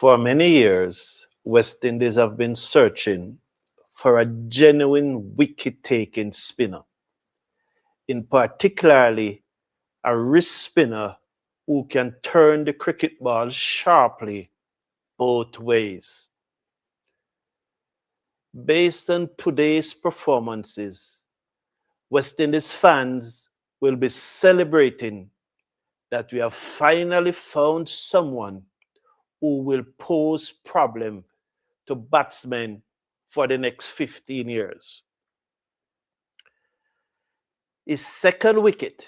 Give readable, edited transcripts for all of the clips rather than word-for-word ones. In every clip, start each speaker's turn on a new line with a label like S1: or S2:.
S1: For many years, West Indies have been searching for a genuine wicket-taking spinner, in particularly a wrist spinner who can turn the cricket ball sharply both ways. Based on today's performances, West Indies fans will be celebrating that we have finally found someone who will pose problem to batsmen for the next 15 years. His second wicket,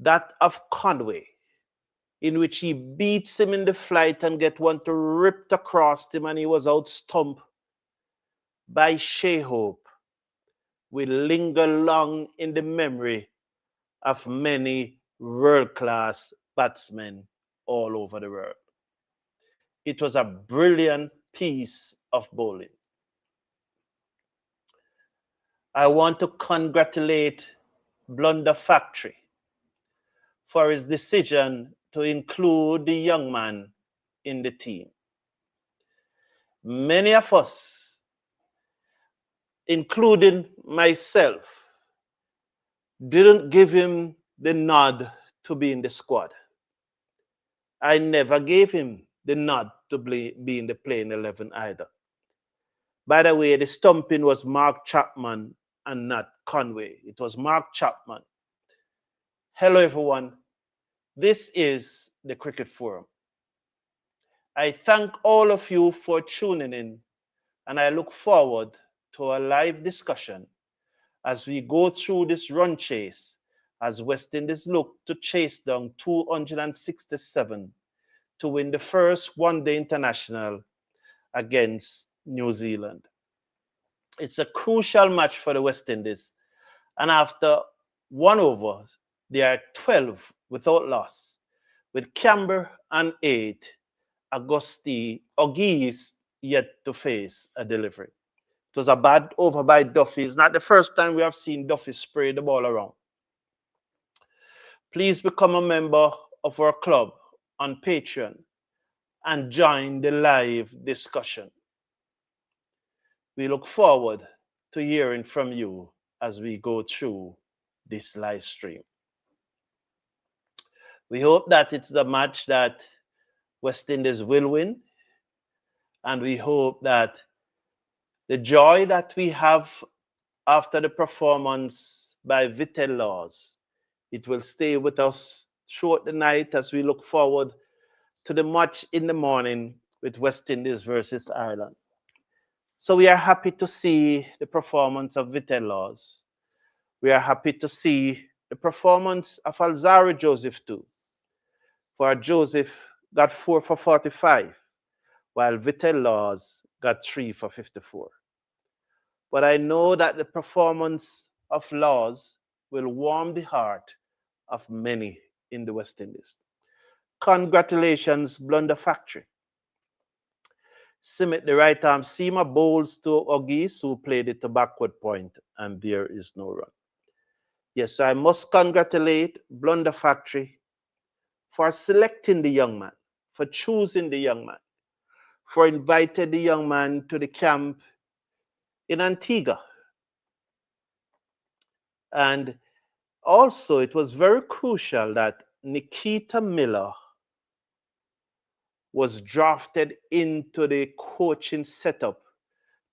S1: that of Conway, in which he beats him in the flight and get one to ripped across him and he was out stumped by Shea Hope, will linger long in the memory of many world-class batsmen all over the world. It was a brilliant piece of bowling. I want to congratulate Blunder Factory for his decision to include the young man in the team. Many of us, including myself, didn't give him the nod to be in the squad. I never gave him the nod to be in the playing 11 either. By the way, the stumping was Mark Chapman and not Conway. It was Mark Chapman. Hello, everyone. This is the Cricket Forum. I thank all of you for tuning in, and I look forward to a live discussion as we go through this run chase as West Indies look to chase down 267 to win the first one-day international against New Zealand. It's a crucial match for the West Indies, and after one over, they are 12 without loss, with Camber and 8, Auguste yet to face a delivery. It was a bad over by Duffy. It's not the first time we have seen Duffy spray the ball around. Please become a member of our club on Patreon and join the live discussion. We look forward to hearing from you as we go through this live stream. We hope that it's the match that West Indies will win, and we hope that the joy that we have after the performance by Vitel, it will stay with us throughout the night as we look forward to the match in the morning with West Indies versus Ireland. So we are happy to see the performance of Vitel. We are happy to see the performance of Alzarri Joseph too. For Joseph got 4 for 45, while Vitel got 3 for 54. But I know that the performance of Laws will warm the heart of many in the West Indies. Congratulations, Blunder Factory. Simit, the right arm seamer, bowls to Auguste, who played it to backward point, and there is no run. Yes, so I must congratulate Blunder Factory for selecting the young man, for choosing the young man, for inviting the young man to the camp in Antigua. And also, it was very crucial that Nikita Miller was drafted into the coaching setup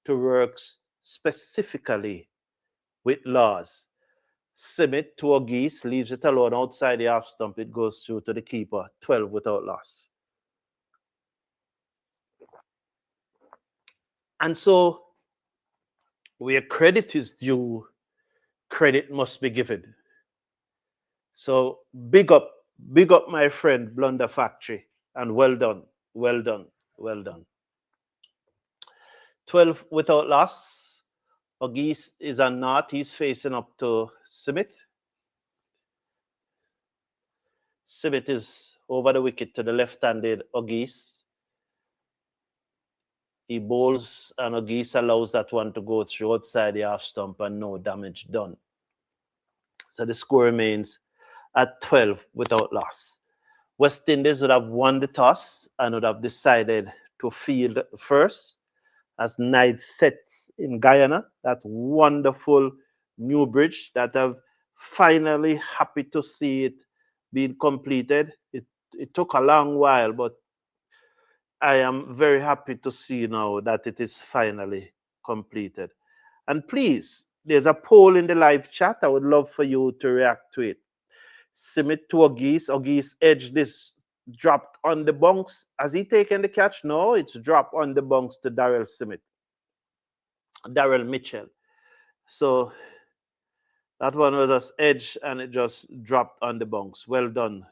S1: to work specifically with Laws. Simit to Auguste, leaves it alone outside the half stump. It goes through to the keeper, 12 without loss. And so, where credit is due, credit must be given. So big up my friend Blunder Factory, and well done, well done, well done. 12 without loss. Auguste is a knot. He's facing up to Simit. Simit is over the wicket to the left-handed Auguste. He bowls and Auguste allows that one to go through outside the half stump and no damage done. So the score remains at 12 without loss. West Indies would have won the toss and would have decided to field first as night sets in Guyana, that wonderful new bridge that I've finally happy to see it being completed. It took a long while, but I am very happy to see now that it is finally completed. And please, there's a poll in the live chat. I would love for you to react to it. Simit to Ogis. Ogis edge this dropped on the bunks. Has he taken the catch? No, it's dropped on the bunks to Daryl Simit. Daryl Mitchell. So that one was just edge and it just dropped on the bunks. Well done.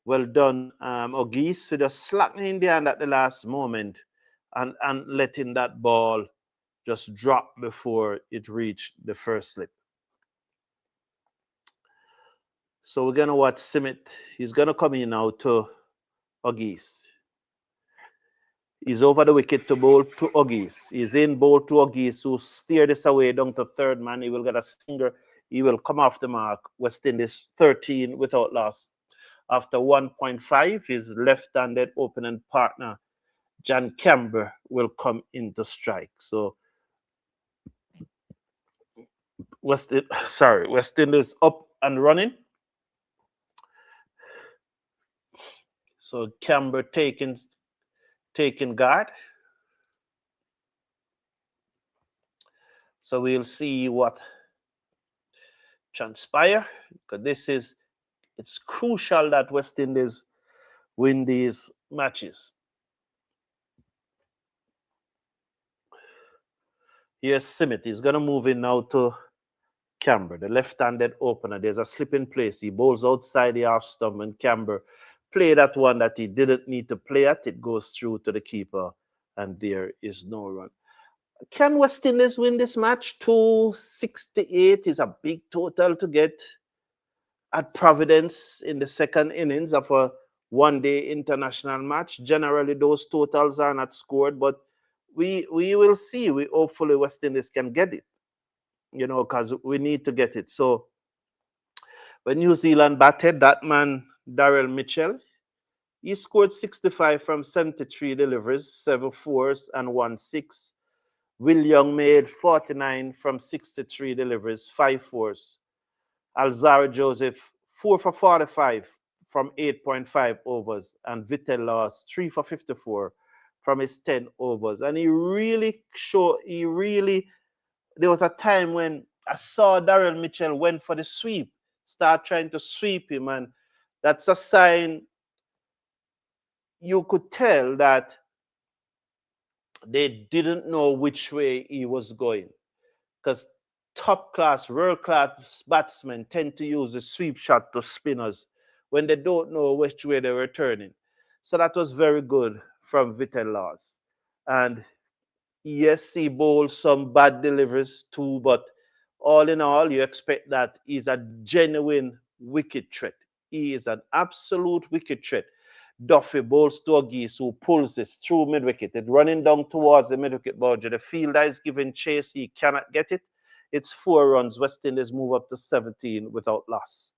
S1: Well done, Ogis, for just slacking the hand at the last moment and letting that ball just drop before it reached the first slip. So we're going to watch Simit. He's going to come in now to Ogis. He's over the wicket to bowl to Ogis. He's in bowl to Ogis, who steer this away down to third man. He will get a stinger. He will come off the mark. West Indies 13 without loss. After 1.5, his left-handed opening partner, Jan Camber, will come into strike. So West Indies up and running. So Camber taking guard. So we'll see what transpire, because it's crucial that West Indies win these matches. Here's Simit. He's going to move in now to Camber, the left-handed opener. There's a slip in place. He bowls outside the half stump, and Camber play that one that he didn't need to play at. It goes through to the keeper, and there is no run. Can West Indies win this match? 268 is a big total to get at Providence in the second innings of a one-day international match. Generally, those totals are not scored, but we will see. We hopefully West Indies can get it, because we need to get it. So when New Zealand batted, that man Daryl Mitchell, he scored 65 from 73 deliveries, 7 fours and 1 6. Will Young made 49 from 63 deliveries, 5 fours. Alzarri Joseph 4 for 45 from 8.5 overs, and Vitel lost 3 for 54 from his 10 overs. And there was a time when I saw Daryl Mitchell went for the sweep, start trying to sweep him, and that's a sign you could tell that they didn't know which way he was going, because top class, world class batsmen tend to use the sweep shot to spinners when they don't know which way they were turning. So that was very good from Vitel Laws. And yes, he bowled some bad deliveries too, but all in all, you expect that he's a genuine wicket threat. He is an absolute wicket threat. Duffy bowls to Ogis, who pulls this through mid-wicket. It's running down towards the mid-wicket boundary. The fielder is giving chase. He cannot get it. It's 4 runs. West Indies move up to 17 without loss.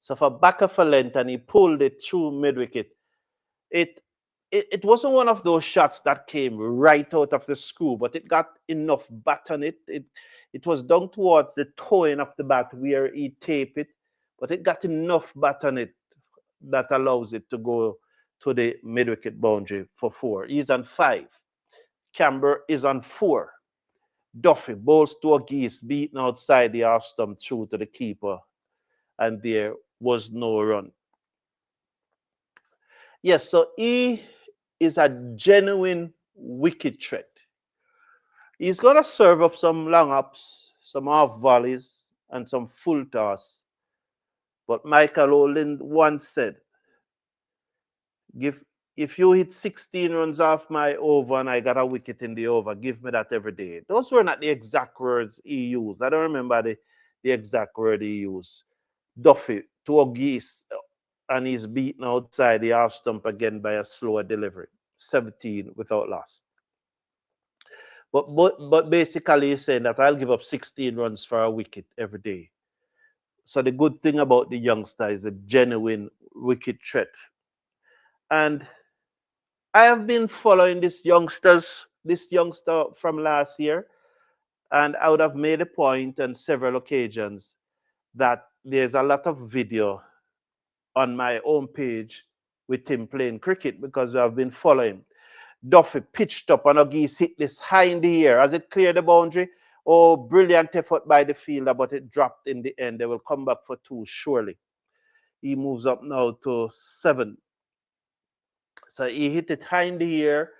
S1: So for back of a length, and he pulled it through mid-wicket. It wasn't one of those shots that came right out of the screw, but it got enough bat on it. It was down towards the toe of the bat where he taped it, but it got enough bat on it that allows it to go to the mid-wicket boundary for 4. He's on 5. Camber is on 4. Duffy bowls to Ogis, beaten outside the half stump through to the keeper, and there was no run. Yes, so he is a genuine wicket threat. He's going to serve up some long ups, some half volleys, and some full toss. But Michael Olin once said, if you hit 16 runs off my over and I got a wicket in the over, give me that every day. Those were not the exact words he used. I don't remember the exact word he used. Duffy to Ogis, and he's beaten outside the half stump again by a slower delivery. 17 without loss. But basically he's saying that I'll give up 16 runs for a wicket every day. So the good thing about the youngster is a genuine wicked threat. And I have been following this youngster from last year, and I would have made a point on several occasions that there's a lot of video on my own page with him playing cricket because I've been following. Duffy pitched up and Ogis hit this high in the air as it cleared the boundary. Oh, brilliant effort by the fielder, but it dropped in the end. They will come back for two, surely. He moves up now to 7. So he hit it high in the air.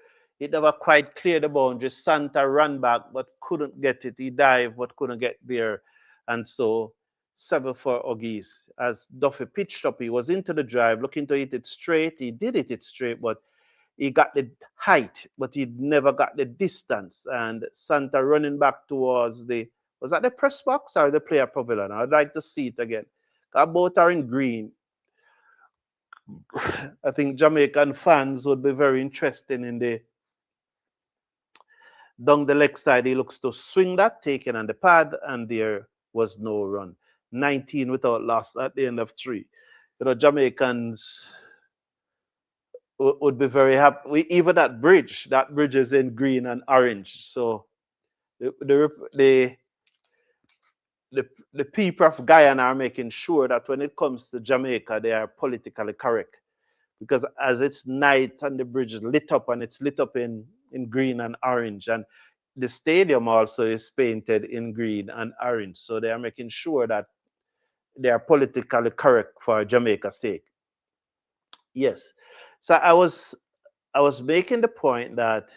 S1: It never quite cleared the boundary. Santa ran back but couldn't get it. He dived but couldn't get there. And so 7 for Ogis. As Duffy pitched up, he was into the drive, looking to hit it straight. He did hit it straight, but he got the height, but he never got the distance. And Santa running back towards was that the press box or the player pavilion? I'd like to see it again. Both are in green. I think Jamaican fans would be very interested in the down the leg side. He looks to swing that, taken on the pad, and there was no run. 19 without loss at the end of 3. Jamaicans would be very happy. Even that bridge is in green and orange. So the the people of Guyana are making sure that when it comes to Jamaica, they are politically correct. Because as it's night and the bridge is lit up, and it's lit up in green and orange, and the stadium also is painted in green and orange. So they are making sure that they are politically correct for Jamaica's sake. Yes. So I was making the point that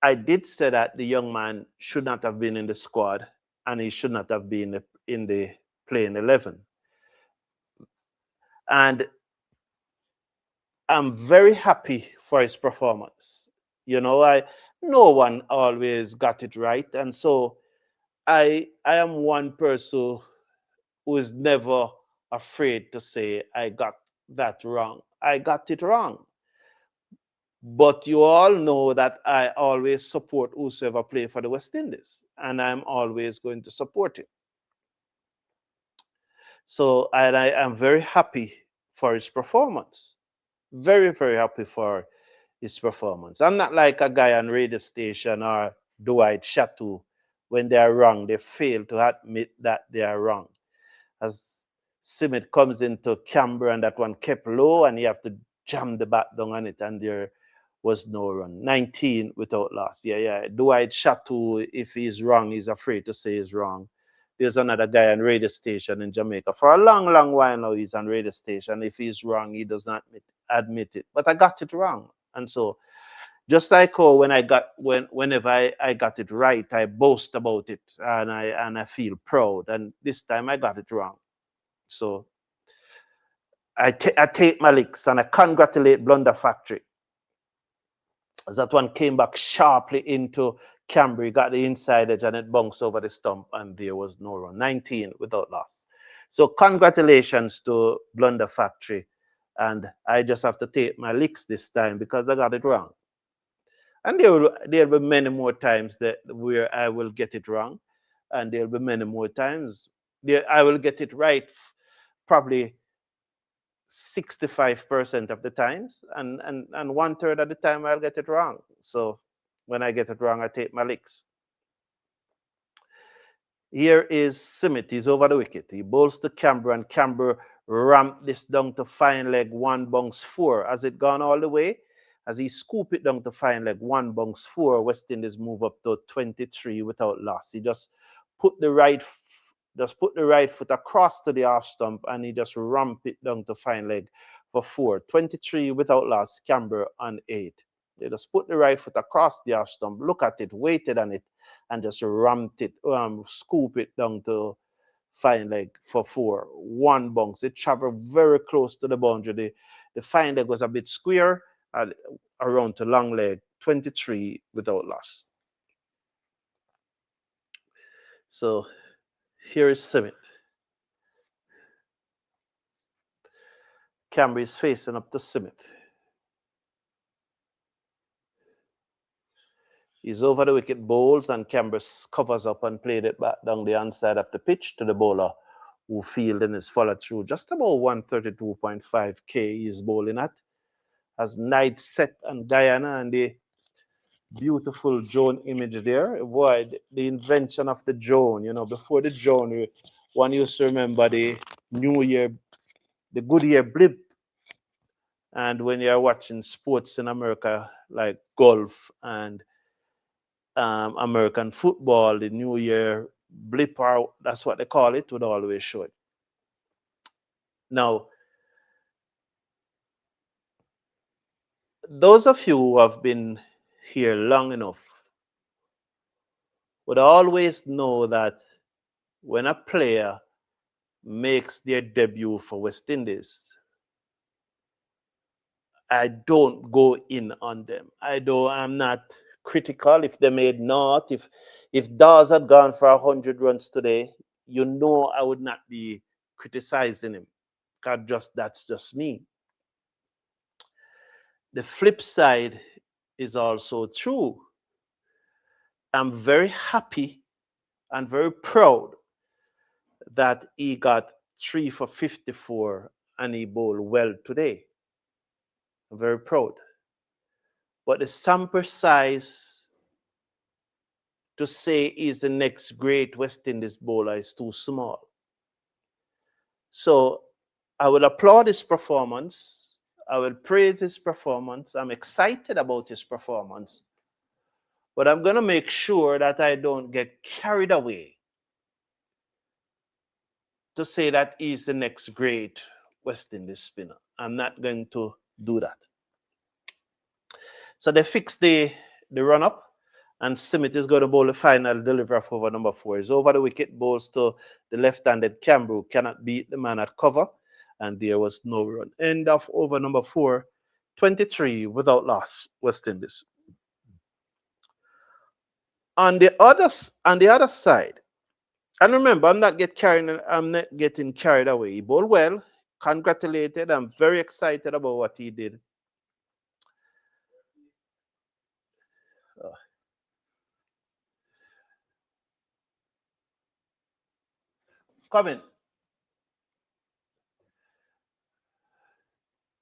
S1: I did say that the young man should not have been in the squad and he should not have been in the playing 11. And I'm very happy for his performance. No one always got it right. And so I am one person who is never afraid to say I got that wrong. I got it wrong. But you all know that I always support whosoever play for the West Indies, and I'm always going to support it. So, and I am very happy for his performance. Very, very happy for his performance. I'm not like a guy on radio station or Dwight Chateau. When they are wrong, they fail to admit that they are wrong. As Simit comes into Canberra and that one kept low and you have to jam the bat down on it, and there was no run. 19 without loss. Yeah. Dwight Chateau, if he's wrong, he's afraid to say he's wrong. There's another guy on radio station in Jamaica. For a long, long while now, he's on radio station. If he's wrong, he does not admit it. But I got it wrong. And so just like whenever I got it right, I boast about it and I feel proud. And this time I got it wrong. So I take my licks and I congratulate Blunder Factory. As that one came back sharply into Cambry, got the inside edge and it bounced over the stump, and there was no run. 19 without loss. So congratulations to Blunder Factory. And I just have to take my licks this time because I got it wrong. And there'll be many more times where I will get it wrong. And there'll be many more times I will get it right, probably 65% of the times, and 1/3 of the time I'll get it wrong. So when I get it wrong, I take my licks. Here is Simit. He's over the wicket. He bowls to Canberra, and Canberra ramped this down to fine leg, 1 bounce 4. Has it gone all the way? As he scoop it down to fine leg, 1 bounce 4, West Indies move up to 23 without loss. He just put the right foot across to the off stump, and he just ramp it down to fine leg for 4. 23 without loss, Canberra on 8. They just put the right foot across the off stump, look at it, waited on it, and just ramped it, scoop it down to fine leg for 4. 1 bounce. It traveled very close to the boundary. The fine leg was a bit square, around to long leg. 23 without loss. So here is Simit. Canberra is facing up to Simit. He's over the wicket, bowls, and Canberra covers up and played it back down the inside of the pitch to the bowler, who fielded his follow through. Just about 132.5 K he's bowling at. As Knight, Set, and Diana, and the beautiful drone image there. Boy, the invention of the drone, before the drone, one used to remember the New Year, the Good Year blip. And when you're watching sports in America, like golf and American football, the New Year blip, or that's what they call it, would always show it. Now, those of you who have been here long enough would always know that when a player makes their debut for West Indies, I don't go in on them. I'm not critical if they made naught. If Dawes had gone for 100 runs today, I would not be criticizing him. Because that's just me. The flip side is also true. I'm very happy and very proud that he got 3 for 54 and he bowled well today. I'm very proud. But the sample size to say he's the next great West Indies bowler is too small. So I will applaud his performance. I will praise his performance. I'm excited about his performance. But I'm going to make sure that I don't get carried away to say that he's the next great West Indies spinner. I'm not going to do that. So they fixed the run-up, and Simit is going to bowl the final delivery of over number 4. He's over the wicket, bowls to the left-handed Canberra, who cannot beat the man at cover, and there was no run. End of over number 4, 23 without loss, West Indies. On the other side, and remember, I'm not getting carried away. He bowled well, congratulated. I'm very excited about what he did. Come in.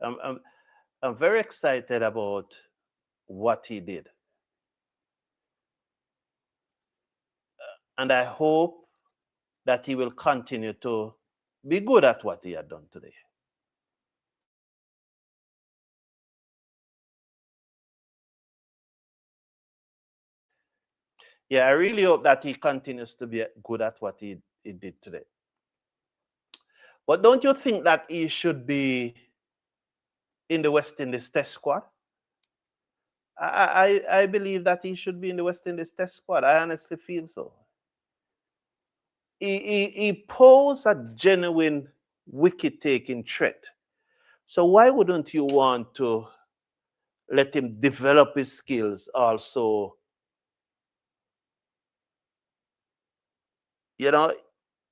S1: I'm very excited about what he did. And I hope that he will continue to be good at what he had done today. Yeah, I really hope that he continues to be good at what he did today. But don't you think that he should be in the West Indies Test squad? I believe that he should be in the West Indies Test squad. I honestly feel so. He posed a genuine wicket-taking threat. So why wouldn't you want to let him develop his skills also,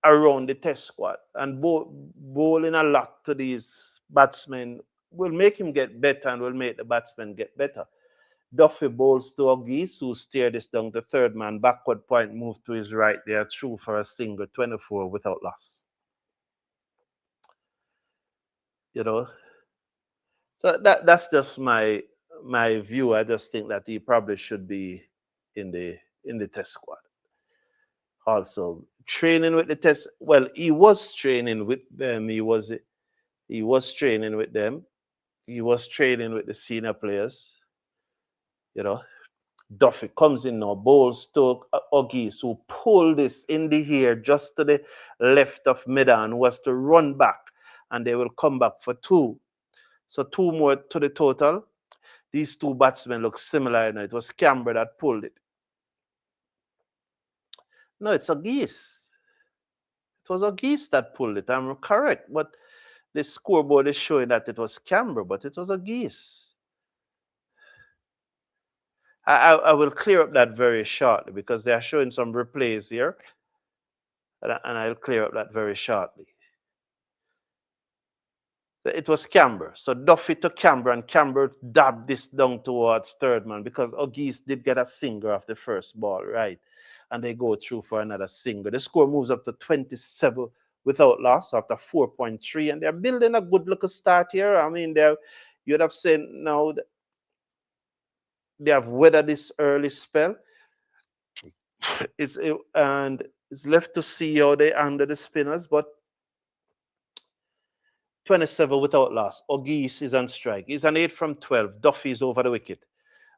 S1: around the Test squad, and bowling a lot to these batsmen will make him get better and will make the batsmen get better. Duffy bowls to Ogis, who steered this down the third man, backward point, moved to his right there, through for a single, 24 without loss. So that's just my view. I just think that he probably should be in the Test squad. Also, training with the Test. Well, he was training with them. He was training with them. He was training with the senior players. Duffy comes in now, bowls to Ogis, who pulled this in the air just to the left of Medan, was to run back, and they will come back for 2. So 2 more to the total. These 2 batsmen look similar. It was Canberra that pulled it. No, it's Ogis. It was Ogis that pulled it. I'm correct. But the scoreboard is showing that it was Canberra, but it was Ogis. I will clear up that very shortly because they are showing some replays here. And I'll clear up that very shortly. It was Camber. So Duffy to Camber, and Camber dabbed this down towards third man because O'Geese did get a singer off the first ball, right? And they go through for another singer. The score moves up to 27 without loss after 4.3, and they're building a good looking start here. I mean, you'd have said now they have weathered this early spell. And it's left to see how they handle the spinners, but 27 without loss. O'Geese is on strike. He's an 8 from 12. Duffy is over the wicket.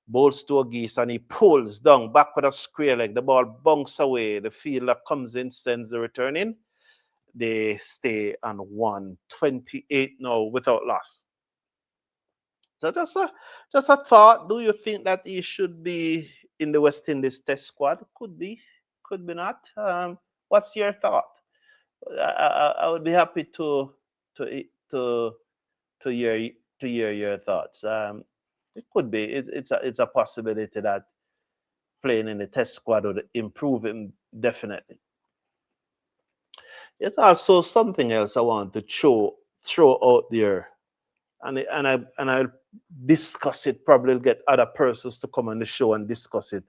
S1: Bowls to O'Geese and he pulls down back with a square leg. The ball bunks away. The fielder comes in, sends the return in. They stay on 128 now without loss. So just a thought. Do you think that he should be in the West Indies Test squad? Could be not. What's your thought? I would be happy to to to hear your thoughts. It could be. It's a possibility that playing in the Test squad would improve him definitely. It's also something else I want to throw out there, and I'll discuss it. Probably get other persons to come on the show and discuss it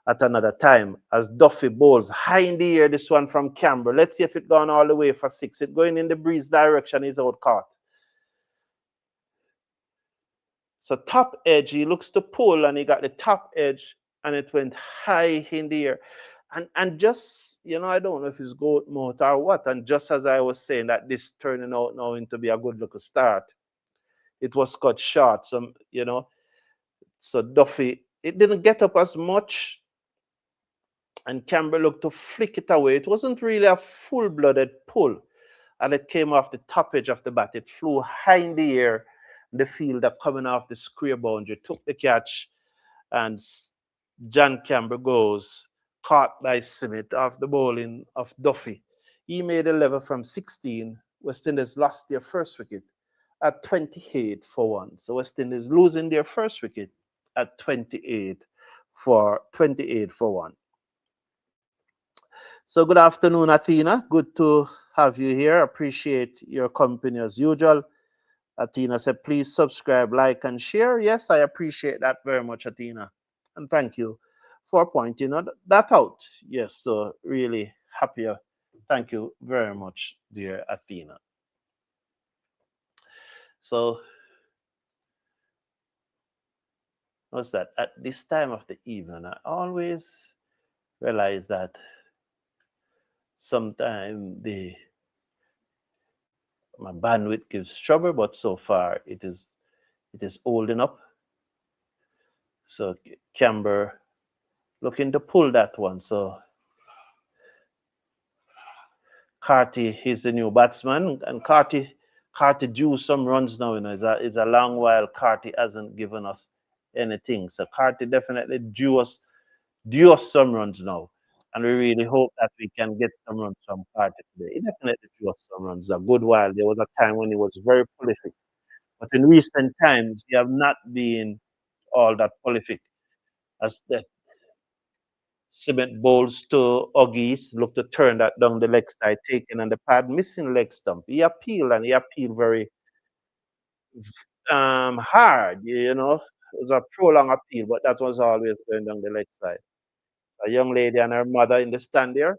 S1: at another time. As Duffy bowls high in the air, this one from Canberra. Let's see if it gone all the way for 6. It going in the breeze direction. Is out caught. So top edge, he looks to pull and he got the top edge and it went high in the air. And just, I don't know if it's goat mouth or what. And just as I was saying that this turning out now into be a good looking start, it was cut short. So Duffy, it didn't get up as much. And Campbell looked to flick it away. It wasn't really a full-blooded pull. And it came off the top edge of the bat. It flew high in the air. The fielder coming off the square boundary took the catch, and John Campbell goes caught by Simmet off the bowling of Duffy. He made a level from 16. West Indies lost their first wicket at 28 for 1. So West Indies losing their first wicket at 28 for 1. So good afternoon, Athena. Good to have you here. Appreciate your company as usual. Athena said, please subscribe, like, and share. Yes, I appreciate that very much, Athena. And thank you for pointing that out. Yes, so really happy. Thank you very much, dear Athena. So, what's that? At this time of the evening, I always realize that sometimes my bandwidth gives trouble, but so far it is holding up. So Camber looking to pull that one. So Carty is the new batsman, and Carty drew some runs now. It's a long while Carty hasn't given us anything. So Carty definitely drew us some runs now. And we really hope that we can get some runs from Carty today. He definitely drew us some runs a good while. There was a time when he was very prolific. But in recent times, he have not been all that prolific. As the cement bowls to Oggies, look to turn that down the leg side, taking on the pad, missing leg stump. He appealed and he appealed very hard, It was a prolonged appeal, but that was always going down the leg side. A young lady and her mother in the stand there,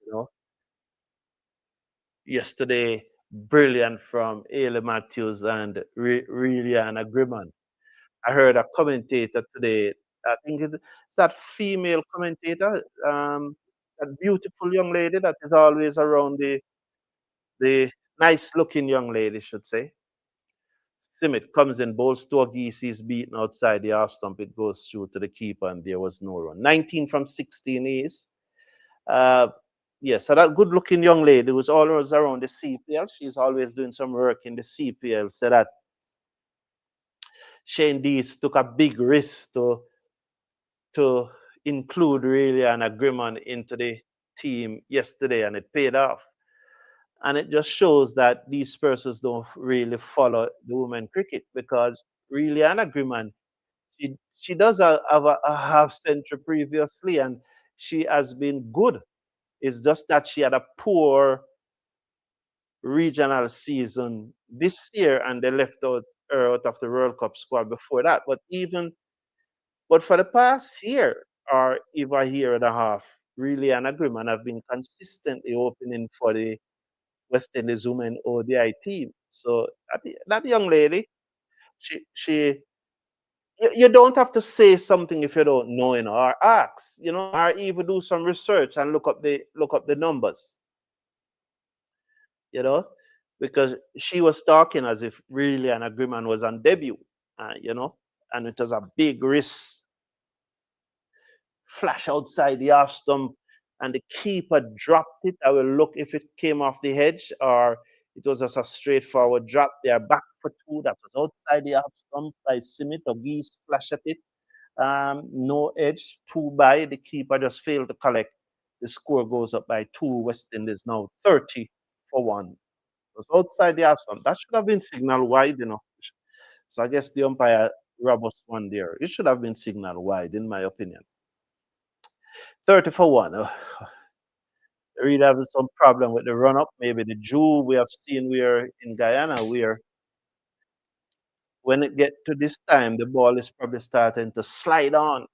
S1: you know. Yesterday, brilliant from Ailey Matthews and Rihanna Grimman. I heard a commentator today. I think that female commentator, that beautiful young lady that is always around the nice looking young lady, should say. Simmet comes in, bowls to Geese, he's beaten outside the half stump. It goes through to the keeper, and there was no run. 19 from 16 is. Uh, yes, so that good looking young lady who's always around the CPL. She's always doing some work in the CPL. So that Shane Dees took a big risk to include really an agreement into the team yesterday, and it paid off. And it just shows that these persons don't really follow the women cricket, because really an agreement, she does have a half century previously, and she has been good. It's just that she had a poor regional season this year, and they left out her out of the World Cup squad before that. But for the past year or even a year and a half, really and agreement have been consistently opening for the West Indies women ODI team. So that young lady, she you don't have to say something if you don't know, or ask, or even do some research and look up the numbers, you know, because she was talking as if really an agreement was on debut, and it was a big risk flash outside the half stump, and the keeper dropped it. I will look if it came off the hedge or it was just a straightforward drop. They are back for two. That was outside the half stump by Simit or Geese flash at it. No edge, two by. The keeper just failed to collect. The score goes up by two. West Indies now 30-1. It was outside the half stump. That should have been signal wide. So I guess the umpire robust one there. It should have been signal wide, in my opinion. 30-1. Really having some problem with the run up. Maybe the Jew we have seen where in Guyana, where when it get to this time, the ball is probably starting to slide on.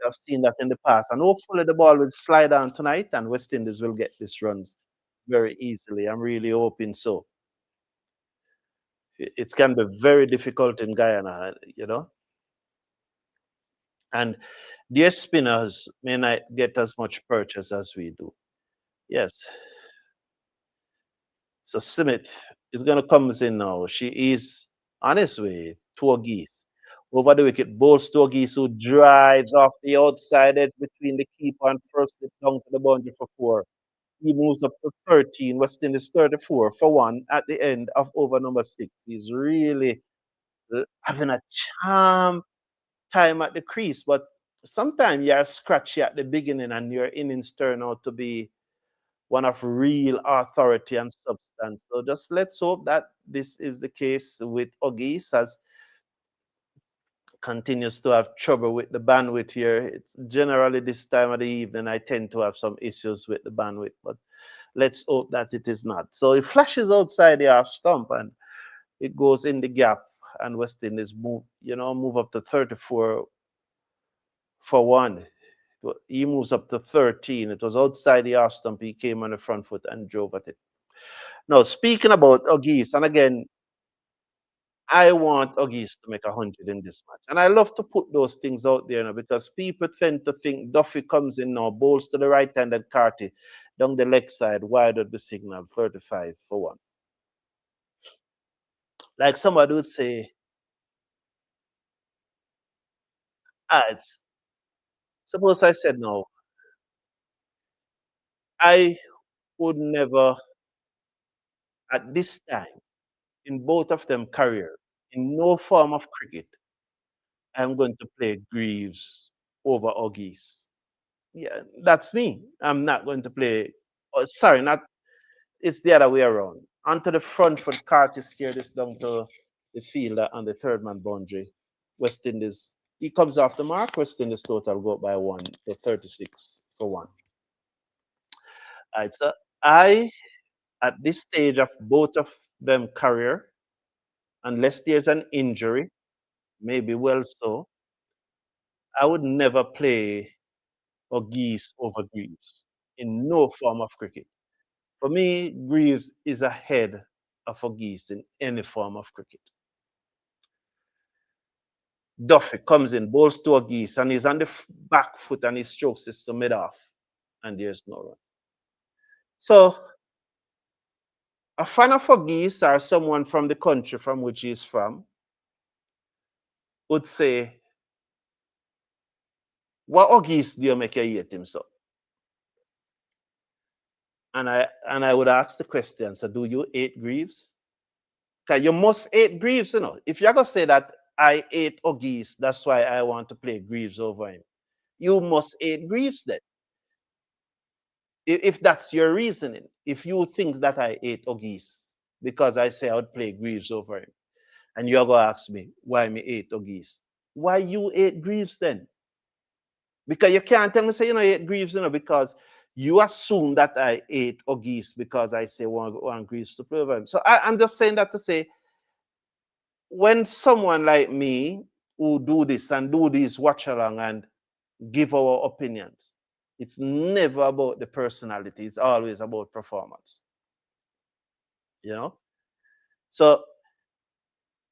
S1: I've seen that in the past, and hopefully the ball will slide on tonight, and West Indies will get this runs very easily. I'm really hoping so. It can be very difficult in Guyana, and their spinners may not get as much purchase as we do. Yes. So Smith is going to come in now. She is on his way to a geese. Over the wicket, bowls to a geese who drives off the outside edge between the keeper and first slip down to the boundary for four. He moves up to 13. West Indies 34-1 at the end of over number six. He's really having a charm time at the crease, but sometimes you're scratchy at the beginning and your innings turn out to be one of real authority and substance. So just let's hope that this is the case with Ogis, as continues to have trouble with the bandwidth here. It's generally this time of the evening I tend to have some issues with the bandwidth, but let's hope that it is not. So it flashes outside the half stump and it goes in the gap, and West Indies move up to 34-1. He moves up to 13. It was outside the half stump. He came on the front foot and drove at it. Now, speaking about Ogis, and again, I want Ogis to make 100 in this match. And I love to put those things out there because people tend to think Duffy comes in now, bowls to the right hand and Carty down the leg side, wide of the signal, 35-1. Like somebody would say, it's suppose I said no, I would never, at this time, in both of them career, in no form of cricket, I'm going to play Greaves over Ogis. Yeah, that's me. I'm not going to play. Oh, sorry, not. It's the other way around. Onto the front for the car to steer this down to the fielder on the third man boundary. West Indies. He comes off the mark. West Indies total go up by 1-36-1. All right, so I, at this stage of both of them career, unless there's an injury, maybe well so, I would never play Geese over Greaves in no form of cricket. For me, Greaves is ahead of Geese in any form of cricket. Duffy comes in, bowls to Geese, and he's on the back foot and he strokes it to mid off, and there's no run. So, a fan of Geese or someone from the country from which he's from would say, what Geese do you make you hate him so? And I would ask the question, so do you hate Greaves? Because you must hate Greaves. If you're gonna say that I hate Ogis, that's why I want to play Greaves over him. You must hate Greaves then. If that's your reasoning, if you think that I hate Ogis because I say I would play Greaves over him, and you're gonna ask me why me hate Ogis, why you hate Greaves then? Because you can't tell me say you know hate Greaves, because you assume that I ate Ogis because I say one Greece to play with him. So I'm just saying that to say when someone like me who do this and do this watch along and give our opinions, it's never about the personality. It's always about performance. You know, so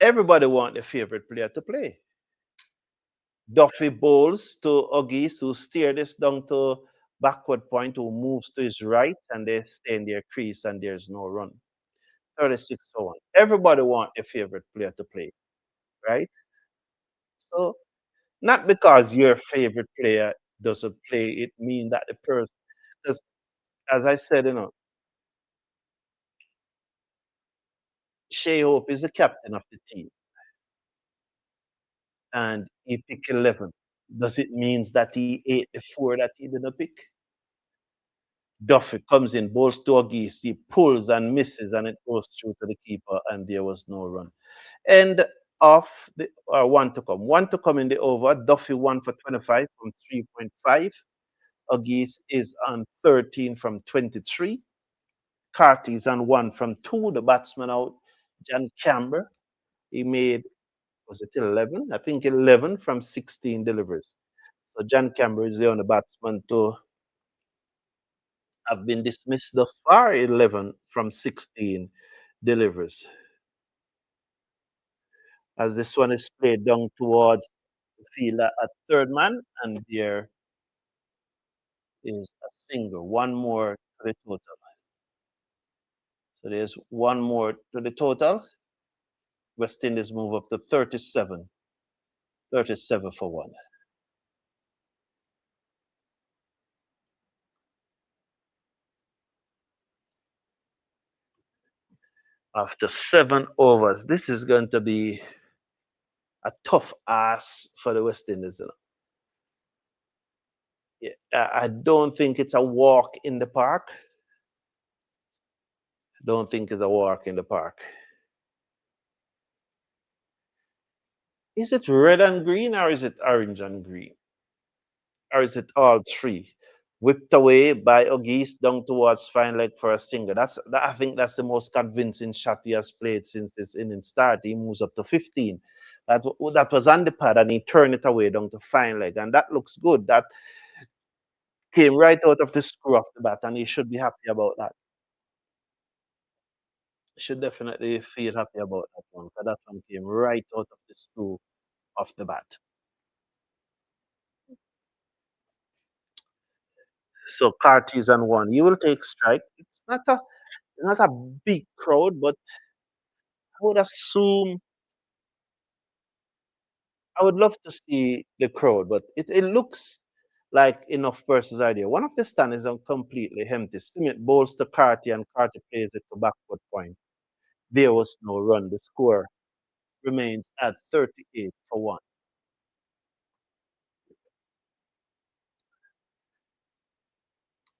S1: everybody want their favorite player to play. Duffy bowls to Ogis, who steer this down to backward point, who moves to his right, and they stay in their crease, and there's no run. 36 for 1. Everybody want their favorite player to play, right? So not because your favorite player doesn't play, it means that the person, because as I said, Shea Hope is the captain of the team, and he picked 11. Does it mean that he ate the four that he didn't pick? Duffy comes in, bowls to Ogis, he pulls and misses, and it goes through to the keeper, and there was no run. And off the one to come. One to come in the over. Duffy 1 for 25 from 3.5. Ogis is on 13 from 23. Carty is on 1 from 2. The batsman out. John Camber, he made, was it 11? I think 11 from 16 deliveries. So John Camber is the only batsman to have been dismissed thus far, 11 from 16 deliveries. As this one is played down towards the fielder at third man, and there is a single, one more to the total. So there's one more to the total. West Indies move up to 37, 37 for 1. After 7 overs, this is going to be a tough ass for the West Indies. Yeah, I don't think it's a walk in the park. Don't think it's a walk in the park. Is it red and green or is it orange and green? Or is it all three? Whipped away by Ogis down towards fine leg for a single. I think that's the most convincing shot he has played since his innings start. He moves up to 15. That was on the pad and he turned it away down to fine leg. And that looks good. That came right out of the screw of the bat, and he should be happy about that. Should definitely feel happy about that one, because that one came right out of the screw of the bat. So Carties and one. You will take strike. It's not a big crowd, but I would assume I would love to see the crowd, but it looks like enough versus idea. One of the stand is completely empty. Simit bowls to Carty and Carty plays it to backward point. There was no run. The score remains at 38 for 1.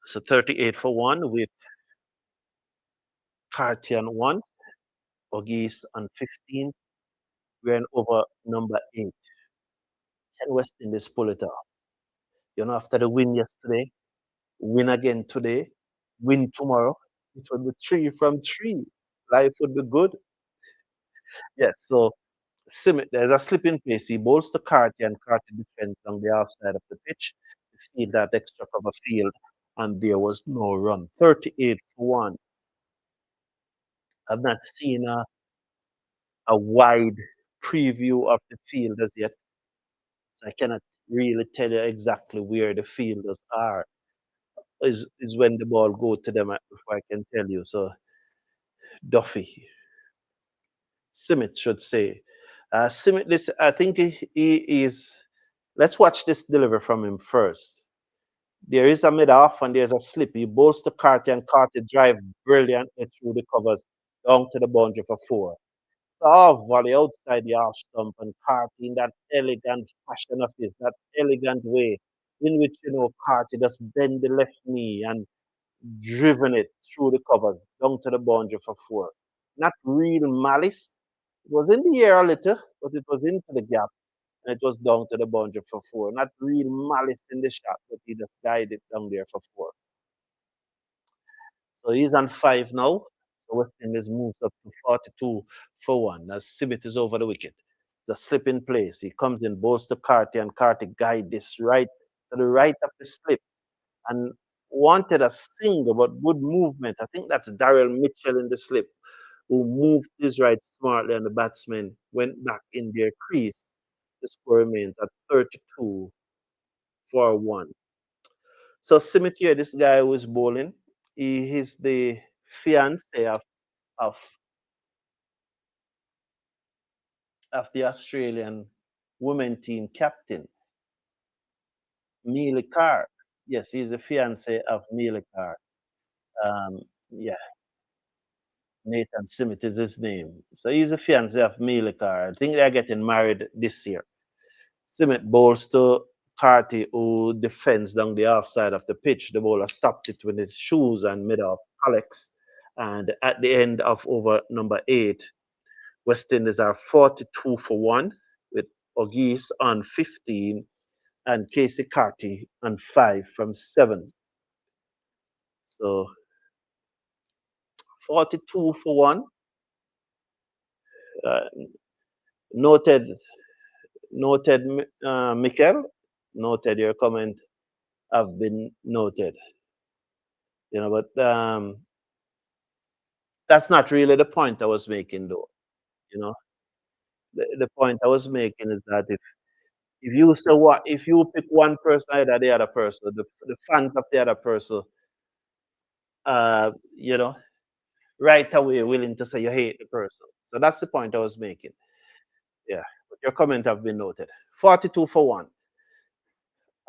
S1: So 38 for 1 with Carty on 1, Ogis on 15. We're in over number 8. Can West Indies pull it off? After the win yesterday, win again today, win tomorrow, it will be 3 from 3. Life would be good. Yes, so there's a slip in place. He bowls to Carty and Carty defends on the outside of the pitch. He that extra cover field, and there was no run. 38 for 1. I've not seen a wide preview of the field as yet. So I cannot really tell you exactly where the fielders are. Is when the ball go to them before I can tell you. So Duffy, Simit should say. Simit, this I think he is. Let's watch this deliver from him first. There is a mid off and there's a slip. He bowls to Carty and Carty drive brilliantly through the covers down to the boundary for 4. Oh, volley outside the half stump and Carty in that elegant fashion of his, that elegant way in which Carty just bend the left knee and driven it through the covers down to the boundary for 4. Not real malice. It was in the air a little, but it was into the gap and it was down to the boundary for 4. Not real malice in the shot, but he just guided it down there for 4. So he's on 5 now. So West Indies moves up to 42 for 1 as Sibit is over the wicket. The slip in place. He comes in, bowls to Carty, and Carty guide this right to the right of the slip and wanted a single, but good movement. I think that's Daryl Mitchell in the slip who moved his right smartly, and the batsman went back in their crease. The score remains at 32 for 1. So Simitia, this guy who is bowling, he is the fiance of, of the Australian women team captain, Mealy Carr. Yes, he's the fiance of Mealy Carr. Um, yeah, Nathan Simmet is his name. So he's a fiance of Mealy Carr. I think they're getting married this year. Simmet bowls to Carty, who defends down the offside of the pitch. The bowler stopped it with his shoes and made off Alex. And at the end of over number 8, West Indies are 42 for 1 with Ogis on 15 and Casey Carty on 5 from 7. So 42 for 1. Uh, noted, noted, Mikel. Noted. Your comment have been noted. But that's not really the point I was making, though. You know, the point I was making is that if you say what, if you pick one person either the other person, the fans of the other person, you know, right away willing to say you hate the person. So that's the point I was making. Yeah, but your comment have been noted. 42 for 1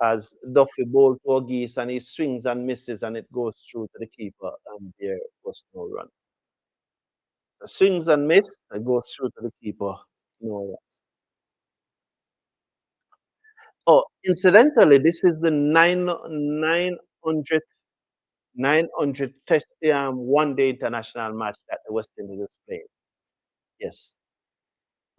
S1: as Duffy bowled for Geese and he swings and misses and it goes through to the keeper and there was no run. Swings and miss, it goes through to the keeper, no run. Oh, incidentally, this is the 900 test one-day international match that the West Indies is playing. Yes.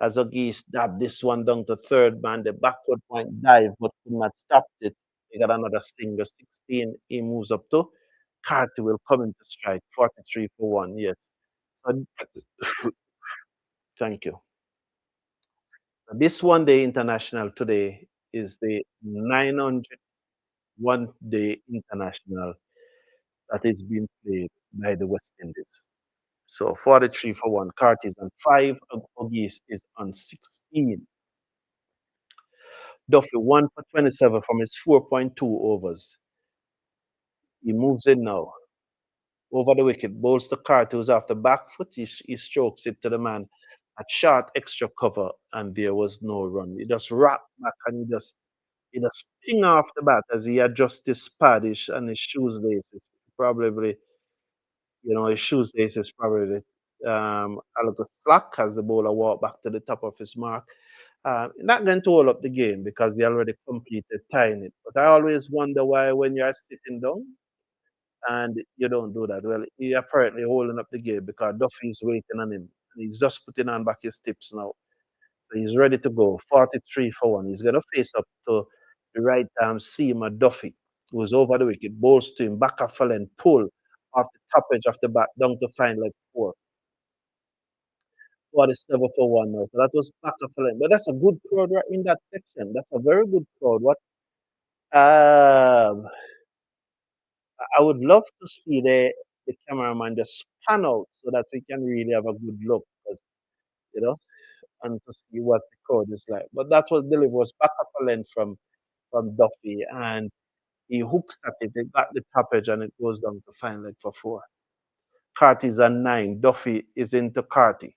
S1: As Agis dabbed this one down to third man, the backward point dive, but could not stop it. He got another stinger, 16. He moves up to Carty will come into strike, 43 for 1. Yes. So, thank you. So this one day international today is the 900 one day international that is being played by the West Indies. So 43 for 1. Carty is on 5. Ogis is on 16. Duffy 1 for 27 from his 4.2 overs. He moves in now. Over the wicket, bowls to Carty, who's off the back foot. He strokes it to the man at short extra cover, and there was no run. He just wrapped back and he just ping off the bat as he adjusts his pad and his shoes laces. Probably, his shoes laces probably a little slack as the bowler walked back to the top of his mark. Not going to hold up the game because he already completed tying it. But I always wonder why when you're sitting down and you don't do that. Well, he apparently holding up the game because Duffy is waiting on him. He's just putting on back his tips now. So he's ready to go. 43 for 1. He's going to face up to the right arm seamer Duffy, who's over the wicket, bowls to him, back off and pull off the top edge of the bat down to find like 4. 47 for 1 now. So that was back off lane. But that's a good crowd right in that section. That's a very good crowd. What um I would love to see the cameraman just pan out so that we can really have a good look, because you know, and to see what the crowd is like. But that was delivered was back up a length from Duffy, and he hooks at it. It got the top edge, and it goes down to fine leg for 4. Carty's on 9. Duffy is into Carty.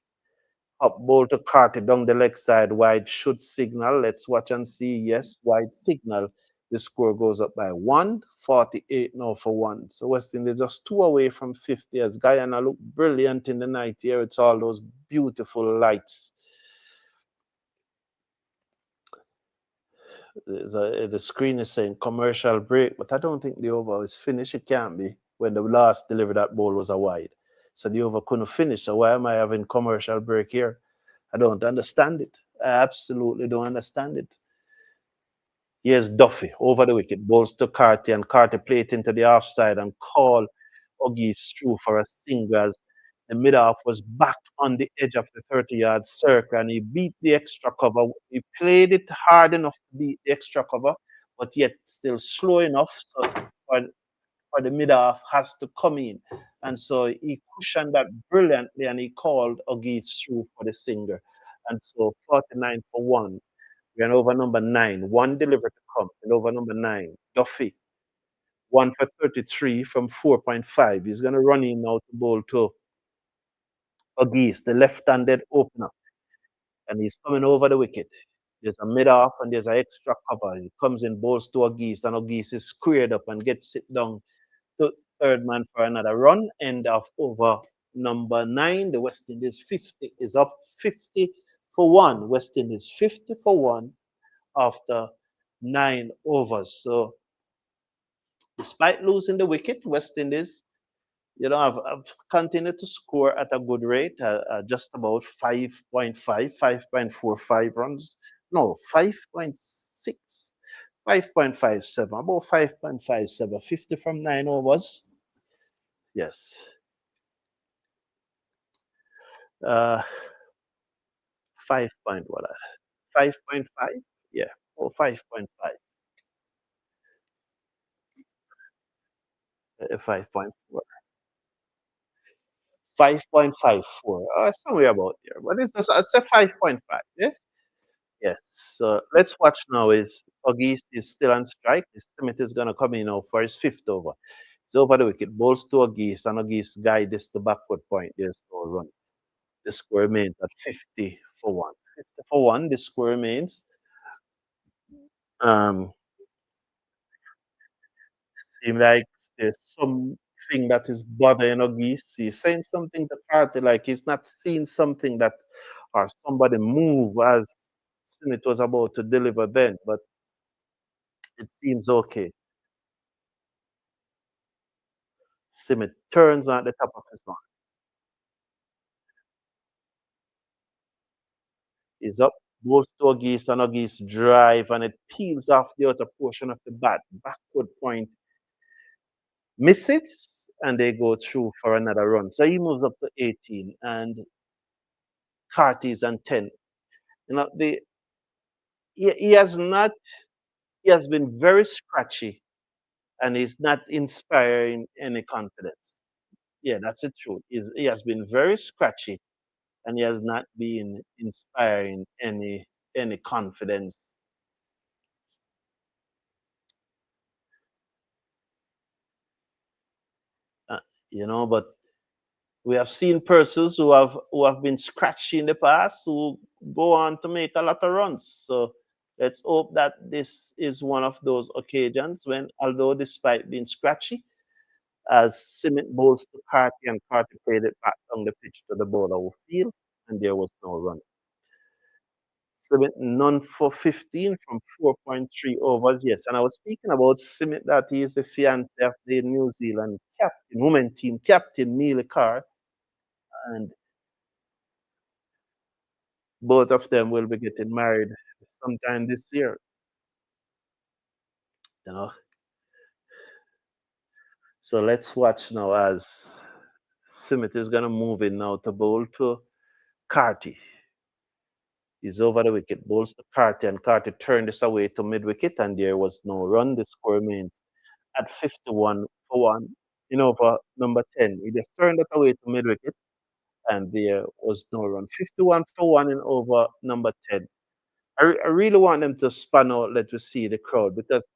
S1: Up ball to Carty down the leg side. Wide should signal. Let's watch and see. Yes, wide signal. The score goes up by 1. 48 now for 1. So West Indies just 2 away from 50 as Guyana look brilliant in the night here. It's all those beautiful lights. The screen is saying commercial break, but I don't think the over is finished. It can't be when the last delivery that ball was a wide. So the over couldn't finish. So why am I having commercial break here? I don't understand it. I absolutely don't understand it. Here's Duffy over the wicket, bowls to Carty, and Carty play it into the offside and call Oggies through for a single as the mid-off was back on the edge of the 30-yard circle and he beat the extra cover. He played it hard enough to beat the extra cover, but yet still slow enough so for, for the mid-off has to come in. And so he cushioned that brilliantly and he called Oggies through for the single. And so 49 for one. We're over number nine. One delivered to come. And over number nine, Duffy. One for 33 from 4.5. He's going to run in now to bowl to Oggies, the left-handed opener. And he's coming over the wicket. There's a mid-off and there's an extra cover. He comes in, bowls to Oggies, and Oggies is squared up and gets it down to third man for another run. End of over number nine. The West Indies 50 is up 50 for one. West Indies 50 for one after 9 overs. So despite losing the wicket, West Indies, have continued to score at a good rate, just about 5.5, 5.45 runs. No, 5.6, 5.57, about 5.57, 50 from 9 overs. Yes. 5 point what? 5.5? Yeah, or 5.5. 5.4. 5.54. Somewhere about there. But it's a 5.5. Yeah? Yes. So let's watch now. Is Ogis is still on strike. Smith is going to come in now for his fifth over. It's over the wicket. Balls to Ogis, and Ogis guide this to backward point. There's no run. The score remains at 50 for one. 50 for one. The score remains. Um, Seem like there's something that is bothering Ogis. He's saying something to party, like he's not seeing something that or somebody move as Smith was about to deliver then, but it seems okay. Simit turns on the top of his arm. He's up, goes to Ogis, and Ogis drive, and it peels off the outer portion of the bat. Backward point misses, and they go through for another run. So he moves up to 18, and Carty is on 10. You know, he has not, he has been very scratchy, and he's not inspiring any confidence. Yeah, that's the truth. He has been very scratchy, and he has not been inspiring any confidence. Uh, but we have seen persons who have been scratchy in the past who go on to make a lot of runs. So let's hope that this is one of those occasions when, although despite being scratchy, as Simit bowls to Carty and Carty played it back on the pitch to the bowler who field, and there was no run. Simit none for 15 from 4.3 overs. Yes, and I was speaking about Simit that he is the fiance of the New Zealand captain, women team captain, Mealy Carr, and both of them will be getting married sometime this year. You know, so let's watch now as Simit is gonna move in now to bowl to Carty. He's over the wicket, bowls to Carty, and Carty turned this away to mid wicket, and there was no run. The score remains at 51 for one in over number 10. He just turned it away to mid wicket, and there was no run. 51 for one in over number 10. I really want them to span out, let us see the crowd, because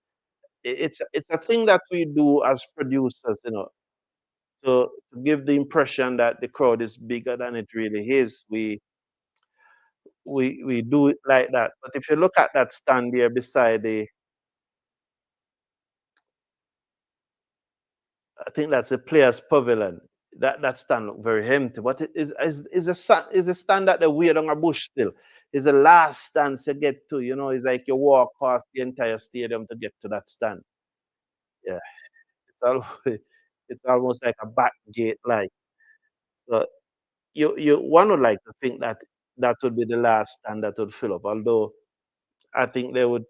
S1: it's a thing that we do as producers, to give the impression that the crowd is bigger than it really is. We do it like that. But if you look at that stand there beside I think that's the players' pavilion. That stand look very empty. But it is a stand that they weird on a bush still. It's the last stand to get to. It's like you walk past the entire stadium to get to that stand. Yeah, it's almost it's almost like a back gate like. So you one would like to think that that would be the last stand that would fill up. Although I think they would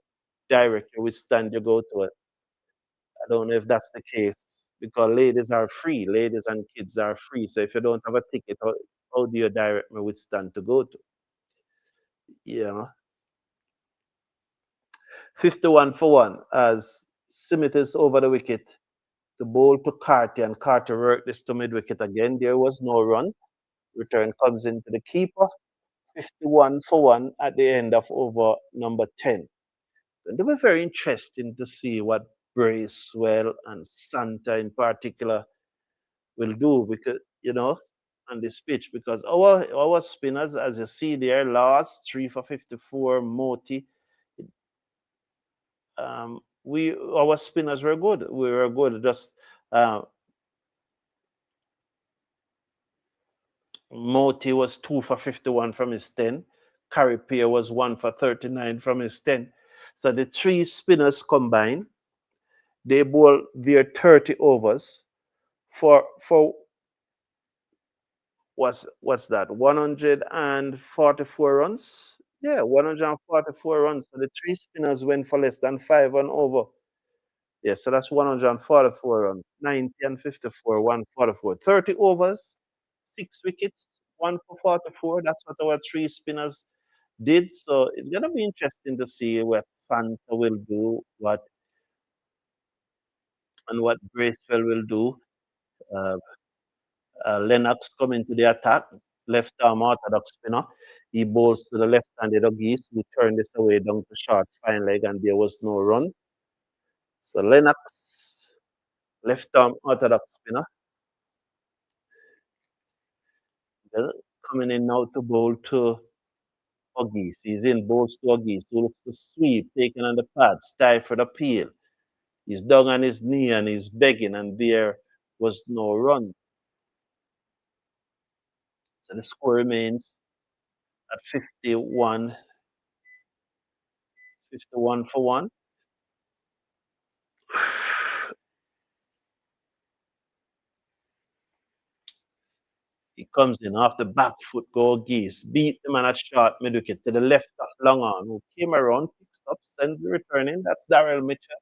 S1: direct you which stand you go to. I don't know if that's the case. because ladies are free. Ladies and kids are free. So if you don't have a ticket, how do you direct me which stand to go to? You know, 51 for one as Smith is over the wicket to bowl to Carty, and Carty worked this to mid wicket again. There was no run. Return comes into the keeper. 51 for one at the end of over number 10. And it was very interesting to see what Bracewell and Santa in particular will do because, on this pitch, because our spinners, as you see there, last 3 for 54, Moti. Our spinners were good. We were good. Just uh, Moti was 2 for 51 from his 10. Carripier was 1 for 39 from his 10. So the three spinners combined, they bowl their 30 overs for what's that, 144 runs? Yeah, 144 runs. So the three spinners went for less than five on over. Yeah, so that's 144 runs. 90 and 54, 144. 30 overs, six wickets, 1 for 44. That's what our three spinners did. So it's gonna be interesting to see what Santa will do, what Bracewell will do. Uh, Lennox coming to the attack, left arm orthodox spinner. He bowls to the left-handed Geese, who turned this away down to short fine leg, and there was no run. So Lennox, left arm orthodox spinner, coming in now to bowl to Geese. He's in, bowls to Geese, who looks to sweep, taking on the pads, tie for the peel. He's down on his knee and he's begging, and there was no run. So the score remains at 51, 51 for one. He comes in off the back foot, go Geese, beat the man at short mid wicket to the left of long on, who came around, picks up, sends the return in. That's Daryl Mitchell.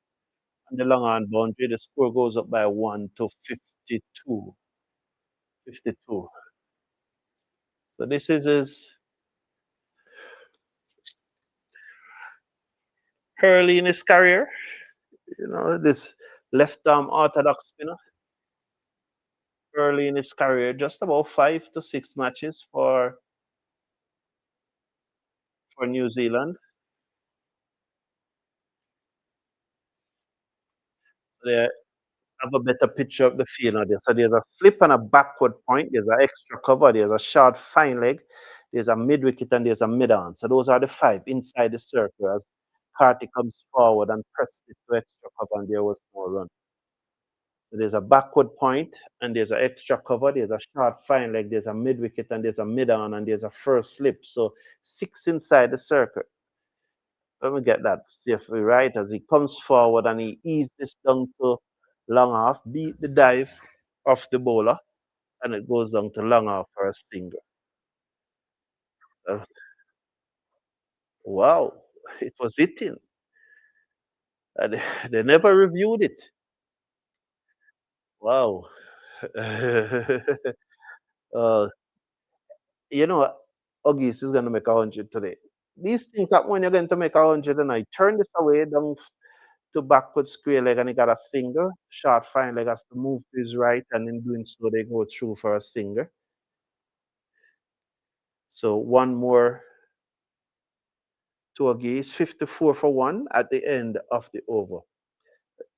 S1: And the long on boundary, the score goes up by 1 to 52. 52. So this is his early in his career. This left arm orthodox spinner, early in his career, just about 5 to 6 matches for New Zealand. They have a better picture of the field now there. So there's a slip and a backward point, there's an extra cover, there's a short fine leg, there's a mid wicket, and there's a mid on. So those are the five inside the circle as Carty comes forward and presses it to extra cover, and there was no run. So there's a backward point, and there's an extra cover, there's a short fine leg, there's a mid wicket, and there's a mid on, and there's a first slip. So six inside the circle. Let me get that safely right as he comes forward and he eases this down to long off, beat the dive of the bowler, and it goes down to long off for a single. Uh, wow, it was hitting. And they never reviewed it. Wow. uh, you know, Ogis is going to make 100 today. These things happen when you're going to make 100, and I turn this away down to backward square leg, and he got a single. Short fine leg has to move to his right, and in doing so, they go through for a single. So one more to Ogis, 54 for one at the end of the over.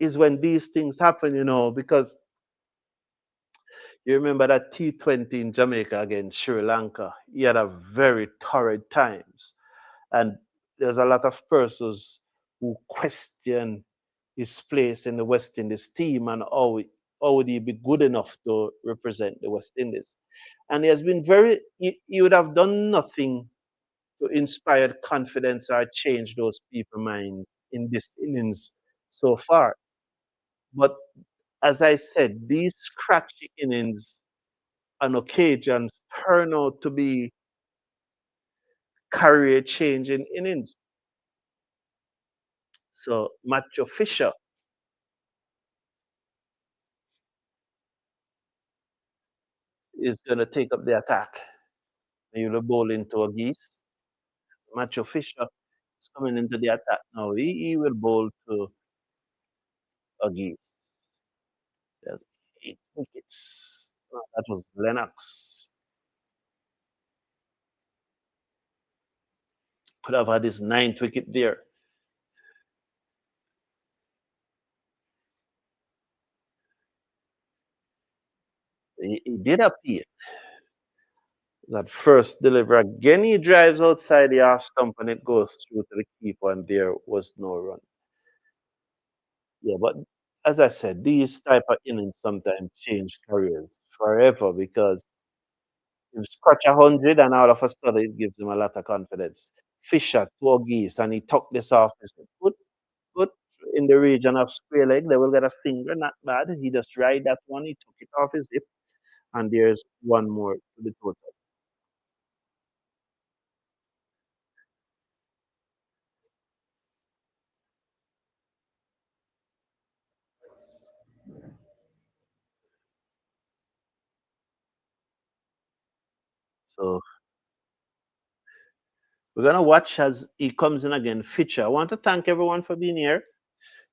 S1: Is when these things happen, because you remember that T20 in Jamaica against Sri Lanka. He had a very torrid times. And there's a lot of persons who question his place in the West Indies team and how would he be good enough to represent the West Indies. And he has been he would have done nothing to inspire confidence or change those people's minds in this innings so far. But as I said, these scratchy innings on occasions turn out to be career changing innings. So Matthew Fisher is going to take up the attack. He will bowl into a geese. Macho Fisher is coming into the attack now. He will bowl to a geese. There's 8 wickets. Oh, that was Lennox. Could have had his ninth wicket there. He did appear. That first delivery again, he drives outside the half stump and it goes through to the keeper, and there was no run. Yeah, but as I said, these type of innings sometimes change careers forever because you scratch 100 and all of a sudden it gives him a lot of confidence. Fisher, two geese, and he took this off his foot, foot in the region of square leg. They will get a finger, not bad. He just ride that one, he took it off his hip, and there's one more to the total. So we're gonna watch as he comes in again. Fisher. I want to thank everyone for being here.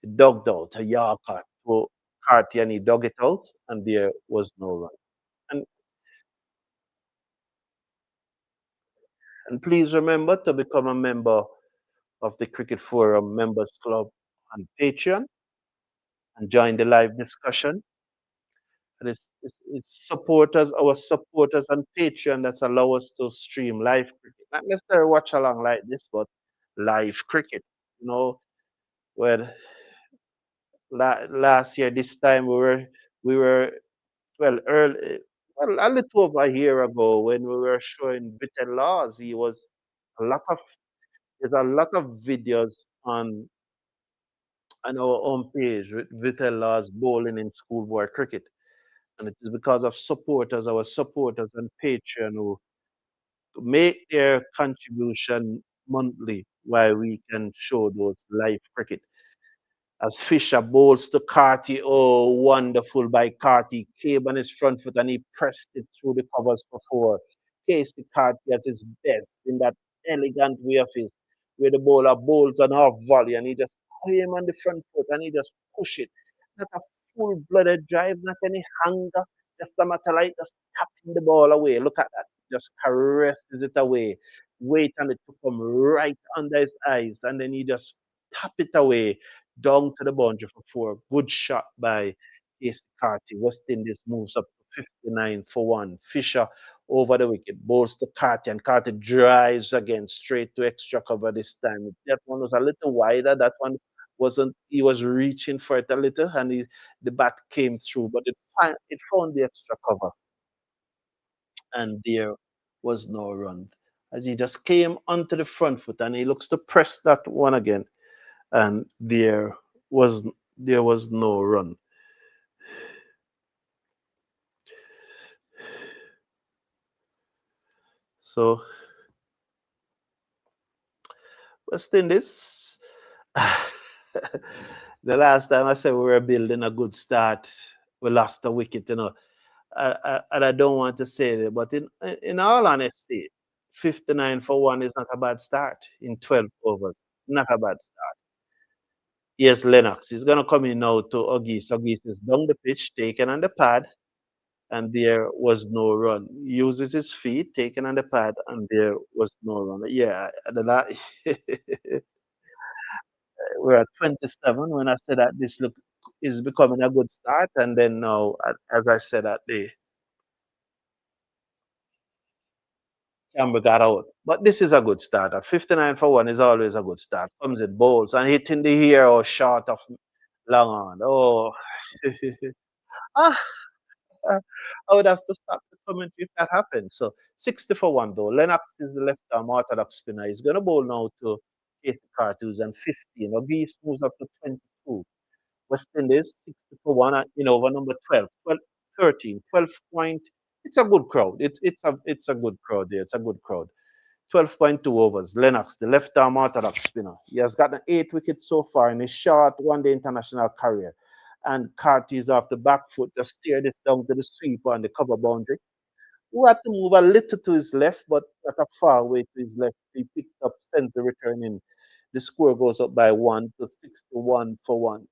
S1: He dug out a Yorker to Carty and he dug it out, and there was no run. And and please remember to become a member of the Cricket Forum Members Club on Patreon and join the live discussion. And it's supporters, our supporters on Patreon that allow us to stream live cricket. Not necessarily watch along like this, but live cricket. You know, where last year this time we were well early, well a little over a year ago when we were showing Vitel laws. He was a lot of there's a lot of videos on our own page with Vitel laws bowling in schoolboy cricket. And it is because of supporters, our supporters on Patreon who make their contribution monthly while we can show those live cricket. As Fisher bowls to Carty, oh, wonderful by Carty. Came on his front foot and he pressed it through the covers before. Casey Carty at his best in that elegant way of his, where the bowler bowls on half volley and he just came on the front foot and he just push it. Not a full blooded drive, not any hunger, just a matter like just tapping the ball away. Look at that. Just caresses it away. Wait on it to come right under his eyes, and then he just tap it away down to the boundary for four. Good shot by Casey Carty. West Indies moves up to 59 for one. Fisher over the wicket, bowls to Carty, and Carty drives again straight to extra cover this time. That one was a little wider. That one wasn't, he was reaching for it a little, and the bat came through, but it found the extra cover, and there was no run. As he just came onto the front foot, and he looks to press that one again, and was there was no run. So West Indies. The last time I said we were building a good start, we lost a wicket. And I don't want to say that, but in all honesty, 59 for one is not a bad start in 12 overs. Not a bad start. Yes, Lennox is going to come in now to Ogis. Ogis is down the pitch, taken on the pad, and there was no run. He uses his feet, taken on the pad, and there was no run. Yeah, we're at 27 when I said that this look is becoming a good start, and then now, as I said, that the Campbell got out. But this is a good start. At 59 for one is always a good start. Comes in bowls and hitting the ear or short of long on. Oh, ah, I would have to stop the commentary if that happens. So 60 for one though. Lennox is the left arm orthodox spinner. He's going to bowl now to Casey Carters and 15. Ogis moves up to 22. West Indies 60 for one in over number 12. 12, 13, 12 point. It's a good crowd. It's a good crowd there. It's a good crowd. 12.2 overs. Lennox, the left arm orthodox spinner. He has gotten 8 wickets so far in his short one-day international career. And Carty is off the back foot, just steer this down to the sweeper on the cover boundary. who had to move a little to his left, but at a far way to his left. He picked up, sends the return in. The score goes up by 1 to 61 for 1.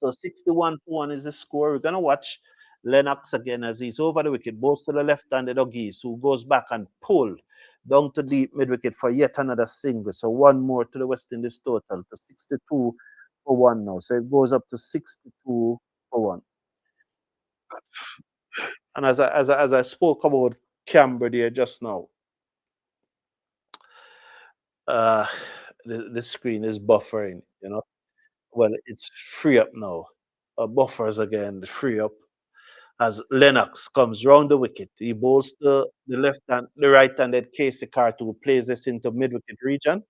S1: So 61 for 1 is the score. We're going to watch Lennox again as he's over the wicket, balls to the left-handed Oggies, who goes back and pull down to deep mid-wicket for yet another single. So one more to the West Indies total to 62 for 1 now. So it goes up to 62 for 1. And as I spoke about Canberra there just now, uh, the screen is buffering, you know. Well, it's free up now. Buffers again, free up as Lennox comes round the wicket. He bowls the left hand, the right-handed Casey Carter who plays this into mid-wicket region.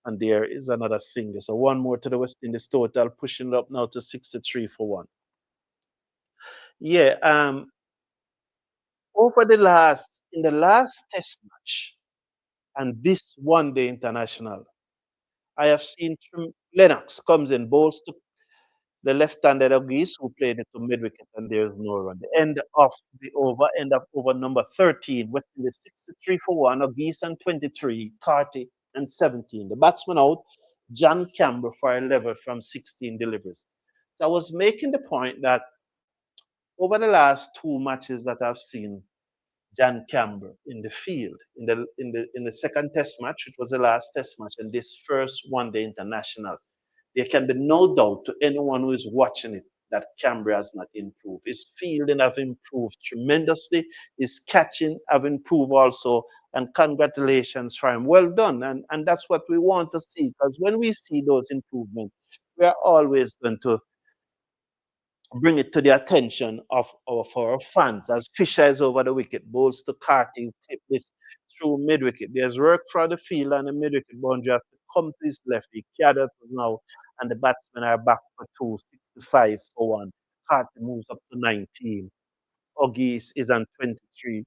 S1: And there is another single. So one more to the West Indies total, pushing it up now to 63 for 1. Yeah, over in the last test match and this one day international, I have seen Lennox comes in, bowls to the left-handed Geese who played it to mid-wicket and there's no run. The end of over number 13, West Indies 63 for 1, Geese and 23, Carty and 17. The batsman out, John Campbell for a level from 16 deliveries. So I was making the point that over the last two matches that I've seen John Campbell in the field, in the second test match, it was the last test match, and this first one day international, there can be no doubt to anyone who is watching it that Canberra has not improved. His fielding have improved tremendously. His catching have improved also. And congratulations for him. Well done. And that's what we want to see. Because when we see those improvements, we are always going to bring it to the attention of our fans. As Fisher is over the wicket, bowls to Carty, clip this through mid wicket. There's work for the field and the mid wicket boundary has to come to his left. He gathers now, and the batsmen are back for 265 for 1. Carty moves up to 19. Oggies is on 23.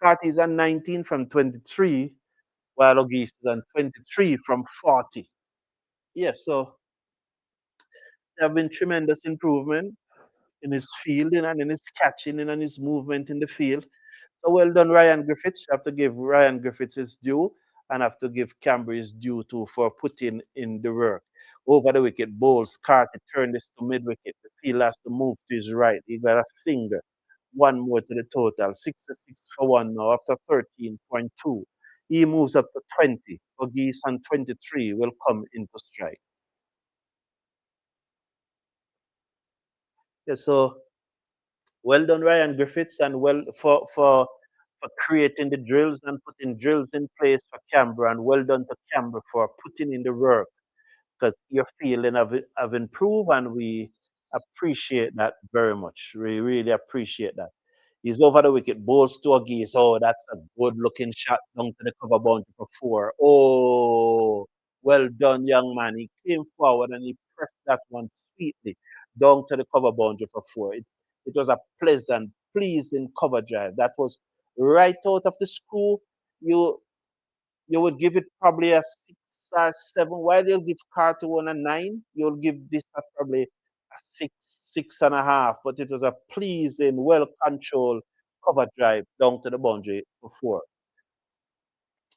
S1: Carty is on 19 from 23, while Oggies is on 23 from 40. Yes, so there have been tremendous improvement in his fielding and in his catching and in his movement in the field. So well done, Ryan Griffiths. You have to give Ryan Griffiths his due and have to give Canberra his due too for putting in the work. Over the wicket, bowls, Carter turned this to mid wicket. The field has to move to his right. He got a single. One more to the total. 66 for 1 now after 13.2. He moves up to 20. Oggies and 23 will come into strike. Yeah, so well done, Ryan Griffiths, and well for creating the drills and putting drills in place for Canberra, and well done to Canberra for putting in the work because your feeling have improved, and we appreciate that very much. We really appreciate that. He's over the wicket, balls to a geese. Oh, that's a good looking shot down to the cover boundary for 4. Oh, well done, young man. He came forward and he pressed that one sweetly down to the cover boundary for 4. It was a pleasant, pleasing cover drive. That was right out of the screw. You you would give it probably a 6 or 7. While you'll give Carter 1 a 9, you'll give this probably a 6, 6.5. But it was a pleasing, well controlled cover drive down to the boundary for 4.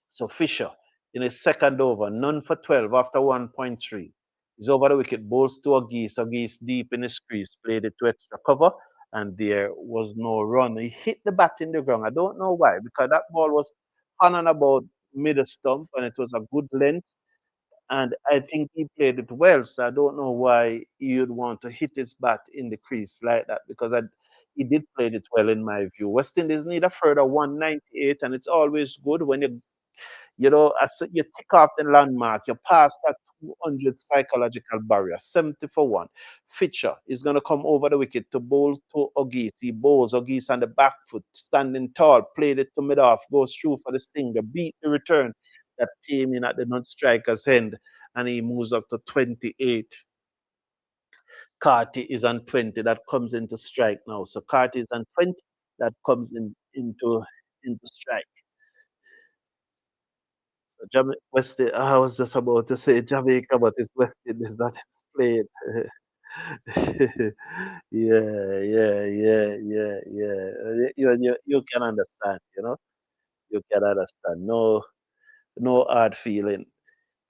S1: So Fisher in his second over, none for 12 after 1.3. He's over the wicket, bowls to a geese deep in his crease, played it to extra cover, and there was no run. He hit the bat in the ground. I don't know why, because that ball was on and about middle stump, and it was a good length. And I think he played it well, so I don't know why you'd want to hit his bat in the crease like that, because he did play it well in my view. West Indies need a further 198, and it's always good when as you tick off the landmark, you pass that 200 psychological barrier, 70 for 1. Fisher is going to come over the wicket to bowl to Ogis. He bowls Ogis on the back foot, standing tall, played it to mid off, goes through for the single, beat the return that came in at the non-striker's end, and he moves up to 28. Carty is on 20. That comes into strike now. So Carty is on 20. That comes into strike. I was just about to say Jamaica, but it's West Indies that is played. Yeah, yeah, yeah, yeah, yeah. You can understand, you know. You can understand. No, no hard feeling.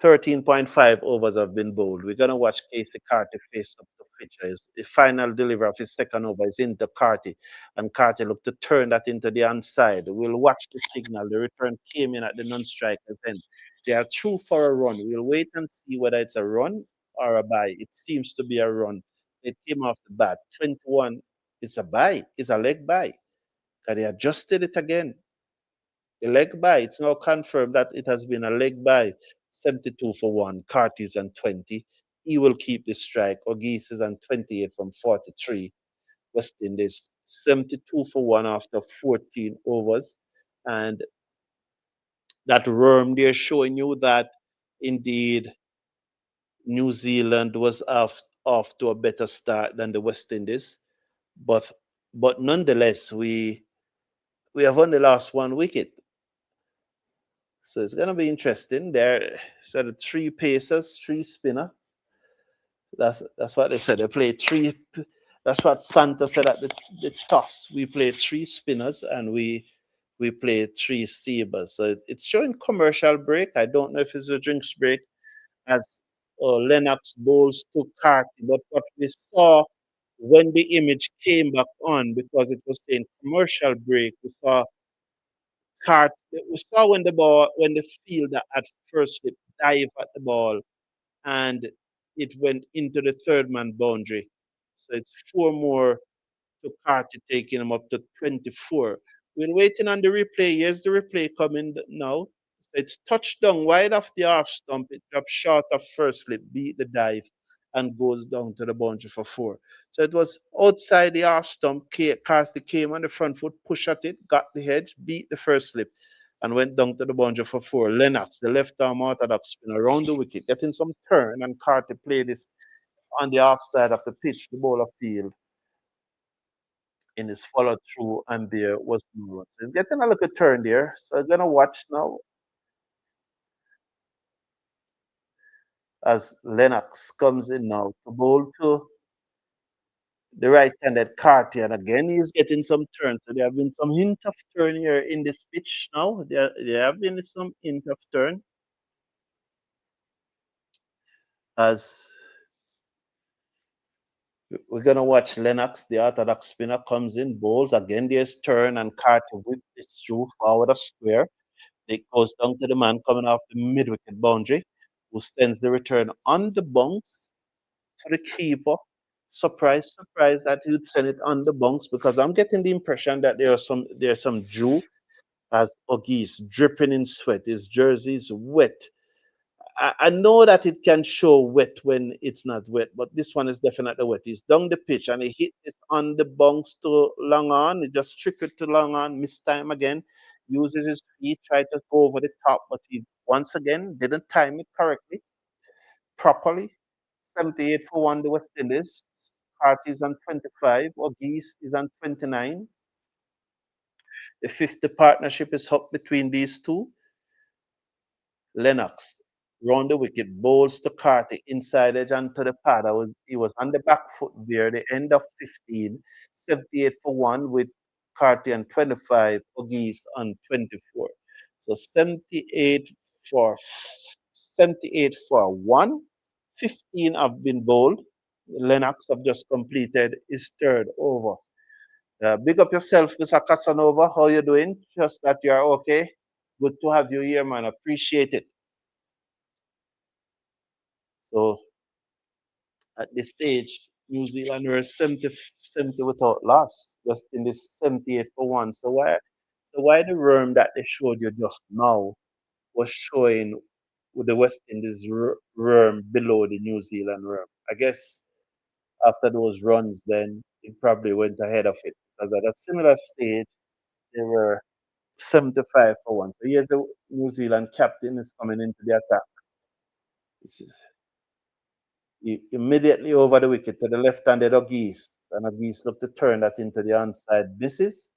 S1: 13.5 overs have been bowled. We're going to watch Casey Carty face up to Fisher. The final delivery of his second over is into Carty, and Carty looked to turn that into the onside. We'll watch the signal. The return came in at the non-striker's end. They are through for a run. We'll wait and see whether it's a run or a bye. It seems to be a run. It came off the bat. 21, it's a bye. It's a leg bye. Because they adjusted it again. A leg bye. It's now confirmed that it has been a leg bye. 72 for 1. Carty's on 20. He will keep the strike. Ogis is on 28 from 43. West Indies 72 for 1 after 14 overs. And that worm there showing you that indeed New Zealand was off to a better start than the West Indies. But nonetheless, we have only lost one wicket. So it's gonna be interesting. There, so the three pacers, three spinner. That's what they said. They play three. That's what Santa said at the toss. We play three spinners and we play three seamers. So it's showing commercial break. I don't know if it's a drinks break as Lennox bowls to Carty, but what we saw when the image came back on because it was saying commercial break, we saw Cart. We saw when the fielder at first slip dive at the ball and it went into the third man boundary. So it's four more to Carty taking him up to 24. We're waiting on the replay. Here's the replay coming now. It's touchdown wide off the half stump. It drops short of first slip, beat the dive, and goes down to the boundary for four. So it was outside the half stump. Carty came on the front foot, pushed at it, got the hedge, beat the first slip, and went down to the boundary for four. Lennox, the left arm orthodox spin around the wicket, getting some turn, and Carty played this on the offside of the pitch, the bowler field in his follow through, and there was no run. So he's getting a little turn there. So I'm gonna watch now as Lennox comes in now to bowl to the right-handed Carty, and again he's getting some turn. So there have been some hint of turn here in this pitch now. There have been some hint of turn as we're gonna watch Lennox, the orthodox spinner, comes in, bowls again. There's turn, and Carty whips this through forward of square. It goes down to the man coming off the mid wicket boundary, who sends the return on the bounce to the keeper. Surprise, surprise that he would send it on the bounce because I'm getting the impression that there's some Jew as Ogis dripping in sweat. His jersey's wet. I know that it can show wet when it's not wet, but this one is definitely wet. He's down the pitch and he hit this on the bounce to long on. He just trickled to long on, missed time again, uses his feet, tried to go over the top, but he once again didn't time it correctly, properly. 78 for 1, the West Indies. Carty is on 25, Ogis is on 29. The 50 partnership is up between these two. Lennox round the wicket, bowls to Carty, inside edge onto the pad. He was on the back foot there, the end of 15, 78 for 1 with Carty on 25, Ogis on 24. So for 78 for 1, 15 have been bowled. Lennox have just completed his third over. Big up yourself, Mr. Casanova. How you doing? Just that you're okay. Good to have you here, man. Appreciate it. So at this stage, New Zealand were 70 without loss, just in this 78 for 1. So why the worm that they showed you just now was showing with the West Indies worm below the New Zealand worm? I guess after those runs, then it probably went ahead of it because at a similar stage, they were 75 for 1. So here's the New Zealand captain is coming into the attack. It's immediately over the wicket to the left-handed Ogis, and Ogis looked to turn that into the onside misses.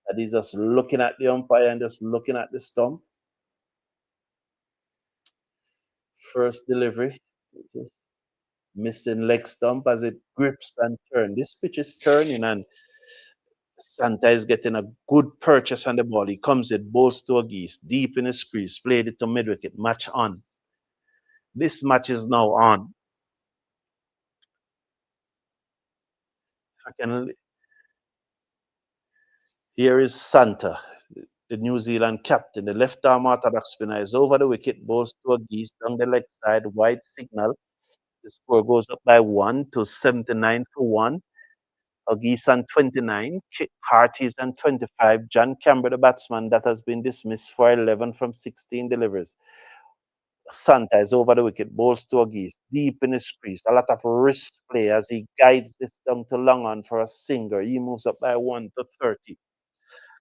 S1: And he's just looking at the umpire and just looking at the stump. First delivery. missing leg stump as it grips and turns. This pitch is turning, and Santa is getting a good purchase on the ball. He comes it, bowls to a geese, deep in his crease, played it to mid wicket, match on. This match is now on. I can, here is Santa, the New Zealand captain. The left arm orthodox spinner is over the wicket, bowls to a geese down the leg side, wide signal. The score goes up by 1 to 79 for 1. Geese on 29, Harties on 25. John Campbell, the batsman, that has been dismissed for 11 from 16 deliveries. Santa is over the wicket, bowls to a geese, deep in his crease. A lot of wrist play as he guides this down to long on for a singer. He moves up by 1 to 30.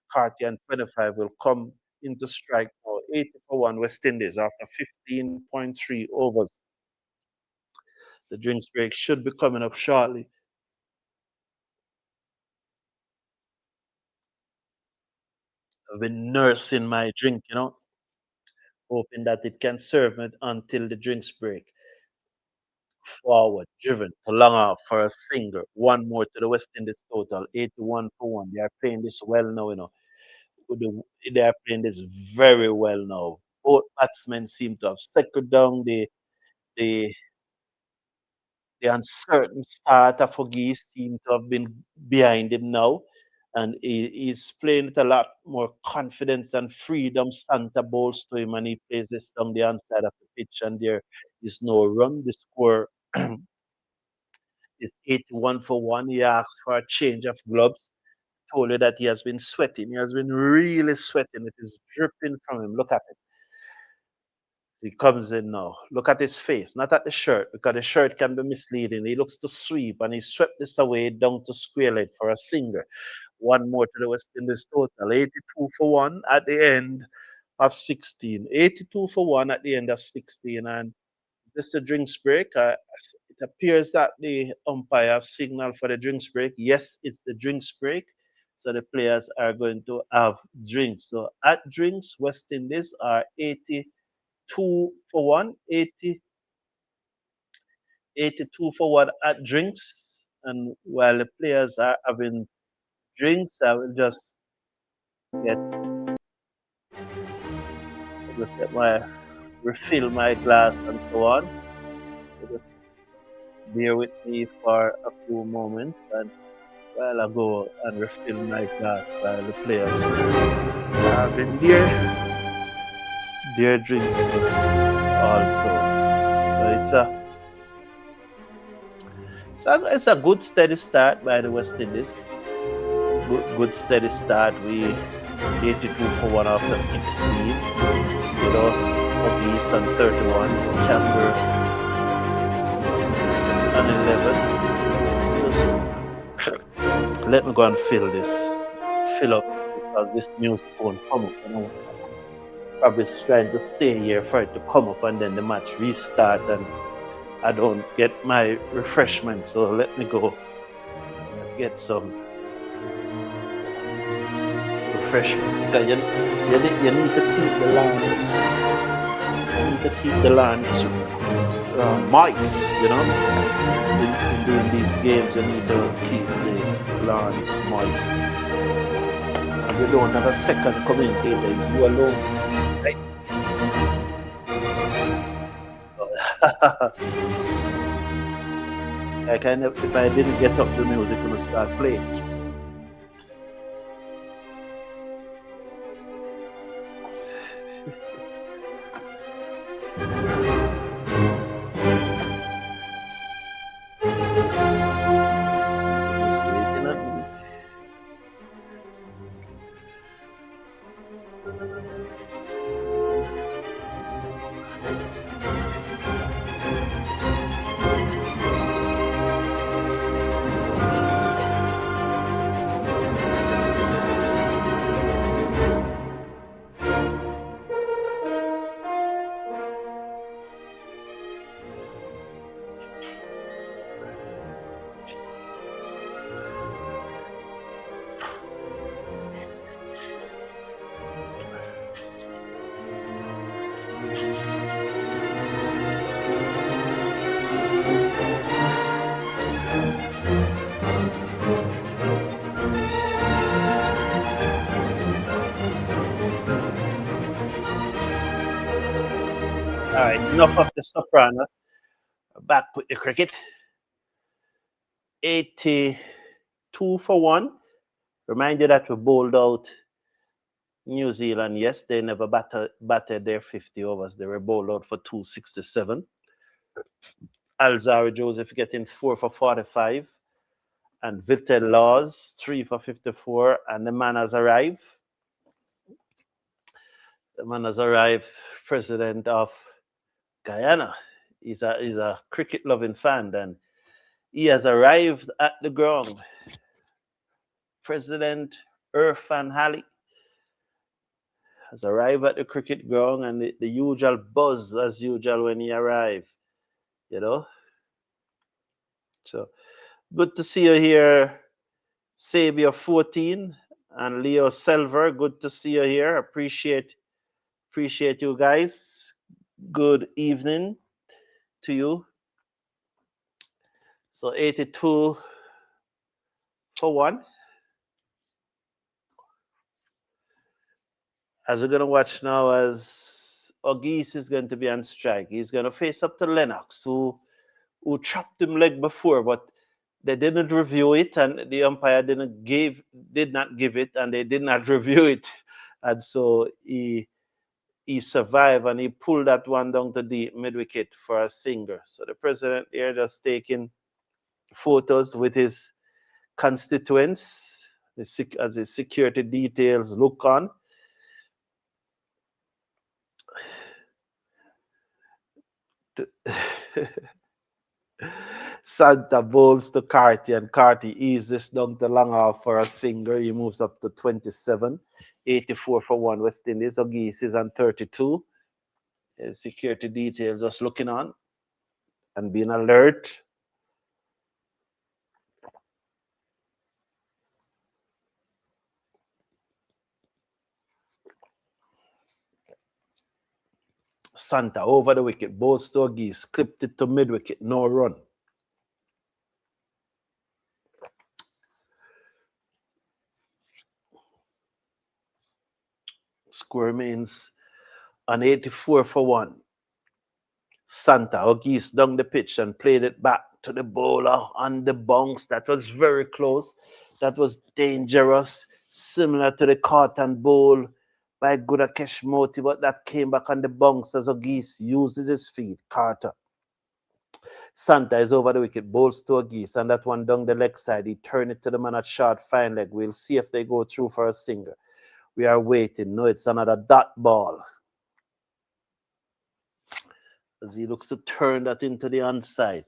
S1: Carty and 25 will come into strike now. 80 for 1 West Indies after 15.3 overs. The drinks break should be coming up shortly. I've been nursing my drink, hoping that it can serve me until the drinks break. Forward, driven to long off for a single. One more to the West Indies total, 81 for 1. They are playing this well now. They are playing this very well now. Both batsmen seem to have settled down. The the uncertain start of Huggies seems to have been behind him now. And he's playing with a lot more confidence and freedom. Santa bowls to him and he plays this down the inside of the pitch, and there is no run. The score is 81 for 1. He asked for a change of gloves. Told you that he has been sweating. He has been really sweating. It is dripping from him. Look at it. He comes in now. Look at his face, not at the shirt, because the shirt can be misleading. He looks to sweep, and he swept this away down to square leg for a singer. One more to the West Indies total. 82 for 1 at the end of 16. 82 for 1 at the end of 16. And this is a drinks break. It appears that the umpire have signaled for the drinks break. Yes, it's the drinks break. So the players are going to have drinks. So at drinks, West Indies are 82 for 1, 82 for 1 at drinks. And while the players are having drinks, I will get get my refill my glass and so on. So just bear with me for a few moments, and while I go and refill my glass while the players are having their drinks also. So it's a good steady start by the West Indies. Good steady start. We 82 for 1 after 16. Huggies and 31. Camber and 11. Let me go and fill up, because this music won't come up. Probably trying to stay here for it to come up and then the match restart, and I don't get my refreshment. So let me go get some refreshment, because you need to keep the lands. You need to keep the lands moist, in doing these games. You need to keep the lands moist. And you don't have a second commentator, it's you alone. Right? If I didn't get up the music, I'm gonna start playing. All right, enough of the soprano. Back with the cricket. 82 for 1. Remind you that we bowled out New Zealand. Yes, they never batted their 50 overs. They were bowled out for 267. Alzarri Joseph getting 4 for 45. And Vitel Laws 3 for 54. And the man has arrived. The man has arrived, president of Guyana. He's a cricket loving fan, and he has arrived at the ground. President Irfan Hali has arrived at the cricket ground, and the usual buzz as usual when he arrived, you know. So good to see you here, Savior 14 and Leo Silver. Good to see you here. Appreciate you guys. Good evening to you. So 82 for 1. As we're gonna watch now, as Ogis is going to be on strike. He's gonna face up to Lennox, who chopped him leg before, but they didn't review it, and the umpire did not give it, and they did not review it, and so he survived, and he pulled that one down to the mid wicket for a singer. So the president here just taking photos with his constituents, as his security details look on. Santa bowls to Carty, and Carty eases this down to long off for a singer. He moves up to 27, 84 for 1 West Indies. Ogis is on 32. His security details just looking on and being alert. Santa over the wicket, bowls to Ogis, clipped it to mid wicket, no run. Score remains on 84 for 1. Santa Ogis down the pitch and played it back to the bowler on the bounce. That was very close. That was dangerous, similar to the Carton bowl by Gudakesh Moti, but that came back on the bounce as Ogis uses his feet. Carter. Santa is over the wicket, bowls to Ogis, and that one down the leg side. He turned it to the man at short, fine leg. We'll see if they go through for a singer. We are waiting. No, it's another dot ball. As he looks to turn that into the onside.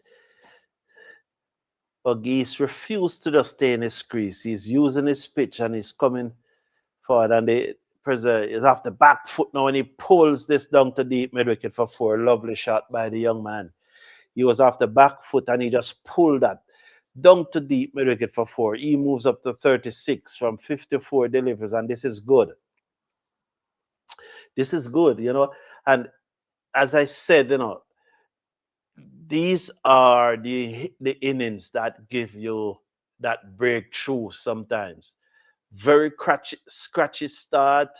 S1: Ogis refused to just stay in his crease. He's using his pitch and he's coming forward. And the president is off the back foot now, and he pulls this down to deep mid wicket for 4. Lovely shot by the young man. He was off the back foot and he just pulled that down to deep mid wicket for 4. He moves up to 36 from 54 deliveries, and this is good. This is good, And as I said, these are the innings that give you that breakthrough sometimes. Very scratchy start.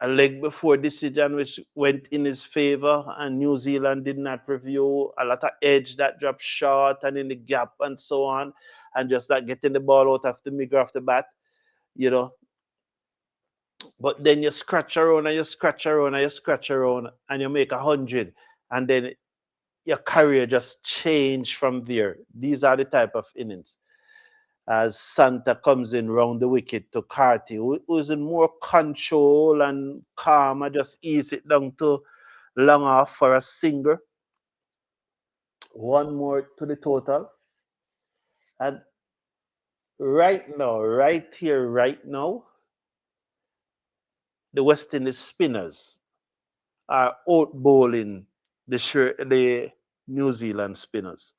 S1: A leg before decision which went in his favor, and New Zealand did not review. A lot of edge that dropped short and in the gap and so on, and just like getting the ball out of the middle of the bat, But then you scratch around and you scratch around and you scratch around and you make 100, and then your career just change from there. These are the type of innings. As Santa comes in round the wicket to Carty, who's in more control and calm, and just ease it down to long off for a singer. One more to the total. And right now, right here, right now, the West Indies spinners are out bowling the New Zealand spinners.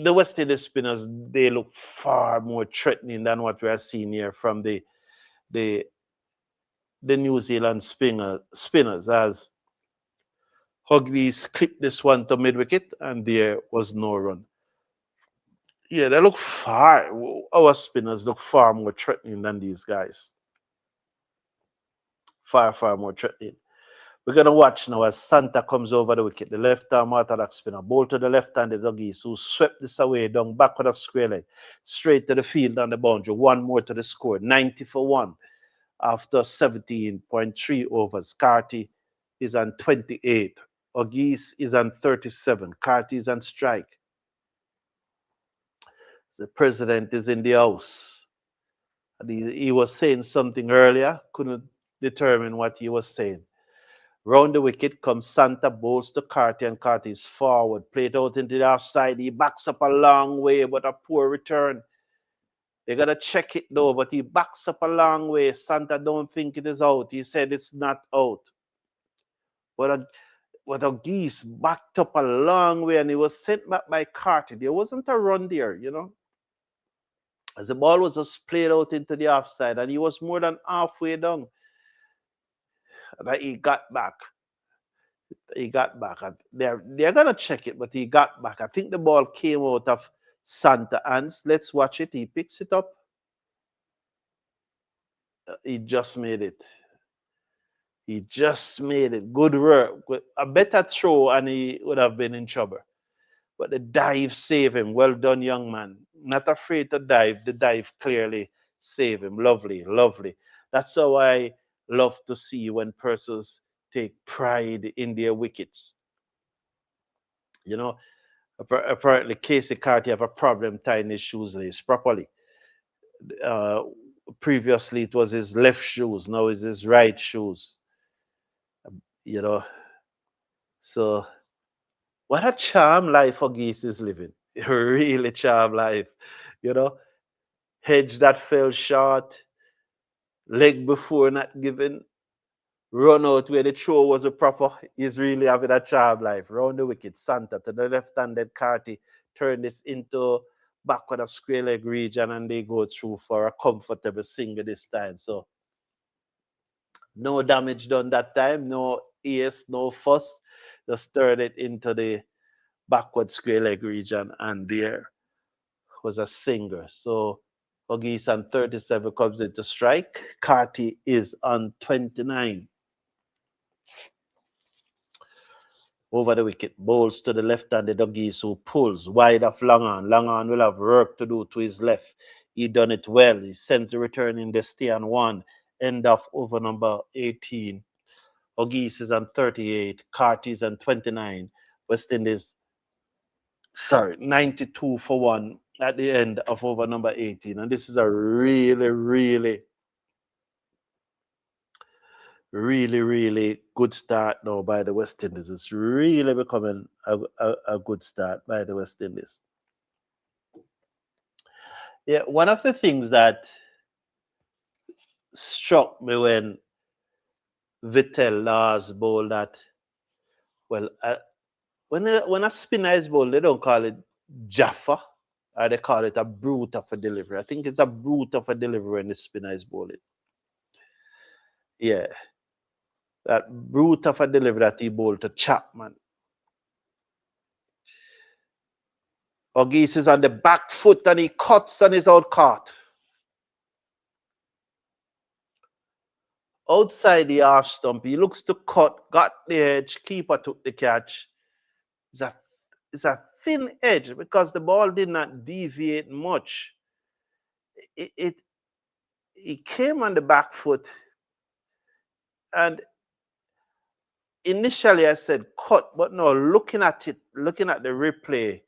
S1: The West Indies spinners, they look far more threatening than what we are seeing here from the New Zealand spinners, as Huggies clipped this one to mid wicket and there was no run. Yeah, they look our spinners look far more threatening than these guys. Far more threatening. We're going to watch now as Santa comes over the wicket. The left arm orthodox spinner. Ball to the left-handed Duggies who swept this away down back with a square leg. Straight to the field on the boundary. One more to the score. 90 for 1 after 17.3 overs. Carty is on 28. Ogis is on 37. Carty is on strike. The president is in the house. And he was saying something earlier. Couldn't determine what he was saying. Round the wicket comes Santa, bowls to Carty, and Carty is forward. Played out into the offside. He backs up a long way, but a poor return. They got to check it though, but he backs up a long way. Santa don't think it is out. He said it's not out. But a geese backed up a long way and he was sent back by Carty. There wasn't a run there, you know. As the ball was just played out into the offside and he was more than halfway down. And he got back. They're gonna check it, but he got back. I think the ball came out of Santa hands. Let's watch it. He picks it up. He just made it. He just made it. Good work. A better throw and he would have been in trouble. But the dive saved him. Well done, young man. Not afraid to dive. The dive clearly saved him. Lovely, lovely. That's how I love to see when persons take pride in their wickets. You know, apparently Casey Carty have a problem tying his shoes lace properly. Uh, Previously it was his left shoes. Now it's his right shoes. You know, so what a charm life for Geese is living. A really charm life. You know, hedge that fell short, leg before not given, run out where the throw was a proper. He's really having a charm life. Round the wicket, Santa to the left-handed Carty turn this into backward a square leg region and they go through for a comfortable single this time. So no damage done that time, no ace, no fuss. Just turn it into the backward square leg region and there was a singer. So Huggies on 37 comes into strike. Carty is on 29. Over the wicket, bowls to the left-handed Huggies who pulls wide of Longan. Longan will have work to do to his left. He done it well. He sends the return in the stay on 1. End of over number 18. Huggies is on 38. Carty is on 29. West Indies, sorry, 92 for 1 at the end of over number 18. And this is a really, really, really, really good start now by the West Indies. It's really becoming a good start by the West Indies. Yeah, one of the things that struck me when Vitel last bowl that, well, when a spinner is bowled, they don't call it Jaffa, or they call it a brute of a delivery. I think it's a brute of a delivery when the spinner is bowling. Yeah, that brute of a delivery that he bowled to Chapman. Huggies is on the back foot and he cuts and is out caught. Outside the half stump, he looks to cut, got the edge, keeper took the catch. It's a thin edge because the ball did not deviate much. It came on the back foot, and initially I said cut, but no, looking at it, looking at the replay,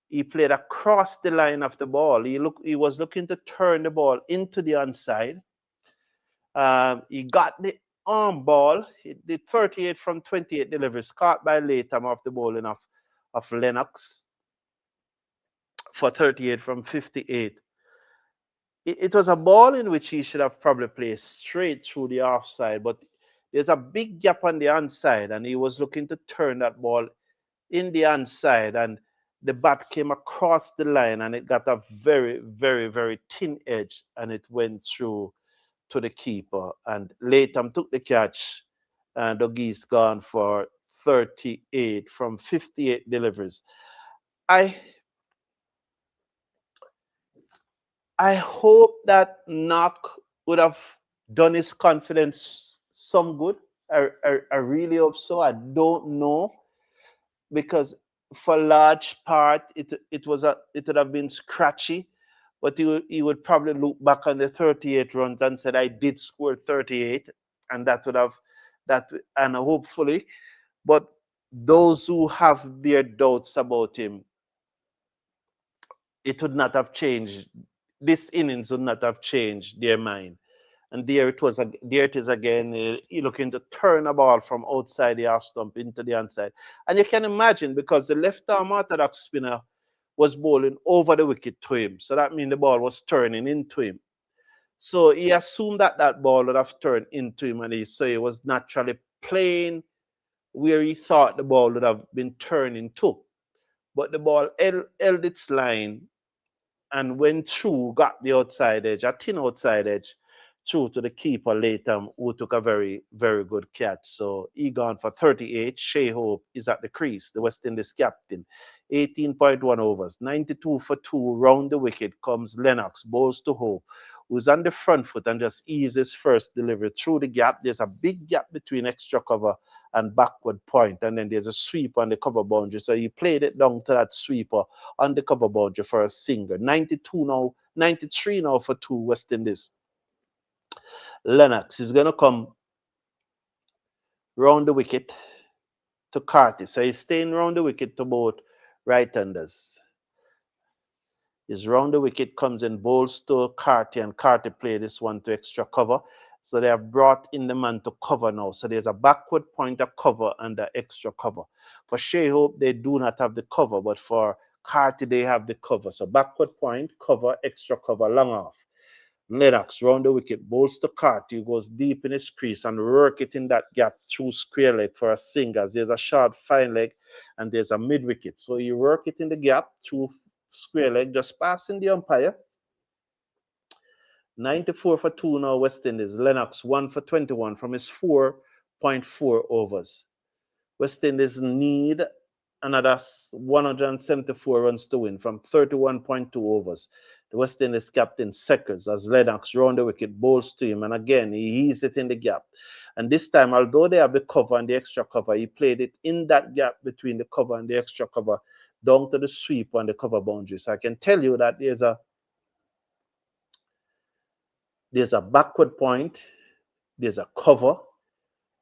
S1: he played across the line of the ball. He was looking to turn the ball into the onside. He got the arm ball. He did 38 from 28 deliveries, caught by Latham off the bowling of Lennox for 38 from 58. It was a ball in which he should have probably played straight through the offside, but there's a big gap on the onside, and he was looking to turn that ball in the onside, and the bat came across the line, and it got a very, very, very thin edge, and it went through to the keeper. And Latham took the catch, and Dougie's gone for 38 from 58 deliveries. I hope that knock would have done his confidence some good. I really hope so. I don't know because for large part it would have been scratchy, but he would probably look back on the 38 runs and said I did score 38, and that would have that and hopefully. But those who have their doubts about him, it would not have changed. This innings would not have changed their mind. And there it is again. He looking to turn a ball from outside the half stump into the inside. And you can imagine because the left arm orthodox spinner was bowling over the wicket to him. So that means the ball was turning into him. So he assumed that that ball would have turned into him, and so he was naturally playing where he thought the ball would have been turning to. But the ball held its line and went through, got the outside edge, a thin outside edge, through to the keeper Latham, who took a very, very good catch. So he gone for 38. Shea Hope is at the crease, the West Indies captain. 18.1 overs, 92 for 2. Round the wicket comes Lennox, bowls to Hope, who's on the front foot and just eases first delivery through the gap. There's a big gap between extra cover and backward point, and then there's a sweep on the cover boundary. So he played it down to that sweeper on the cover boundary for a single. 92 now, 93 now for 2 West Indies. Lennox is going to come round the wicket to Carty. So he's staying round the wicket to both right-handers. His round the wicket comes in, bowls to Carty, and Carty play this one to extra cover. So they have brought in the man to cover now. So there's a backward point of cover and the extra cover. For Shea Hope, they do not have the cover, but for Carty, they have the cover. So backward point, cover, extra cover, long off. Lennox round the wicket, bowls to Carty, goes deep in his crease and work it in that gap through square leg for a single. There's a short fine leg and there's a mid wicket. So you work it in the gap through square leg, just passing the umpire. 94 for 2 now, West Indies. Lennox 1 for 21 from his 4.4 overs. West Indies need another 174 runs to win from 31.2 overs. The West Indies captain seconds as Lennox round the wicket, bowls to him, and again he eased it in the gap. And this time, although they have the cover and the extra cover, he played it in that gap between the cover and the extra cover down to the sweep on the cover boundary. So I can tell you that there's a backward point, there's a cover,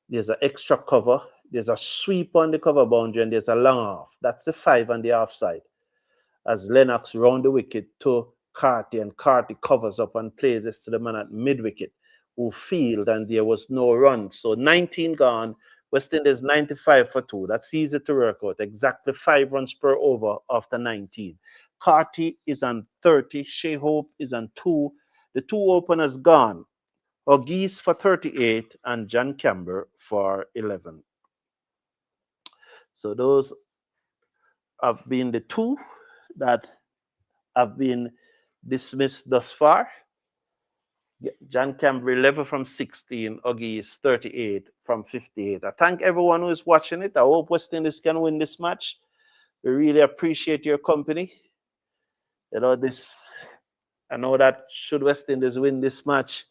S1: there's an extra cover, there's a sweep on the cover boundary, and there's a long off. That's the 5 on the offside. As Lennox round the wicket to Carty, and Carty covers up and plays this to the man at mid wicket who field, and there was no run. So 19 gone. West Indies 95 for 2. That's easy to work out. Exactly 5 runs per over after 19. Carty is on 30. Shea Hope is on 2. The 2 openers gone. O'Geese for 38 and John Camber for 11. So those have been the 2 that have been dismissed thus far. John Camber 11 from 16, O'Geese 38 from 58. I thank everyone who is watching it. I hope West Indies can win this match. We really appreciate your company. I know that should West Indies win this match,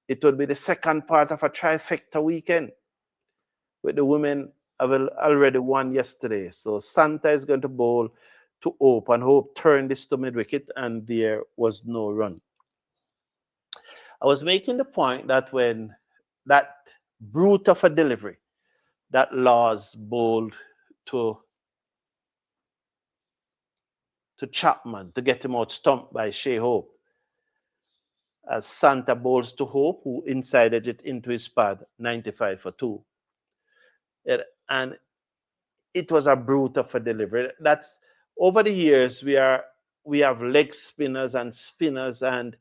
S1: it would be the second part of a trifecta weekend with the women have already won yesterday. So Santa is going to bowl to Hope, and Hope turned this to mid wicket, and there was no run. I was making the point that when that brute of a delivery that Laws bowled to Chapman to get him out stumped by Shea Hope, as Santa bowls to Hope, who inside edged it into his pad, 95 for 2. And it was a brute of a delivery. That's over the years we have leg spinners and spinners, and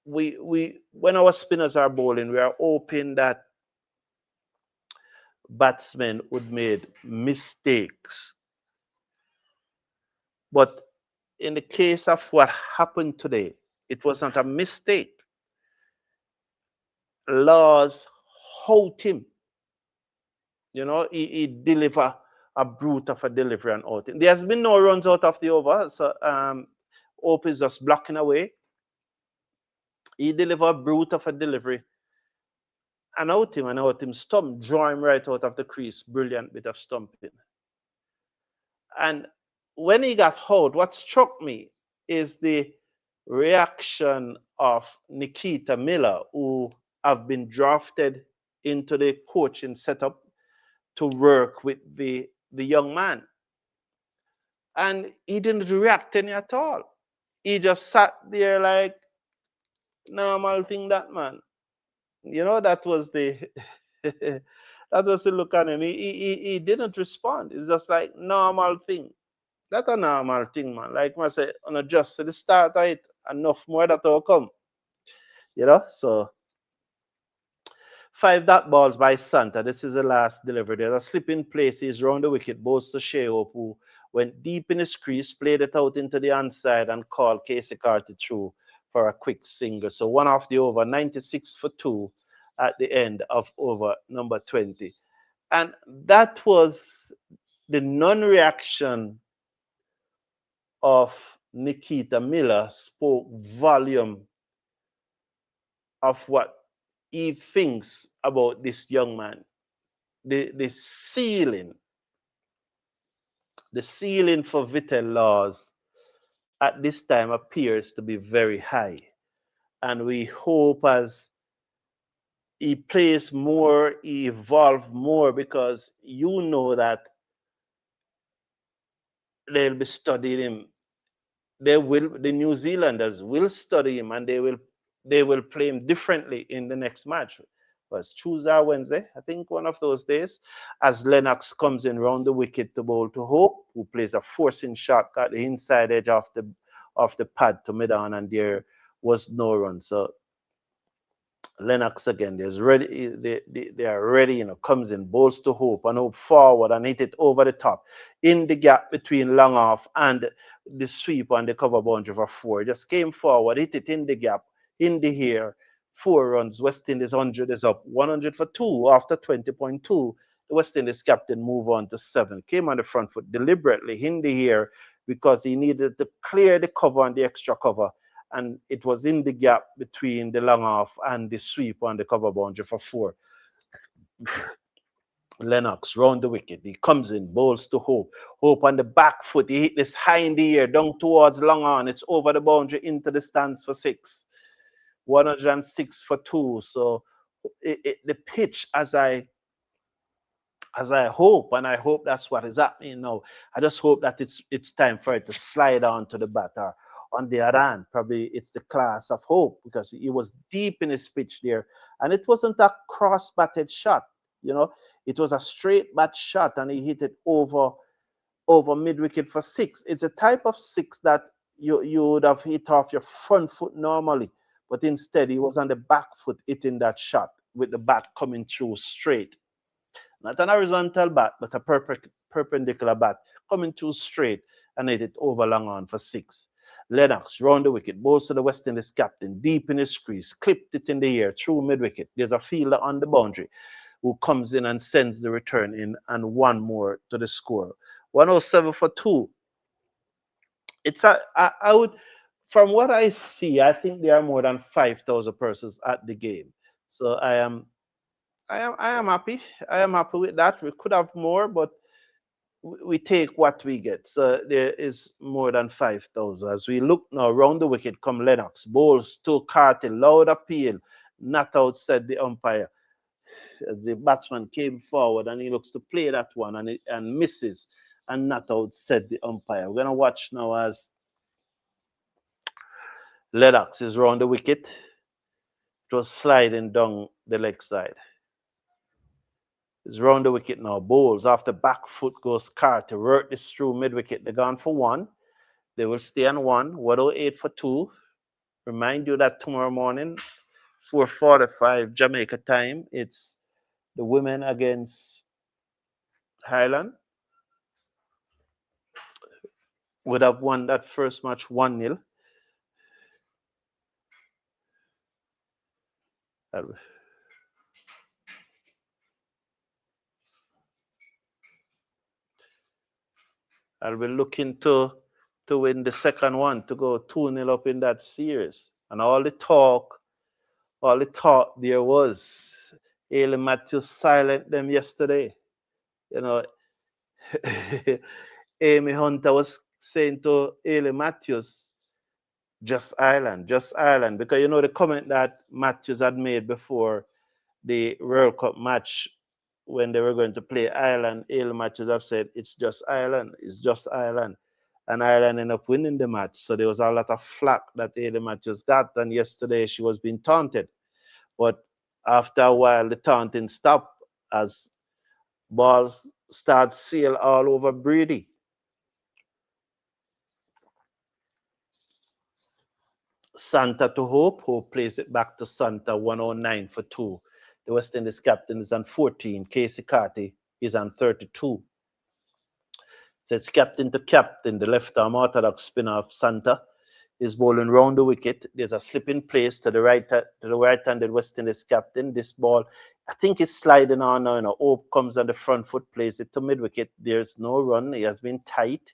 S1: we when our spinners are bowling, we are hoping that batsmen would make mistakes. But in the case of what happened today, it was not a mistake. Laws hold him. You know, he deliver a brute of a delivery and out. There has been no runs out of the over, so Hope is just blocking away. He delivered a brute of a delivery and out him stump, draw him right out of the crease. Brilliant bit of stumping. And when he got out, what struck me is the reaction of Nikita Miller, who have been drafted into the coaching setup to work with the young man. And he didn't react any at all. He just sat there like normal thing, that man. That was the that was the look on him. He didn't respond. It's just like normal thing. That's a normal thing, man. Like I say, on a just to the start of it, enough more that will come. So 5 dot balls by Santa. This is the last delivery. There's a slip in places round the wicket. Both to Shea Hope, who went deep in his crease, played it out into the onside, and called Casey Carty through for a quick single. So one off the over, 96 for 2 at the end of over number 20. And that was the non-reaction of Nikita Miller spoke volume of what he thinks about this young man. The ceiling for Vitel laws at this time appears to be very high. And we hope as he plays more, he evolves more, because that they'll be studying him. The New Zealanders will study him, and they will play him differently in the next match. It was Tuesday or Wednesday, I think one of those days, as Lennox comes in round the wicket to bowl to Hope, who plays a forcing shot at the inside edge of the pad to mid on, and there was no run. So Lennox again, they are ready, comes in, bowls to Hope, and Hope forward and hit it over the top in the gap between long off and the sweep on the cover boundary for 4. Just came forward, hit it in the gap, in the air, 4 runs. West Indies 100 is up, 100 for 2 after 20.2. The West Indies captain move on to 7. Came on the front foot deliberately in the air because he needed to clear the cover and the extra cover. And it was in the gap between the long off and the sweep on the cover boundary for 4. Lennox round the wicket. He comes in, bowls to Hope. Hope on the back foot. He hit this high in the air, down towards long on. It's over the boundary into the stands for 6. 106 for 2. So the pitch, as I hope, and I hope that's what is happening now. I just hope that it's time for it to slide on to the batter. On the other hand, probably it's the class of Hope, because he was deep in his pitch there, and it wasn't a cross-batted shot. It was a straight bat shot, and he hit it over mid wicket for 6. It's a type of 6 that you would have hit off your front foot normally, but instead he was on the back foot hitting that shot with the bat coming through straight. Not an horizontal bat, but a perpendicular bat coming through straight, and hit it over long on for 6. Lennox round the wicket, bowls to the West Indies captain, deep in his crease, clipped it in the air through mid wicket. There's a fielder on the boundary who comes in and sends the return in, and 1 more to the score. 107 for 2. I would, from what I see, I think there are more than 5,000 persons at the game. So I am happy. I am happy with that. We could have more, but we take what we get. So there is more than 5,000. As we look now round the wicket, come Lennox, bowls to Carty, loud appeal, not outside the umpire. The batsman came forward and he looks to play that one, and misses, and not outside the umpire. We're gonna watch now as Lennox is round the wicket. It was sliding down the leg side. It's round the wicket now. Bowls after back foot goes Carter. Work this through mid wicket. They're gone for 1. They will stay on 1. 108 for 2. Remind you that tomorrow morning, 4:45 Jamaica time, it's the women against Highland. Would have won that first match 1-0. I'll be looking to win the second one, to go 2-0 up in that series. And all the talk there was Ailey Matthews silent them yesterday. You know, Amy Hunter was saying to Ailey Matthews, just Ireland, because you know the comment that Matthews had made before the World Cup match when they were going to play Ireland. Ailey Matthews have said it's just Ireland, and Ireland ended up winning the match. So there was a lot of flack that Ailey Matthews got, and yesterday she was being taunted. But after a while, the taunting stopped as balls start sail all over Brady. Santa to Hope, who plays it back to Santa, 109 for 2. The West Indies captain is on 14. Casey Carty is on 32. So it's captain to captain. The left arm orthodox spinner of Santa is bowling round the wicket. There's a slip in place to the right-handed West Indies captain. This ball, I think, is sliding on now. Hope comes on the front foot, plays it to mid wicket. There's no run. He has been tight.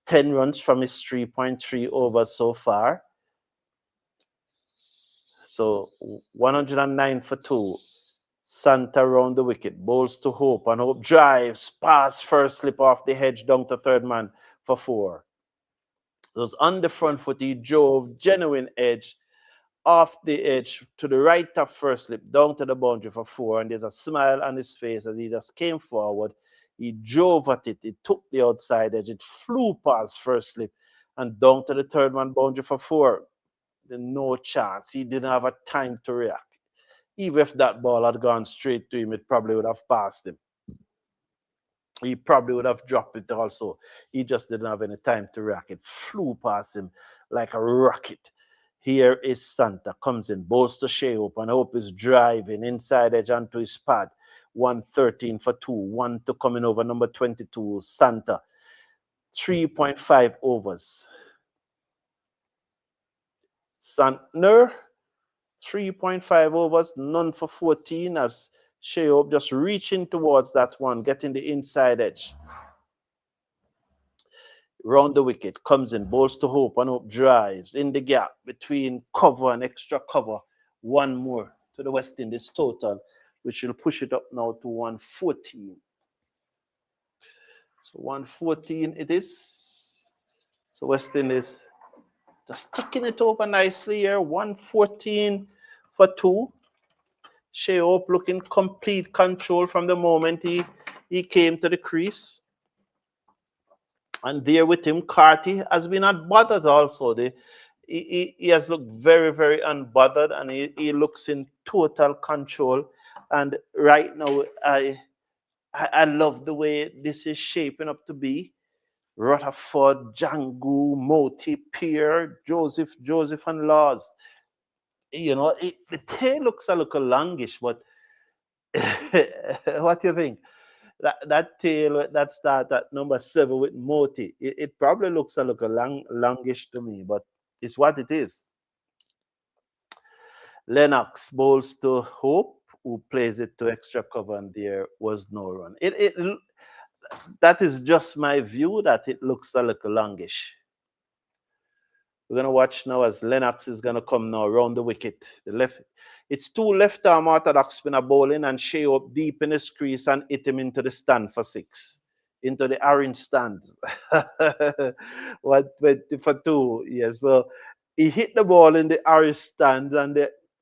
S1: 10 runs from his 3.3 overs so far. So 109 for 2. Santa round the wicket, bowls to Hope, and Hope drives past first slip off the hedge down to third man for 4. It was on the front foot. He drove genuine edge off the edge to the right of first slip down to the boundary for 4, and there's a smile on his face as he just came forward. He drove at it. It took the outside edge. It flew past first slip and down to the third man boundary for 4. No chance. He didn't have a time to react. Even if that ball had gone straight to him, it probably would have passed him. He probably would have dropped it also. He just didn't have any time to react. It flew past him like a rocket. Here is Santa, comes in, bowls to Shea Hope, and Hope is driving inside edge onto his pad. 113 for 2. 1 to coming over number 22, Santa. 3.5 overs. Santner, 3.5 overs, none for 14 as Shea Hope just reaching towards that one, getting the inside edge. Round the wicket, comes in, bowls to Hope, and Hope drives in the gap between cover and extra cover. One more to the West Indies total, which will push it up now to 114. So 114 it is. So West Indies just ticking it over nicely here. 114 for 2. Shea Hope looking complete control from the moment he came to the crease. And there with him, Carty has been unbothered also. He has looked very, very unbothered, and he looks in total control. And right now, I love the way this is shaping up to be. Rutherford, Django, Moti, Pierre, Joseph, and Laws. You know, the tail looks a little longish, but what do you think? That tail that start at number 7 with Moti, it probably looks a little longish to me, but it's what it is. Lennox bowls to Hope, who plays it to extra cover, and there was no run. That is just my view that it looks a little longish. We're gonna watch now as Lennox is gonna come now around the wicket. It's 2 left arm orthodox spinner bowling, and Shea up deep in his crease and hit him into the stand for 6. Into the orange stands. 120 for 2. Yeah, so he hit the ball in the orange stands, and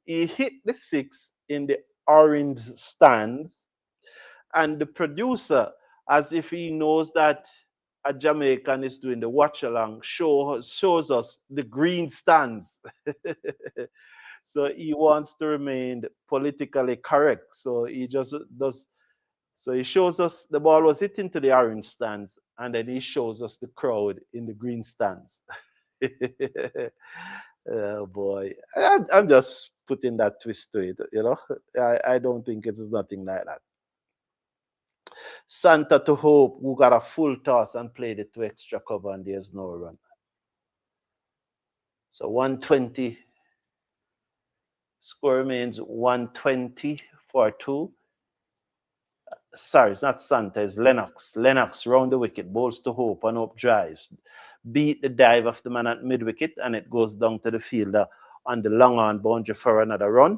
S1: he hit the 6 in the orange stands. And the producer, as if he knows that a Jamaican is doing the watch along, shows us the green stands. So he wants to remain politically correct. So he just does. So he shows us the ball was hit into the orange stands, and then he shows us the crowd in the green stands. Oh boy, I'm just putting that twist to it. You know, I don't think it is nothing like that. Santa to Hope, who got a full toss and played it to extra cover, and there's no run. So 120. Score remains 120 for 2. Sorry, it's not Santa, it's Lennox. Lennox round the wicket, bowls to Hope, and Hope drives. Beat the dive of the man at mid wicket, and it goes down to the fielder on the long on boundary for another run.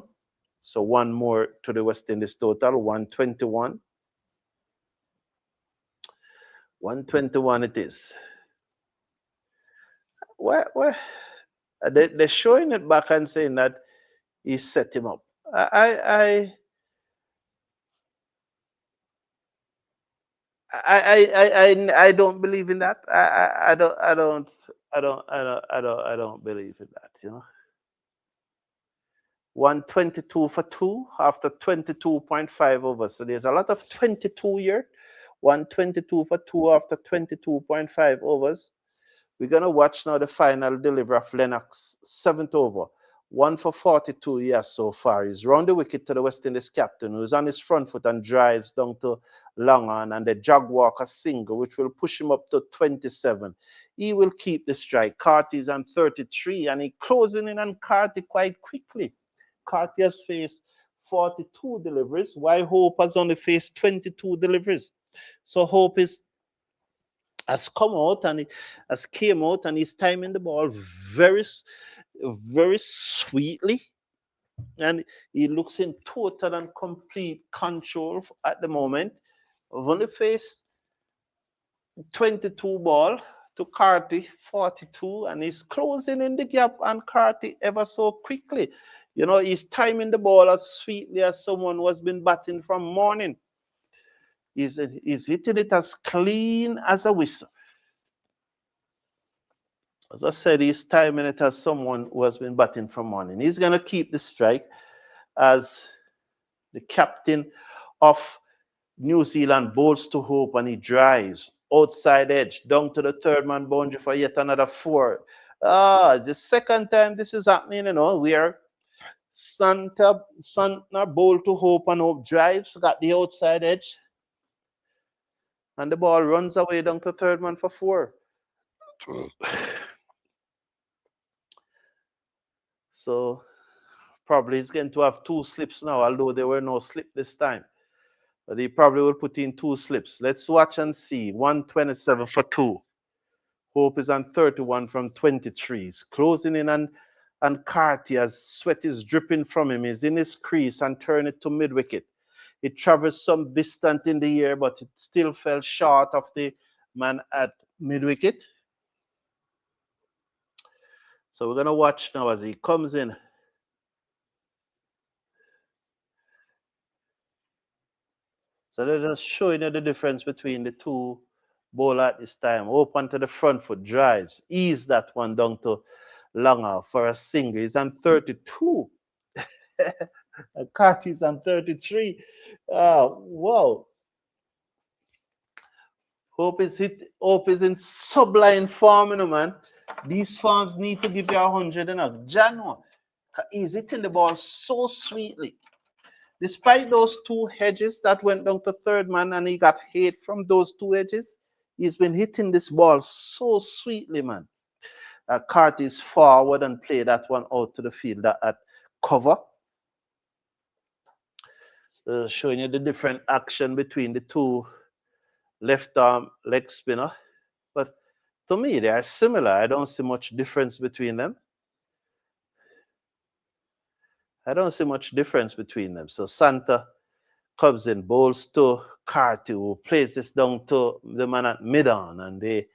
S1: So one more to the West Indies total, 121. 121 it is. Where they're showing it back and saying that he set him up. I don't believe in that. I don't believe in that. 122 for two after 22.5 overs. So there's a lot of 22 here. 122 for two after 22.5 overs. We're going to watch now the final delivery of Lennox, seventh over. 1 for 42, yes, so far. He's round the wicket to the West Indies captain, who's on his front foot and drives down to long on, and the jog walker single, which will push him up to 27. He will keep the strike. Carty's on 33, and he closing in on Carty quite quickly. Carty has faced 42 deliveries, while Hope has only faced 22 deliveries. So Hope has come out and has came out and he's timing the ball very sweetly, and he looks in total and complete control at the moment. I've only faced 22 ball to Carty 42, and he's closing in the gap on Carty ever so quickly. He's timing the ball as sweetly as someone who has been batting from morning. He's hitting it as clean as a whistle. As I said, he's timing it as someone who has been batting from morning. He's going to keep the strike as the captain of New Zealand bowls to Hope, and he drives outside edge down to the third man boundary for yet another 4. The second time this is happening, where Santner bowl to Hope, and Hope drives, got the outside edge, and the ball runs away down to third man for 4. So probably he's going to have 2 slips now, although there were no slip this time. But he probably will put in 2 slips. Let's watch and see. 127 for 2. Hope is on 31 from 23. He's closing in, and Carty, as sweat is dripping from him, is in his crease and turn it to mid-wicket. It travels some distance in the air, but it still fell short of the man at mid-wicket. So we're going to watch now as he comes in. So they're just showing you the difference between the two bowlers at this time. Open to the front foot, drives, ease that one down to longer for a single. He's on 32. Carty's on 33. Wow. Hope is in sublime form, man. These forms need to give you 100 enough. January, he's hitting the ball so sweetly. Despite those 2 hedges that went down to third man, and he got hit from those 2 edges, he's been hitting this ball so sweetly, man. Carty is forward and play that one out to the field at cover. Showing you the different action between the 2 left arm leg spinner. But to me, they are similar. I don't see much difference between them. So Santa comes in, bowls to Carty, who plays this down to the man at mid-on, and they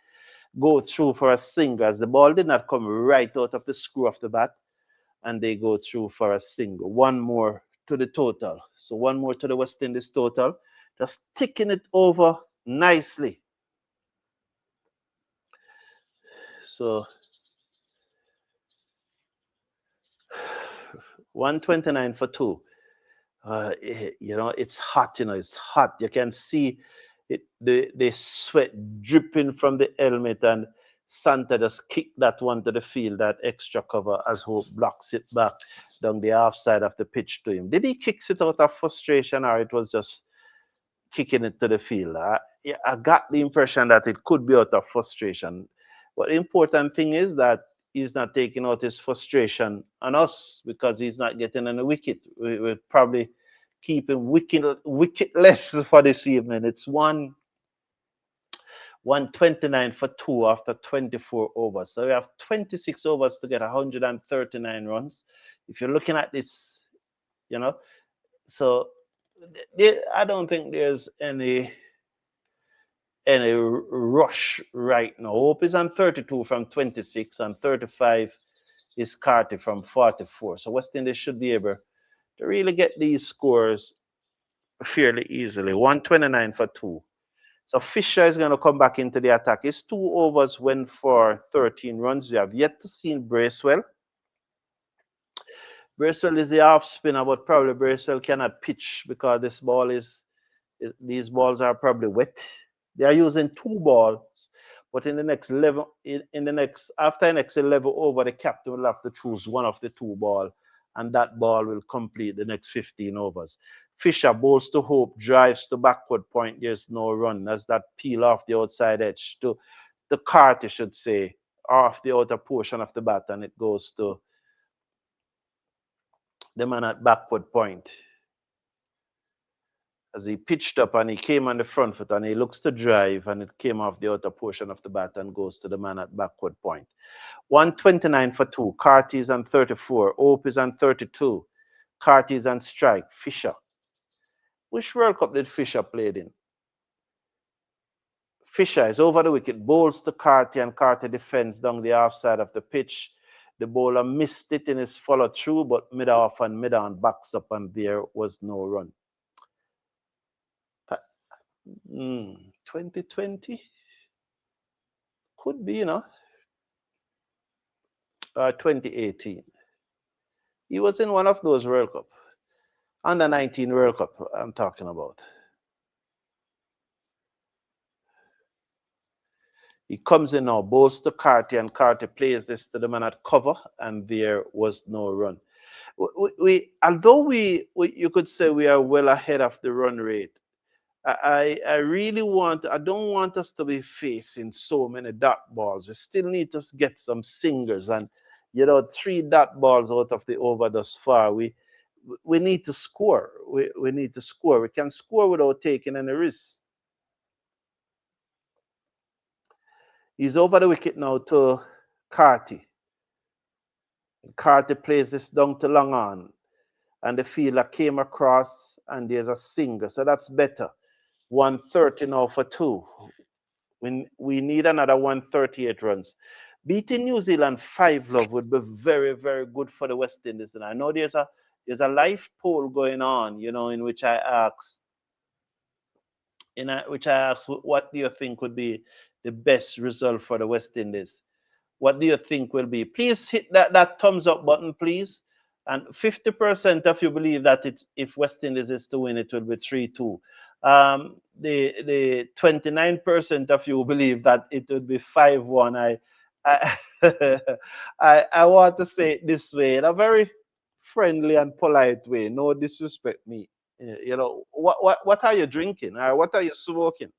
S1: go through for a single, as the ball did not come right out of the screw of the bat, and they go through for a single. One more to the total. So one more to the West Indies total. Just ticking it over nicely. So 129 for 2. It's hot. It's hot. You can see it, the sweat dripping from the helmet, and Santa just kicked that one to the field, that extra cover, as Hope blocks it back down the half side of the pitch to him. Did he kick it out of frustration, or it was just kicking it to the field? I got the impression that it could be out of frustration. But the important thing is that he's not taking out his frustration on us, because he's not getting any wicket. We'll probably keep him wicketless for this evening. It's 129 for 2 after 24 overs. So we have 26 overs to get 139 runs. If you're looking at this you know. So I don't think there's any rush right now. Hope is on 32 from 26 and 35 is Carty from 44. So West Indies should be able to really get these scores fairly easily. 129 for two. So Fisher is going to come back into the attack. His 2 overs went for 13 runs. We have yet to see Bracewell. Bracewell is the off spinner, but probably Bracewell cannot pitch because these balls are probably wet. They are using 2 balls, but in the next 11, in the next after the next 11 over, the captain will have to choose one of the 2 ball, and that ball will complete the next 15 overs. Fisher bowls to Hope, drives to backward point. There's no run. As that peel off the outside edge to the cart, you should say, off the outer portion of the bat, and it goes to the man at backward point. As he pitched up and he came on the front foot and he looks to drive and it came off the outer portion of the bat and goes to the man at backward point. 129 for two. Carty's on 34. Hope is on 32. Carty's on strike. Fisher. Which World Cup did Fisher played in? Fisher is over the wicket, bowls to Carty, and Carty defends down the half side of the pitch. The bowler missed it in his follow through, but mid off and mid on backs up, and there was no run. 2020 could be, 2018. He was in one of those World Cup, under 19 World Cup. I'm talking about. He comes in now, bowls to Carty, and Carty plays this to the man at cover, and there was no run. Although you could say we are well ahead of the run rate, I don't want us to be facing so many dot balls. We still need to get some singers, and 3 dot balls out of the over thus far. We need to score. We need to score. We can score without taking any risks. He's over the wicket now to Carty. Carty plays this down to long on, and the fielder came across, and there's a singer, so that's better. 130 now for two. We need another 138 runs. Beating New Zealand 5-love would be very, very good for the West Indies. And I know there's a live poll going on, in which I ask, what do you think would be the best result for the West Indies? What do you think will be? Please hit that thumbs up button, please. And 50% of you believe that if West Indies is to win, it will be 3-2. The 29% of you believe that it would be 5-1. I I want to say it this way, in a very friendly and polite way. No disrespect me. What are you drinking? Or what are you smoking?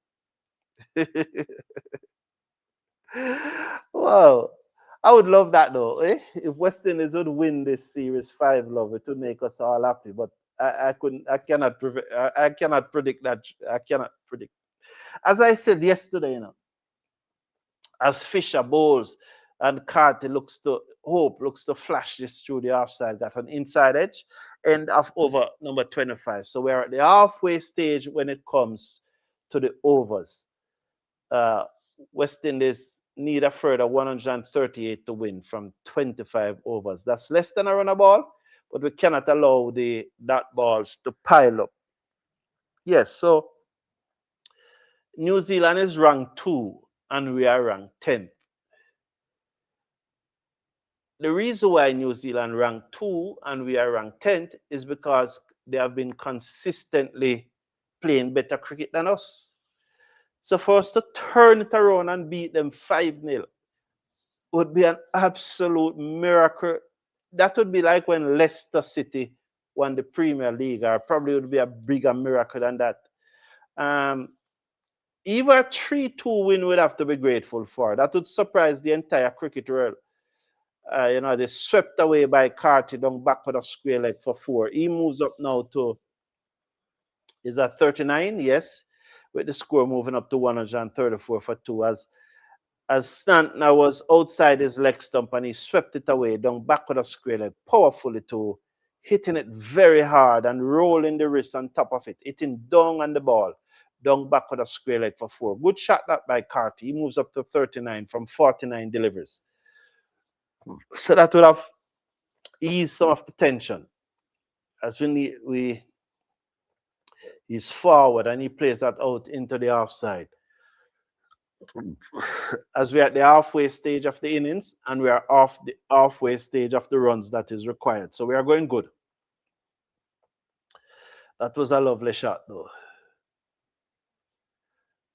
S1: Wow. I would love that though. If West Indies would win this series 5-love, it would make us all happy. But I cannot predict that. I cannot predict. As I said yesterday, as Fisher bowls and Carty looks to flash this through the offside, got an inside edge, end of over number 25. So we're at the halfway stage when it comes to the overs. West Indies need a further 138 to win from 25 overs. That's less than a run a ball, but we cannot allow the dot balls to pile up. Yes, so New Zealand is ranked 2 and we are ranked 10th. The reason why New Zealand ranked 2 and we are ranked 10th is because they have been consistently playing better cricket than us. So for us to turn it around and beat them 5-0 would be an absolute miracle. That would be like when Leicester City won the Premier League, or probably would be a bigger miracle than that. Even a 3-2 win we'd have to be grateful for. That would surprise the entire cricket world. They swept away by Carty down back with a square leg for 4. He moves up now to, is that 39? Yes. With the score moving up to 134 for 2. As Stanton was outside his leg stump and he swept it away down back with a square leg powerfully to hitting it very hard and rolling the wrist on top of it, hitting down on the ball, down back with a square leg for 4. Good shot that by Carty. He moves up to 39 from 49 deliveries. So that would have eased some of the tension. As he's forward and he plays that out into the offside. As we're at the halfway stage of the innings and we are off the halfway stage of the runs that is required. So we are going good. That was a lovely shot though.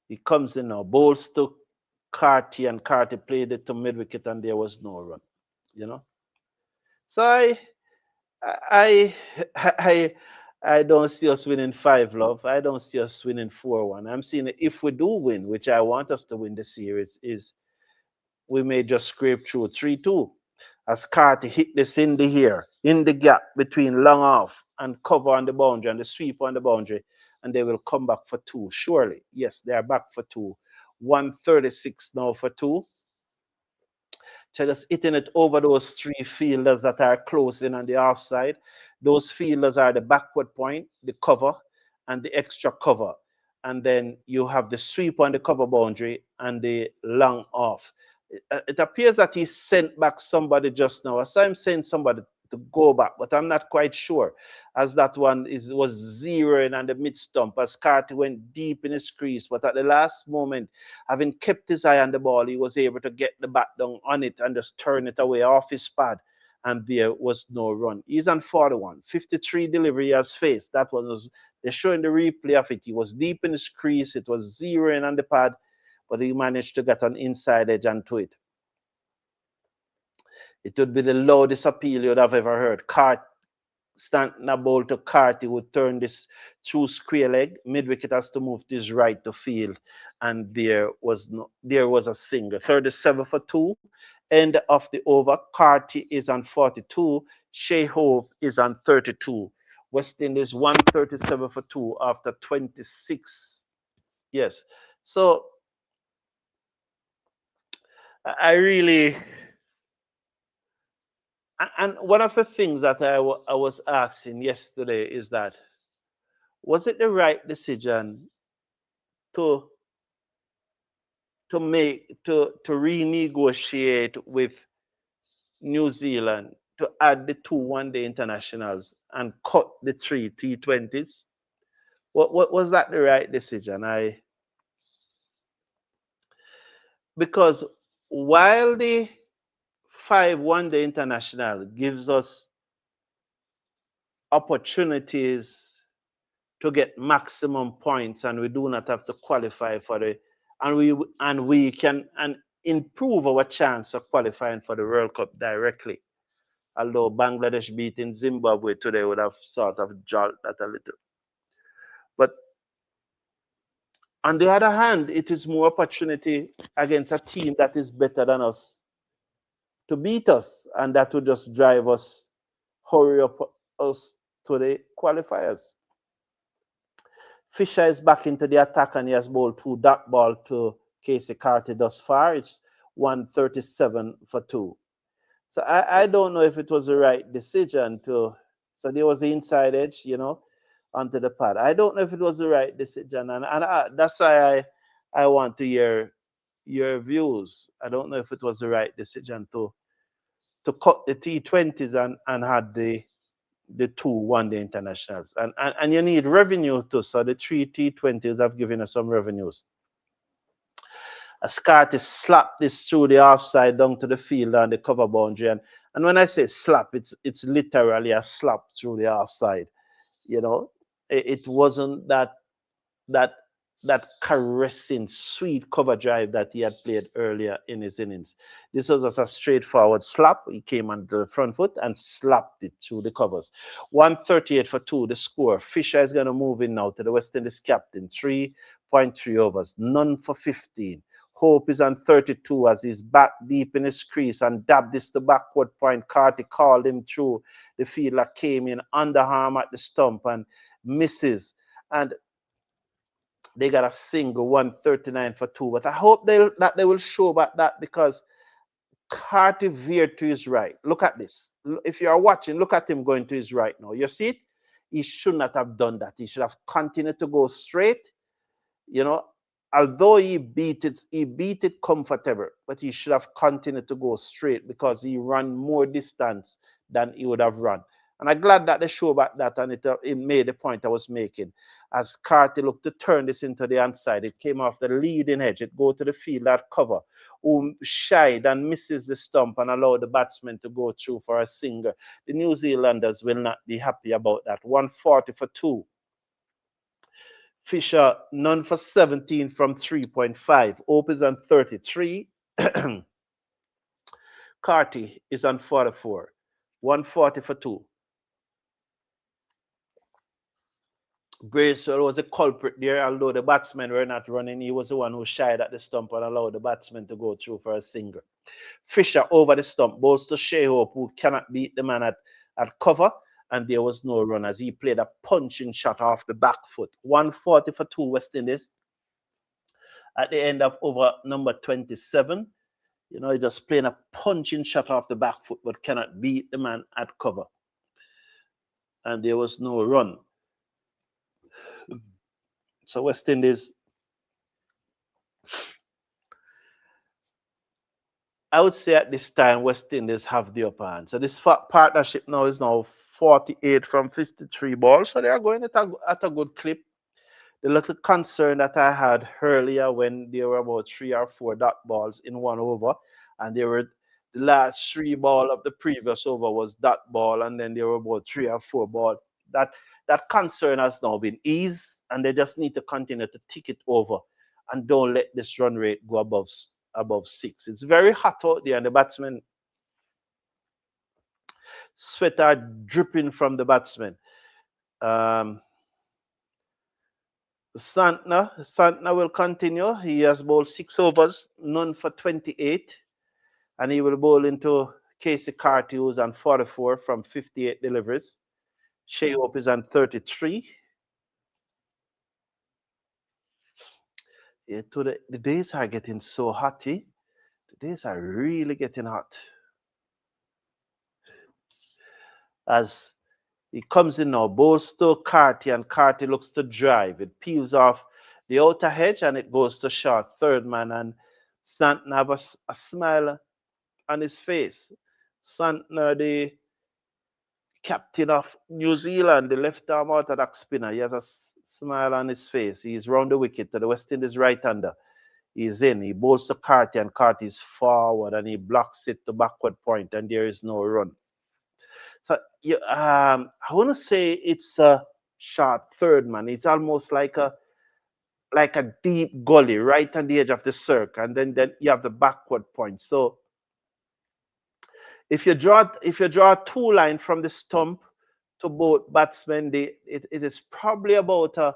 S1: He comes in now, bowls to Carty, and Carty played it to mid wicket, and there was no run. You know, so I, I, I don't see us winning 5-love. I don't see us winning 4-1. I'm seeing if we do win, which I want us to win the series, is we may just scrape through 3-2. As Carty hit this in the here, in the gap between long off and cover on the boundary and the sweep on the boundary, and they will come back for 2. Surely, yes, they are back for 2. 136 now for 2. So just hitting it over those 3 fielders that are close in on the offside. Those fielders are the backward point, the cover, and the extra cover. And then you have the sweep on the cover boundary and the long off. It appears that he sent back somebody just now. I saw him send somebody to go back, but I'm not quite sure, as that one was zeroing on the mid stump as Carty went deep in his crease. But at the last moment, having kept his eye on the ball, he was able to get the bat down on it and just turn it away off his pad, and there was no run. He's on 41, 53 delivery as faced. That one was, they're showing the replay of it. He was deep in his crease. It was zeroing on the pad, but he managed to get an inside edge onto it. It would be the loudest appeal you'd have ever heard. Stanton a ball to Carty would turn this through square leg. Mid wicket has to move this right to field, and there was a single. 37 for 2. End of the over. Carty is on 42. Shea Hope is on 32. West Indies 137 for 2 after 26. Yes. So I really. And one of the things that I was asking yesterday is that, was it the right decision to renegotiate with New Zealand to add the 2 one-day internationals and cut the 3 T20s? What was that the right decision? Because while the 5 one-day international gives us opportunities to get maximum points, and we do not have to qualify for the, and we can improve our chance of qualifying for the World Cup directly. Although Bangladesh beating Zimbabwe today would have sort of jolted that a little. But on the other hand, it is more opportunity against a team that is better than us to beat us, and that would just drive us, hurry up us to the qualifiers. Fisher is back into the attack, and he has bowled 2 dot ball to Casey Carty thus far. It's 137 for 2. So I don't know if it was the right decision to. So there was the inside edge, onto the pad. I don't know if it was the right decision, and that's why I want to hear your views. I don't know if it was the right decision to cut the T20s and had the 2 one-day internationals, and you need revenue too. So the 3 T20s have given us some revenues. As Carty slapped this through the offside down to the field on the cover boundary, and when I say slap, it's literally a slap through the offside. It wasn't that caressing, sweet cover drive that he had played earlier in his innings. This was just a straightforward slap. He came on the front foot and slapped it through the covers. 138 for 2, the score. Fisher is going to move in now to the West Indies captain. 3.3 overs, none for 15. Hope is on 32 as he's back deep in his crease and dabbed this to backward point. Carty called him through. The fielder came in underarm at the stump and misses. And they got a single, 139 for 2. But I hope that they will show back that, because Carty veered to his right. Look at this. If you are watching, look at him going to his right now. You see it? He should not have done that. He should have continued to go straight. You know, although he beat it comfortable, but he should have continued to go straight because he ran more distance than he would have run. And I'm glad that they show back that, and it made the point I was making. As Carty looked to turn this into the inside, it came off the leading edge. It go to the field at cover, who shied and misses the stump and allowed the batsman to go through for a single. The New Zealanders will not be happy about that. 140 for 2. Fisher, none for 17 from 3.5. Hope is on 33. Carty is on 44. 140 for 2. Bracewell was a culprit there, although the batsmen were not running. He was the one who shied at the stump and allowed the batsman to go through for a single. Fisher over the stump, balls to Shea Hope, who cannot beat the man at cover, and there was no run as he played a punching shot off the back foot. 140 for 2 West Indies. At the end of over number 27, you know, he just playing a punching shot off the back foot, but cannot beat the man at cover. And there was no run. So West Indies, I would say at this time, West Indies have the upper hand. So this partnership now is now 48 from 53 balls. So they are going at a good clip. The little concern that I had earlier when there were about 3 or 4 dot balls in one over, and there were the last 3 ball of the previous over was dot ball, and then there were about 3 or 4 ball. That concern has now been eased, and they just need to continue to tick it over and don't let this run rate go above 6. It's very hot out there, and the batsmen sweat are dripping from the batsmen. Santner will continue. He has bowled 6 overs, none for 28, and he will bowl into Casey Carty, who's on 44 from 58 deliveries. Shea Hope is on 33. Yeah, the days are getting so hotty. The days are really getting hot. As he comes in now, bowls to Carty, and Carty looks to drive. It peels off the outer hedge and it goes to short third man, and Santner have a smile on his face. Santner, the captain of New Zealand, the left arm orthodox spinner, he has a smile on his face. He's round the wicket to the West Indies right-hander. He's in. He bowls to Carty, and Carty is forward, and he blocks it to backward point, and there is no run. So I want to say it's a short third man. It's almost like a deep gully right on the edge of the circle, and then you have the backward point. So if you draw a 2 line from the stump to both batsmen, it is probably about a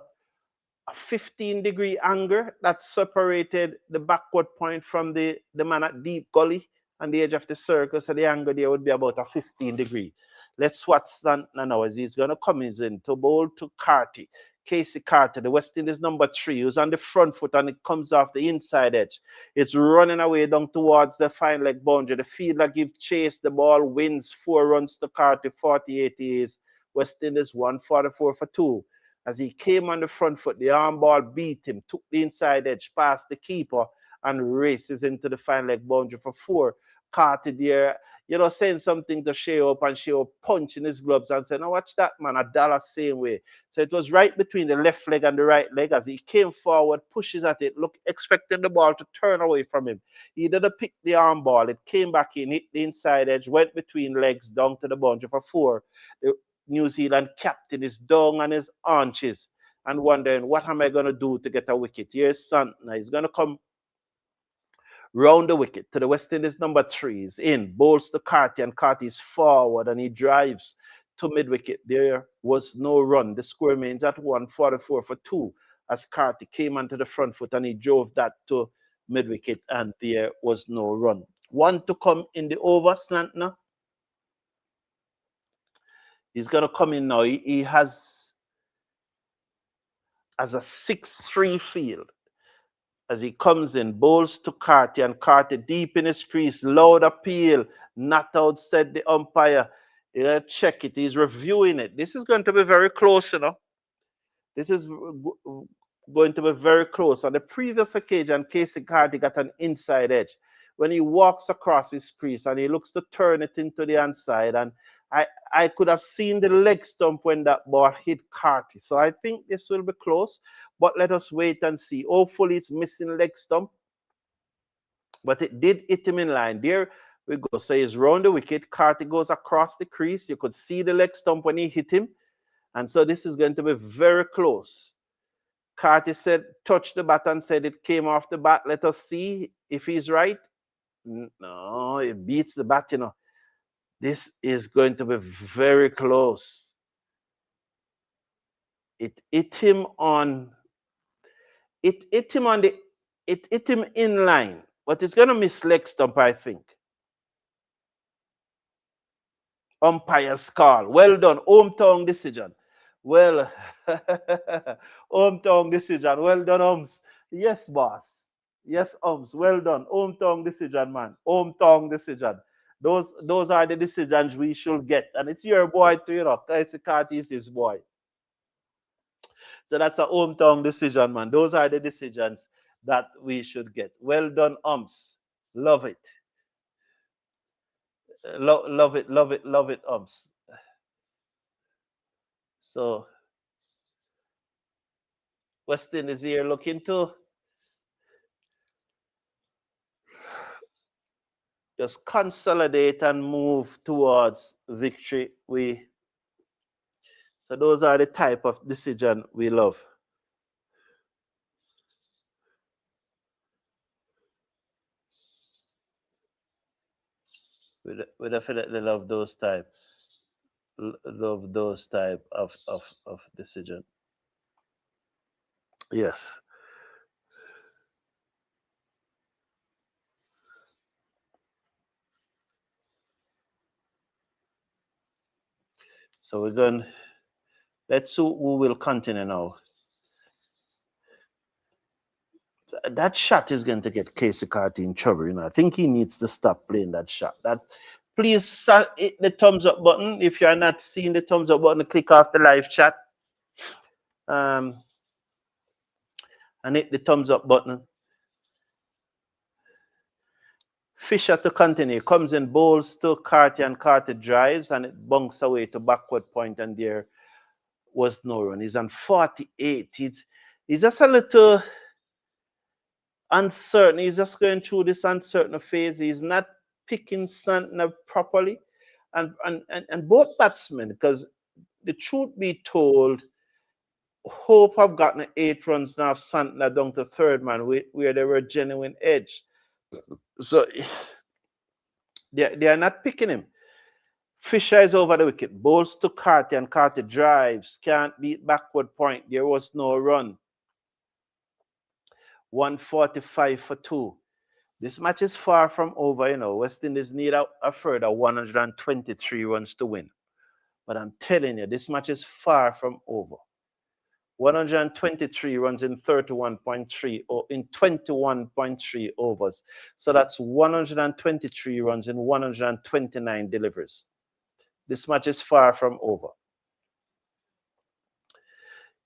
S1: 15-degree angle that separated the backward point from the man at deep gully on the edge of the circle. So the angle there would be about a 15-degree. Let's watch Santner now as he's going to come in to bowl to Carty. Casey Carty, the West Indies number 3, who's on the front foot, and it comes off the inside edge. It's running away down towards the fine leg boundary. The fielder gives chase. The ball wins 4 runs to Carty. 48 is West Indies 144 for 2. As he came on the front foot, the arm ball beat him, took the inside edge past the keeper, and races into the fine leg boundary for 4. Carty there, saying something to Shea Hope, and Shea Hope punching his gloves and saying, "Now watch that, man, a dollar same way." So it was right between the left leg and the right leg. As he came forward, pushes at it, expecting the ball to turn away from him. He didn't pick the arm ball. It came back in, hit the inside edge, went between legs, down to the boundary for 4. The New Zealand captain is down on his haunches and wondering, what am I going to do to get a wicket? Here's Santner. He's going to come round the wicket to the West Indies number 3. He's in, bowls to Carty, and Carty is forward, and he drives to mid-wicket. There was no run. The score remains at 144 for 2 as Carty came onto the front foot, and he drove that to mid-wicket, and there was no run. 1 to come in the over, Santner. He's going to come in now. He has a 6-3 field. as he comes in, bowls to Carty, and Carty deep in his crease, loud appeal, not out, said the umpire. Check it, he's reviewing it. This is going to be very close, you know. This is going to be very close. On the previous occasion, Casey Carty got an inside edge. When he walks across his crease and he looks to turn it into the inside, and I could have seen the leg stump when that ball hit Carty. So I think this will be close, but let us wait and see. Hopefully it's missing leg stump, but it did hit him in line. There we go. So he's round the wicket. Carty goes across the crease. You could see the leg stump when he hit him. And so this is going to be very close. Carty said, touched the bat and said it came off the bat. Let us see if he's right. No, it beats the bat, you know. This is going to be very close. It hit him in line, but it's going to miss leg stump, I think. Umpire's call. Well done. Hometown decision. Well, hometown decision. Well done, Ums. Yes, boss. Yes, Ums. Well done. Hometown decision, man. Hometown decision. Those are the decisions we should get. And it's your boy too, you know. It's his boy. So that's a hometown decision, man. Those are the decisions that we should get. Well done, Ums. Love it. Love it, love it, love it, Ums. So West Indies here looking to just consolidate and move towards victory. So those are the type of decision we love. We definitely love those type. Love those type of decision. Yes. So we're going. Let's see who will continue now. That shot is going to get Casey Carty in trouble. You know, I think he needs to stop playing that shot. Please hit the thumbs up button. If you are not seeing the thumbs up button, click off the live chat. And hit the thumbs up button. Fisher to continue. Comes in, bowls to Carty, and Carty drives, and it bunks away to backward point, and there was no run. He's on 48. He's just a little uncertain. He's just going through this uncertain phase. He's not picking Santner properly. And both batsmen, because the truth be told, Hope have gotten 8 runs now, Santner down to third man, where they were genuine edge. So they are not picking him. Fisher is over the wicket. Bowls to Carty, and Carty drives. Can't beat backward point. There was no run. 145 for 2. This match is far from over, you know. West Indies need a further 123 runs to win. But I'm telling you, this match is far from over. 123 runs in 31.3 or in 21.3 overs. So that's 123 runs in 129 deliveries. This match is far from over.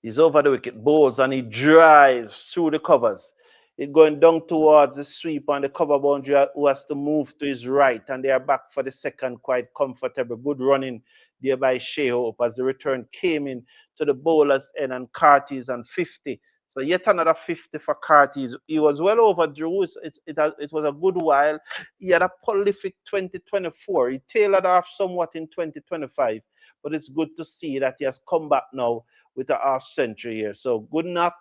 S1: He's over the wicket, bowls, and he drives through the covers. It's going down towards the sweep on the cover boundary, who has to move to his right, and they are back for the second, quite comfortable. Good running there by Shea Hope as the return came in to the bowler's end, and Carty's on 50. So yet another 50 for Carty's. He was well overdue. It was a good while. He had a prolific 2024. He tailored off somewhat in 2025, but it's good to see that he has come back now with a half century here. So good knock.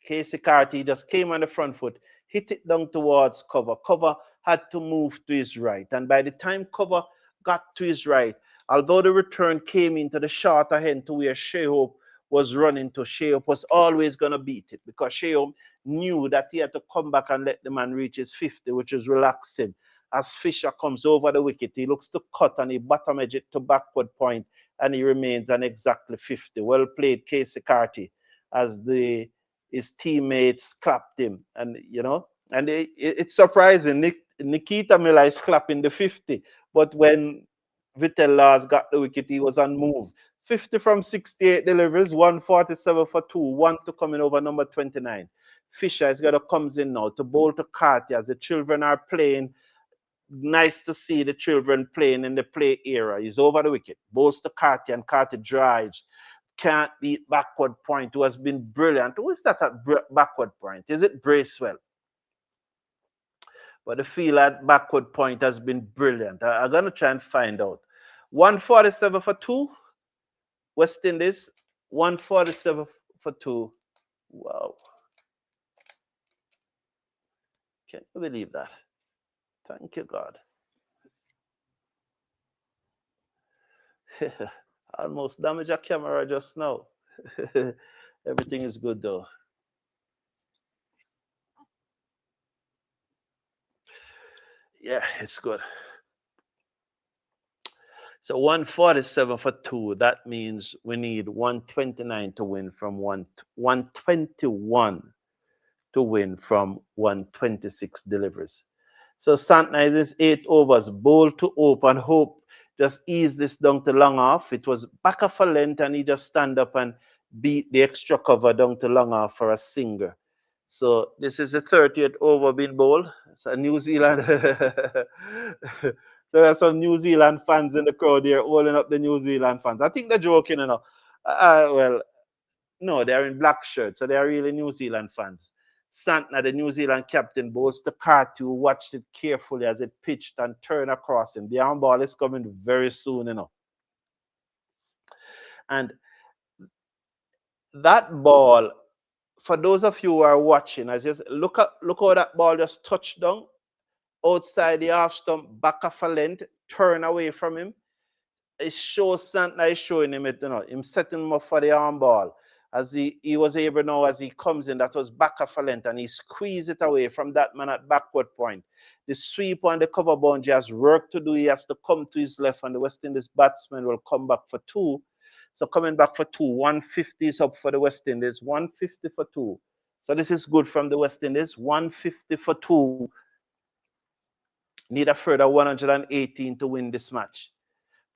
S1: Casey Carty just came on the front foot, hit it down towards cover. Cover had to move to his right. And by the time cover got to his right, although the return came into the shorter end to where Shea Hope was running to, Shea Hope was always going to beat it, because Shea Hope knew that he had to come back and let the man reach his 50, which is relaxing. As Fisher comes over the wicket, he looks to cut and he bottom edge it to backward point, and he remains on exactly 50. Well played, Casey Carty, as his teammates clapped him, and and it's surprising. Nikita Miller is clapping the 50, but when Vitel last got the wicket, he was unmoved. 50 from 68 deliveries, 147 for two, one to coming over number 29. Fisher is gonna comes in now to bowl to Carty as the children are playing. Nice to see the children playing in the play era. He's over the wicket, bowls to Carty, and Carty drives. Can't beat backward point, who has been brilliant. Who is that at backward point? Is it Bracewell? But the field at backward point has been brilliant. I'm going to try and find out. 147 for two. West Indies, 147 for two. Wow. Can you believe that? Thank you, God. Almost damaged a camera just now. Everything is good though. Yeah, it's good. So 147 for two. That means we need 129 to win from 121 to win from 126 deliveries. So Santner is 8 overs, bowl to open, hope just ease this down to long off. It was back of a length, and he just stand up and beat the extra cover down to long off for a singer. So this is the 30th over being bowled. So New Zealand. So there are some New Zealand fans in the crowd here holding up the New Zealand fans. I think they're joking, well, no, they're in black shirts, so they're really New Zealand fans. Santner, the New Zealand captain, bows to Carty, who watched it carefully as it pitched and turned across him. The arm ball is coming very soon. And that ball, for those of you who are watching, as just look how that ball just touched down outside the half stump, back of a length, turn away from him. It shows Santner is showing him him setting him up for the arm ball. As he was able now, as he comes in, that was back of a length, and he squeezed it away from that man at backward point. The sweep on the cover boundary has work to do. He has to come to his left, and the West Indies batsman will come back for two. So coming back for two, 150 is up for the West Indies, 150 for two. So this is good from the West Indies, 150 for two. Need a further 118 to win this match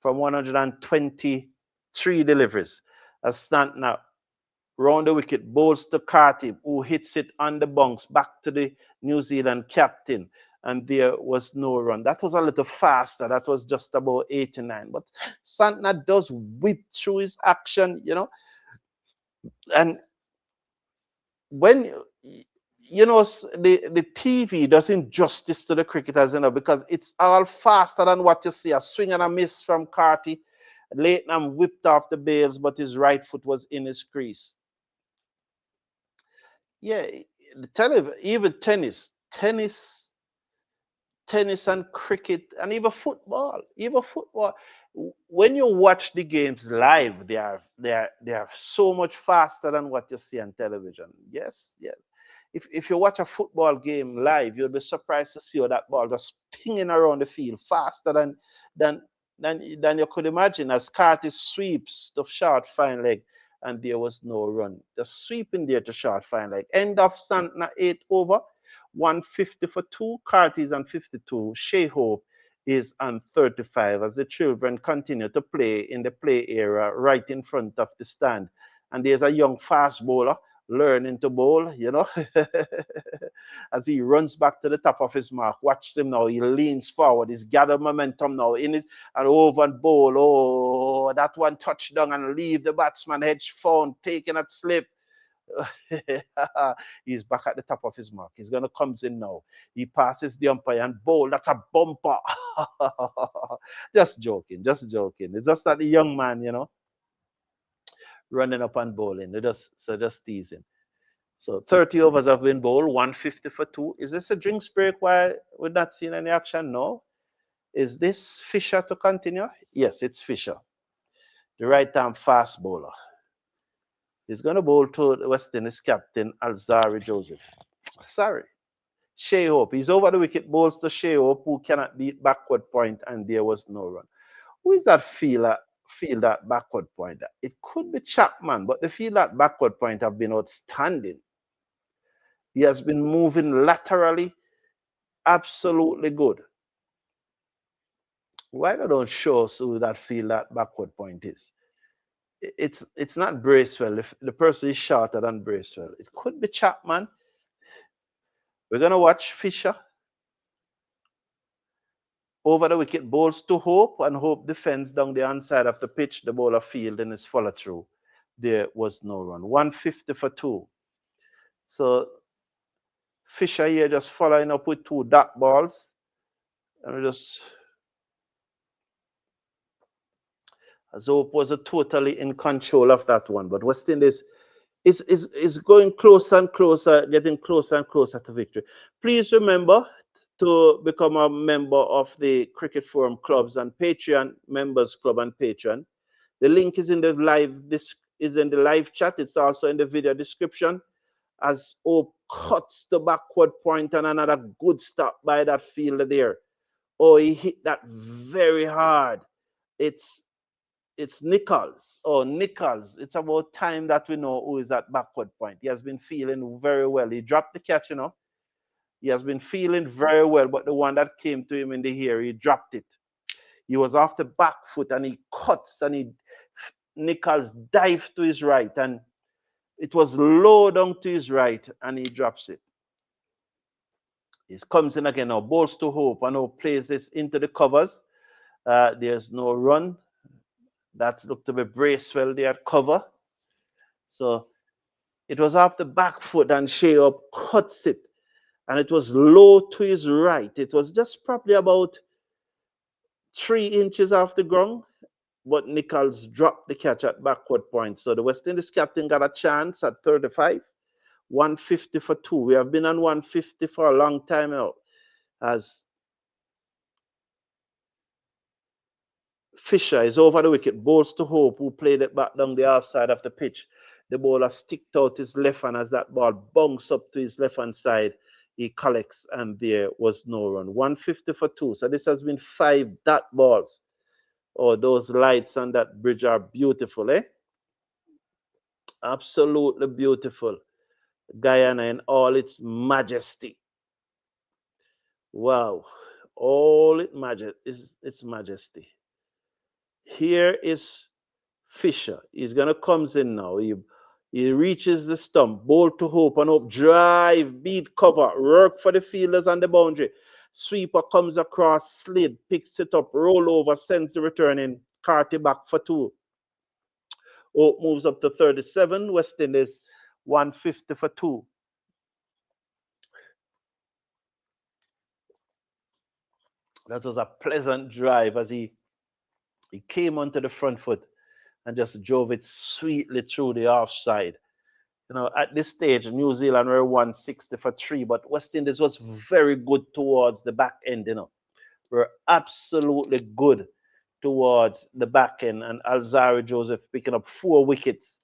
S1: from 123 deliveries. As Santner round the wicket, bowls to Carty, who hits it on the bounce back to the New Zealand captain, and there was no run. That was a little faster. That was just about 89. But Santner does whip through his action, and when the TV doesn't justice to the cricketers, because it's all faster than what you see. A swing and a miss from Carty. Latham whipped off the bails, but his right foot was in his crease. Yeah, even tennis and cricket, and even football. When you watch the games live, they are so much faster than what you see on television. Yes, yes. If you watch a football game live, you'll be surprised to see how that ball just pinging around the field faster than than you could imagine, as Carty sweeps to short fine leg, and there was no run. The sweeping there to short fine leg. End of Santner 8 over, 150 for two. Carty is on 52. Shea Hope is on 35 as the children continue to play in the play area right in front of the stand. And there's a young fast bowler learning to bowl, as he runs back to the top of his mark. Watch him now. He leans forward. He's gathered momentum now in it and over and bowl. Oh, that one touchdown and leave the batsman hedge found, taking a slip. He's back at the top of his mark. He's gonna comes in now. He passes the umpire and bowl. That's a bumper. Just joking, just joking. It's just that the young man, running up and bowling. They just teasing. So 30 overs have been bowled, 150 for two. Is this a drinks break? Why we're not seeing any action? No. Is this Fisher to continue? Yes, it's Fisher, the right-arm fast bowler. He's going to bowl to the West Indies captain, Alzarri Joseph. Sorry. Shea Hope. He's over the wicket, bowls to Shea Hope, who cannot beat backward point, and there was no run. Who is that fielder that backward point? It could be Chapman, but the field at backward point have been outstanding. He has been moving laterally, absolutely good. Why don't show us who that field that backward point is? It's not Bracewell. If the person is shorter than Bracewell, it could be Chapman. We're gonna watch Fisher over the wicket, bowls to Hope, and Hope defends down the inside of the pitch. The bowler field in his follow through. There was no run. 150 for 2. So Fisher here just following up with 2 dot balls. And we just as Hope was totally in control of that one. But West Indies is going closer and closer, getting closer and closer to victory. Please remember to become a member of the Cricket Forum Clubs and Patreon Members Club and Patreon. The link is in the live chat. It's also in the video description. As Hope cuts the backward point and another good stop by that fielder there. Oh, he hit that very hard. It's Nichols. Oh, Nichols. It's about time that we know who is at backward point. He has been feeling very well. He dropped the catch, He has been feeling very well, but the one that came to him in the ear, he dropped it. He was off the back foot and he cuts and Nichols dived to his right and it was low down to his right and he drops it. He comes in again now, bowls to Hope and now plays this into the covers. There's no run. That's looked to be Bracewell there at cover. So it was off the back foot and Shea Up cuts it. And it was low to his right. It was just probably about 3 inches off the ground. But Nichols dropped the catch at backward point. So the West Indies captain got a chance at 35. 150 for 2. We have been on 150 for a long time now. As Fisher is over the wicket, bowls to Hope, who played it back down the outside of the pitch. The bowler sticked out his left hand as that ball bunks up to his left hand side. He collects, and there was no run. 150 for 2. So this has been 5 dot balls. Oh, those lights on that bridge are beautiful, eh? Absolutely beautiful. Guyana in all its majesty. Wow. All its majesty. Here is Fisher. He's gonna comes in now. He reaches the stump, bowl to Hope and Hope drive, beat cover, work for the fielders on the boundary. Sweeper comes across, slid, picks it up, roll over, sends the return in. Carty back for 2. Hope moves up to 37. West Indies 150 for 2. That was a pleasant drive as he came onto the front foot and just drove it sweetly through the offside. At this stage, New Zealand were 160 for 3, but West Indies was very good towards the back end, We're absolutely good towards the back end, and Alzarri Joseph picking up 4 wickets.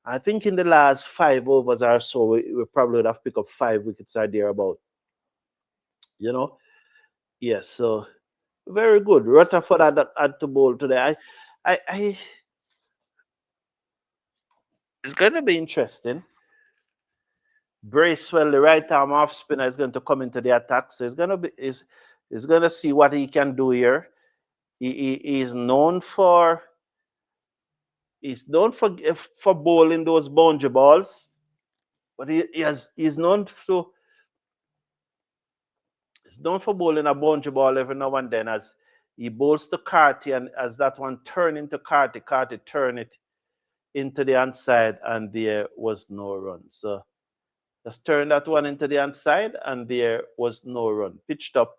S1: I think in the last 5 overs or so, we probably would have picked up 5 wickets or thereabout. Yes, so very good. Rutherford had to bowl today. It's going to be interesting. Bracewell, the right arm off spinner, is going to come into the attack. So he's going to see what he can do here. He's known for bowling those boundary balls, but he's known for bowling a boundary ball every now and then as he bowls to Carty, and as that one turned into Carty turned it into the inside and there was no run. So just turn that one into the inside and there was no run. Pitched up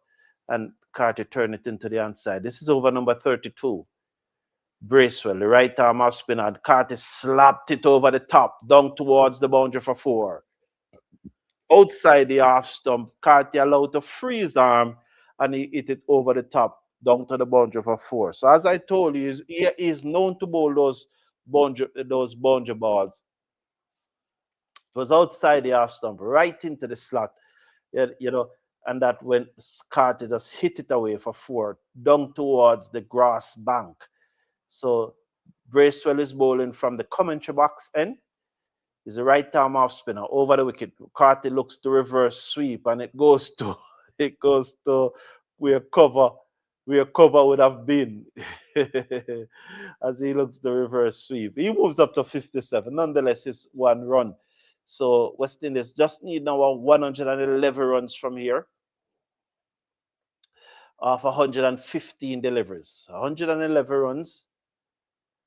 S1: and Carty turned it into the inside. This is over number 32. Bracewell, the right arm off spinner, and Carty slapped it over the top, down towards the boundary for 4. Outside the off stump, Carty allowed to freeze arm and he hit it over the top, down to the boundary for 4. So as I told you, he is known to bowl those boundary balls. It was outside the off stump, right into the slot, and that when Carty just hit it away for 4, down towards the grass bank. So Bracewell is bowling from the commentary box end. He's a right-arm off spinner over the wicket. Carty looks to reverse sweep, and it goes to it goes to where cover would have been. As he looks to reverse sweep. He moves up to 57. Nonetheless, it's 1 run. So West Indies just need now 111 runs from here of 115 deliveries. 111 runs.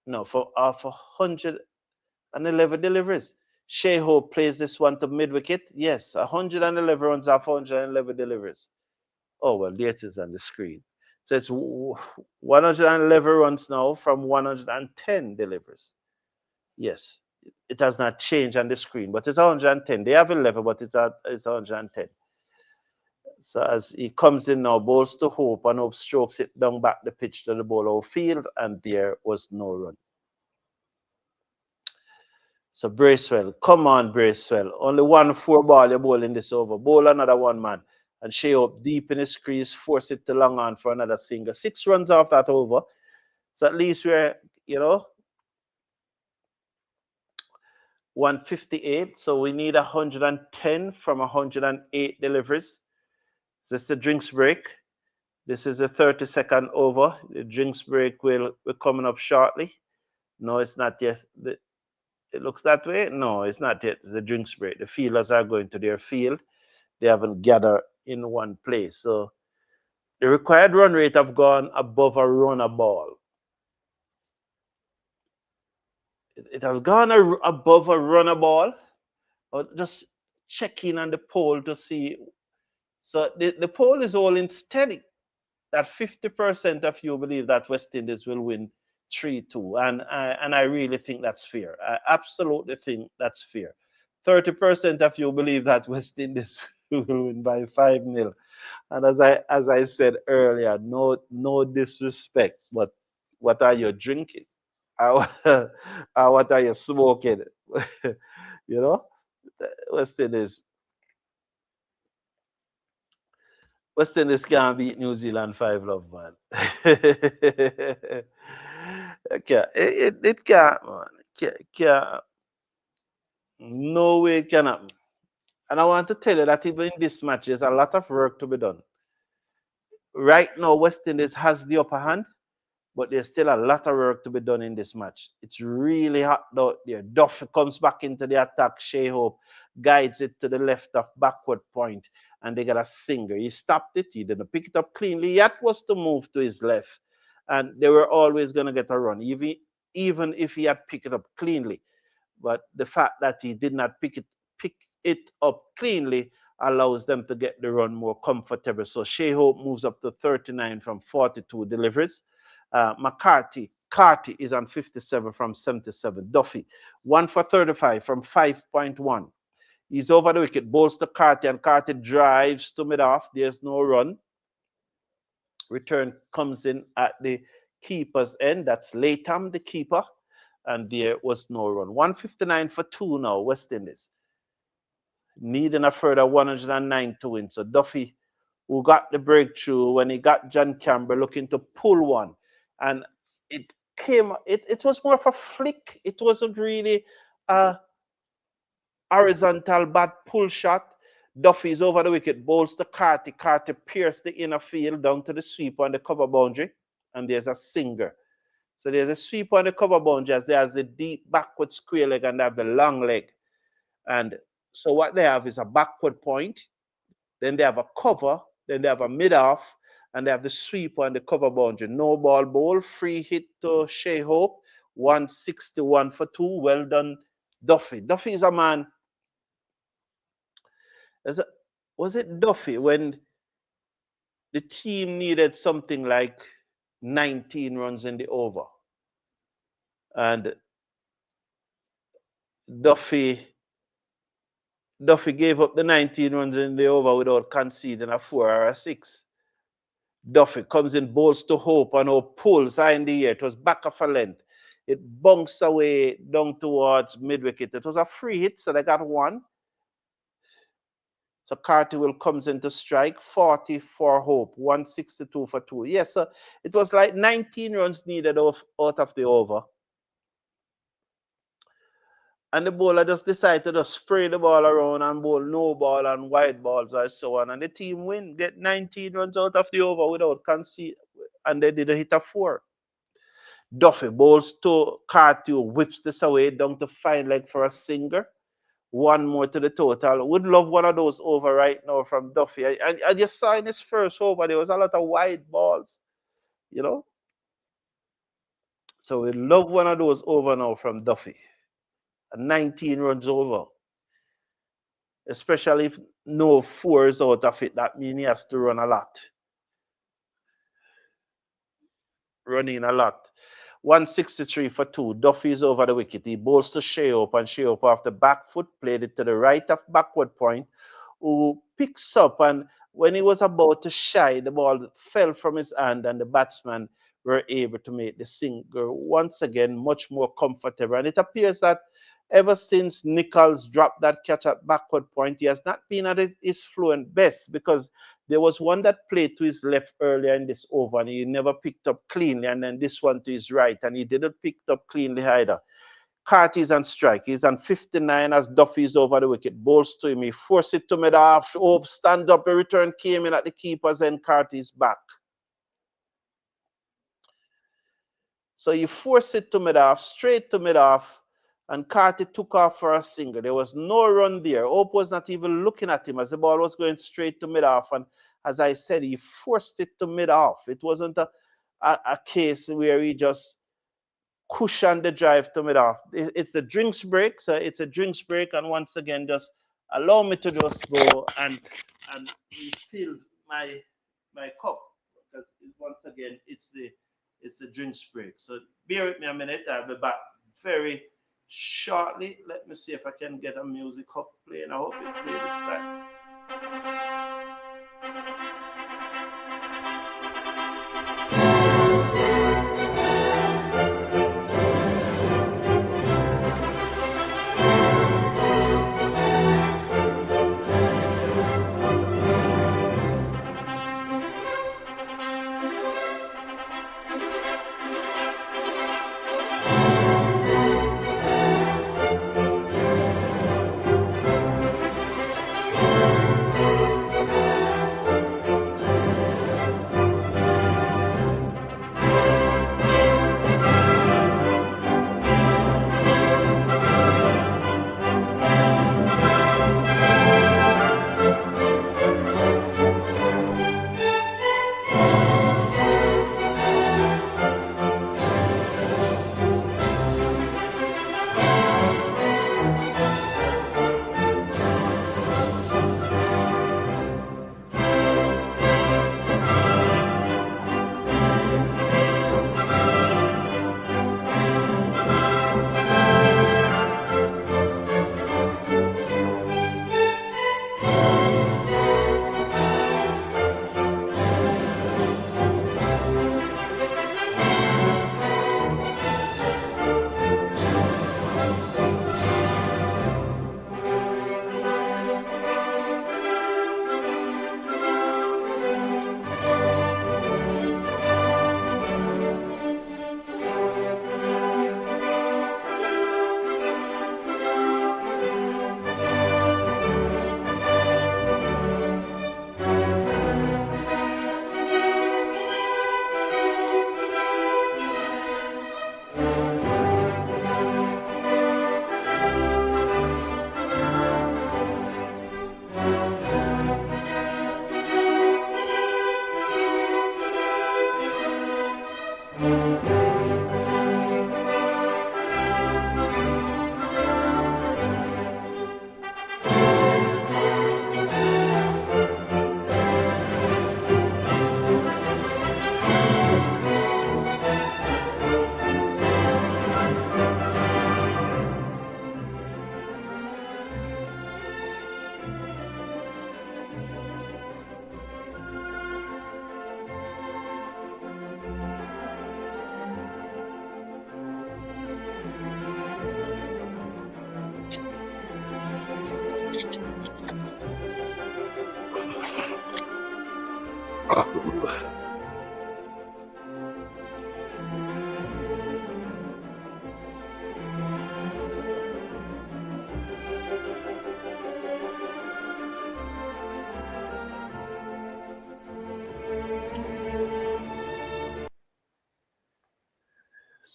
S1: No, for 111 deliveries. Sheho plays this one to mid wicket. Yes, 111 runs off 111 deliveries. Oh, well, there it is on the screen. So it's 111 runs now from 110 deliveries. Yes, it has not changed on the screen, but it's 110. They have 11, but it's 110. So as he comes in now, bowls to Hope, and Hope strokes it down back the pitch to the bowler field, and there was no run. So Bracewell, come on, Bracewell. Only 1-4 ball you bowl in this over. Bowl another one, man. And Shea up deep in his crease, force it to long on for another single. 6 runs off that over. So at least we're, 158. So we need 110 from 108 deliveries. This is the drinks break. This is a 30-second over. The drinks break will be coming up shortly. No, it's not yet. It looks that way. No, it's not yet. It's a drinks break. The fielders are going to their field. They haven't gathered in one place. So the required run rate have gone above a run a ball. It has gone above a run a ball. Or just checking on the poll to see. So the poll is all in steady. That 50% of you believe that West Indies will win 3-2. And I really think that's fair. I absolutely think that's fair. 30% of you believe that West Indies will win by 5-0. And as I said earlier, no disrespect, but what are you drinking? What are you smoking? you know, West Indies. West Indies can't beat New Zealand 5-love, man. It can't, man. Can't. No way it can happen. And I want to tell you that even in this match, there's a lot of work to be done. Right now, West Indies has the upper hand, but there's still a lot of work to be done in this match. It's really hot out there. Duff comes back into the attack. Shea Hope guides it to the left of backward point, and they got a singer. He stopped it. He didn't pick it up cleanly. Yet was to move to his left, and they were always going to get a run, even if he had picked it up cleanly. But the fact that he did not pick it up cleanly allows them to get the run more comfortable. So Shea Hope moves up to 39 from 42 deliveries. Carty is on 57 from 77. Duffy, 1 for 35 from 5.1. He's over the wicket, bowls to Carty, and Carty drives to mid-off. There's no run. Return comes in at the keeper's end. That's Latham, the keeper. And there was no run. 159 for 2 now, West Indies. Needing a further 109 to win. So Duffy, who got the breakthrough when he got John Campbell looking to pull one. And it was more of a flick. It wasn't really a horizontal bad pull shot. Duffy's over the wicket, bowls to Carty. Carty pierced the inner field down to the sweep on the cover boundary. And there's a singer. So there's a sweep on the cover boundary as there's the deep backward square leg and they have the long leg. And so what they have is a backward point. Then they have a cover. Then they have a mid-off. And they have the sweep on the cover boundary. No ball bowl. Free hit to Shea Hope. 161 for 2. Well done, Duffy. Duffy is a man. Was it Duffy when the team needed something like 19 runs in the over? And Duffy gave up the 19 runs in the over without conceding a 4 or a 6. Duffy comes in, bowls to Hope, and Hope pulls high in the air. It was back of a length. It bunks away down towards mid-wicket. It was a free hit, so they got 1. So Carty will comes in to strike. 40 for Hope, 162 for 2. Yes, so it was like 19 runs needed out of the over. And the bowler just decided to just spray the ball around and bowl no ball and wide balls and so on. And the team win, get 19 runs out of the over without concede. And they did a hit of 4. Duffy bowls to Carthew, whips this away down to 5 leg for a singer. 1 more to the total. Would love one of those over right now from Duffy. And you saw in his first over, there was a lot of wide balls, you know. So we love one of those over now from Duffy. 19 runs over. Especially if no 4s out of it, that means he has to run a lot. Running a lot. 163 for 2. Duffy is over the wicket. He bowls to Sheop, and Sheop off the back foot played it to the right of backward point, who picks up, and when he was about to shy, the ball fell from his hand and the batsman were able to make the single once again much more comfortable. And it appears that ever since Nichols dropped that catch at backward point, he has not been at his fluent best, because there was one that played to his left earlier in this over and he never picked up cleanly, and then this one to his right and he didn't pick it up cleanly either. Carty's on strike. He's on 59 as Duffy's over the wicket. Bowls to him. He forced it to mid-off. Oh, stand up. The return came in at the keeper's end. Carty's back. So he forced it to mid-off, straight to mid-off, and Carty took off for a single. There was no run there. Hope was not even looking at him as the ball was going straight to mid-off. And as I said, he forced it to mid-off. It wasn't a case where he just cushion the drive to mid-off. It's a drinks break, so it's a drinks break, and once again, just allow me to just go and refill my cup, because once again, it's a drinks break. So bear with me a minute. I'll be back very shortly. Let me see if I can get a music up playing. I hope it plays this time.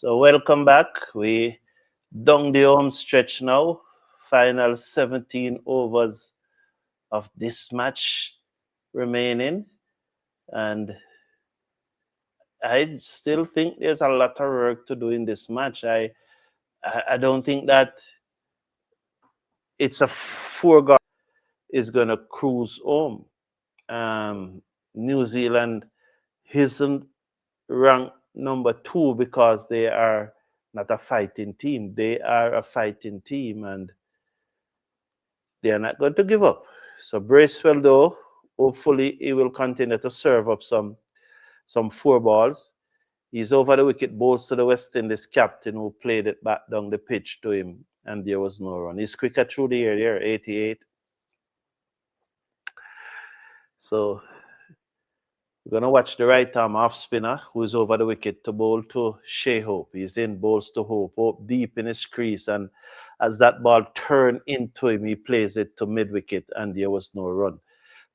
S1: So welcome back. We down the home stretch now. Final 17 overs of this match remaining. And I still think there's a lot of work to do in this match. I don't think that it's a foregone is gonna cruise home. New Zealand isn't ranked number two because they are not a fighting team. They are a fighting team and they are not going to give up. So Bracewell, though, hopefully he will continue to serve up some four balls. He's over the wicket, balls to the West Indies captain who played it back down the pitch to him, and there was no run. He's quicker through the air there, 88. So we're going to watch the right arm off spinner who's over the wicket to bowl to Shea Hope. He's in, bowls to Hope. Hope deep in his crease. And as that ball turned into him, he plays it to mid wicket and there was no run.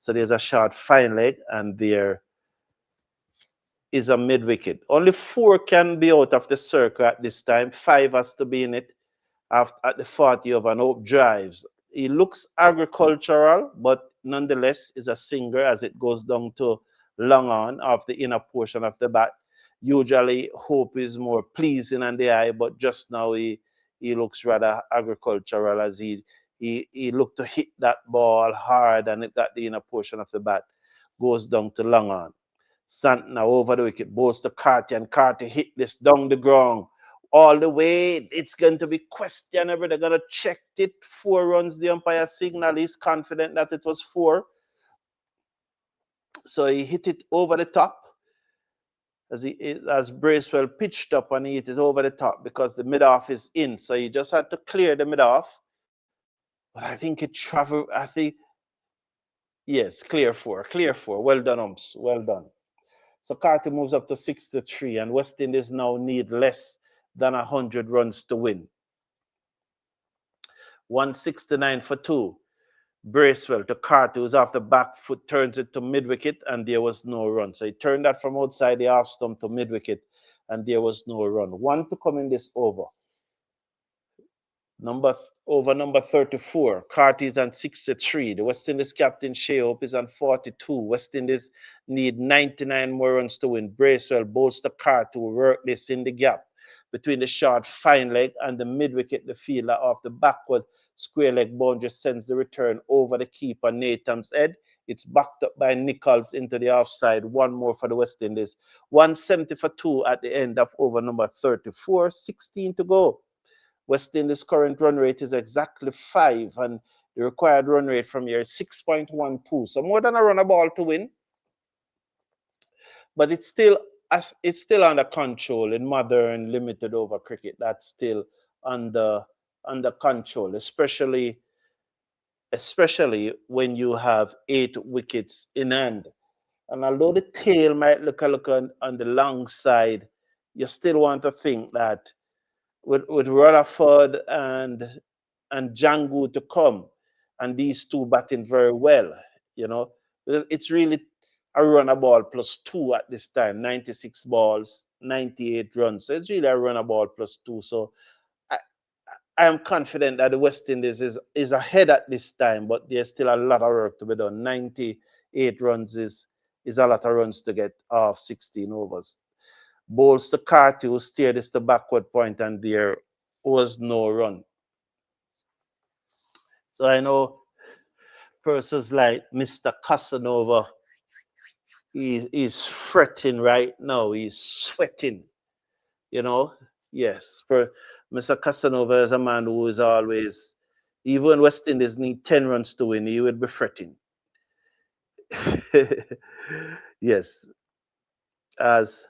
S1: So there's a short fine leg and there is a mid wicket. Only four can be out of the circle at this time. Five has to be in it at the 40 of an Hope drives. He looks agricultural, but nonetheless is a singer as it goes down to long on of the inner portion of the bat. Usually Hope is more pleasing on the eye, but just now he looks rather agricultural as he looked to hit that ball hard and it got the inner portion of the bat. Goes down to long on. Santner over the wicket, bowls to Carty, and Carty hit this down the ground all the way. It's going to be questionable. They're going to check it. 4 runs, the umpire signal. He's confident that it was 4. So he hit it over the top as Bracewell pitched up and he hit it over the top because the mid-off is in. So he just had to clear the mid-off. But I think it traveled, I think, yes, clear 4, clear 4. Well done, umps. Well done. So Carter moves up to 63, and West Indies now need less than 100 runs to win. 169 for 2. Bracewell to Carter, who's off the back foot, turns it to mid wicket, and there was no run. So he turned that from outside the half stump to mid wicket, and there was no run. 1 to come in this over. Number 34. Carty is on 63. The West Indies captain Shea Hope is on 42. West Indies need 99 more runs to win. Bracewell bowls to Carty to work this in the gap between the short fine leg and the mid wicket. The fielder off the backward square leg boundary sends the return over the keeper Nathan's head. It's backed up by Nichols into the offside. 1 more for the West Indies. 170 for 2 at the end of over number 34. 16 to go. West Indies' current run rate is exactly 5, and the required run rate from here is 6.12. So more than a run a ball to win, but it's still under control in modern limited over cricket. That's still under control, especially when you have 8 wickets in hand. And although the tail might look on the long side, you still want to think that with Rutherford and Django to come, and these two batting very well, you know, it's really a run a ball plus 2 at this time. 96 balls, 98 runs. So it's really a run a ball plus 2. So I, I am confident that the West Indies is ahead at this time, but there's still a lot of work to be done. 98 runs is a lot of runs to get off 16 overs. Bowls to Carty, who steered this to backward point, and there was no run. So I know persons like Mr. Casanova, he's fretting right now. He's sweating, you know. Yes, Mr. Casanova is a man who is always, even when West Indies need 10 runs to win, he would be fretting. Yes, as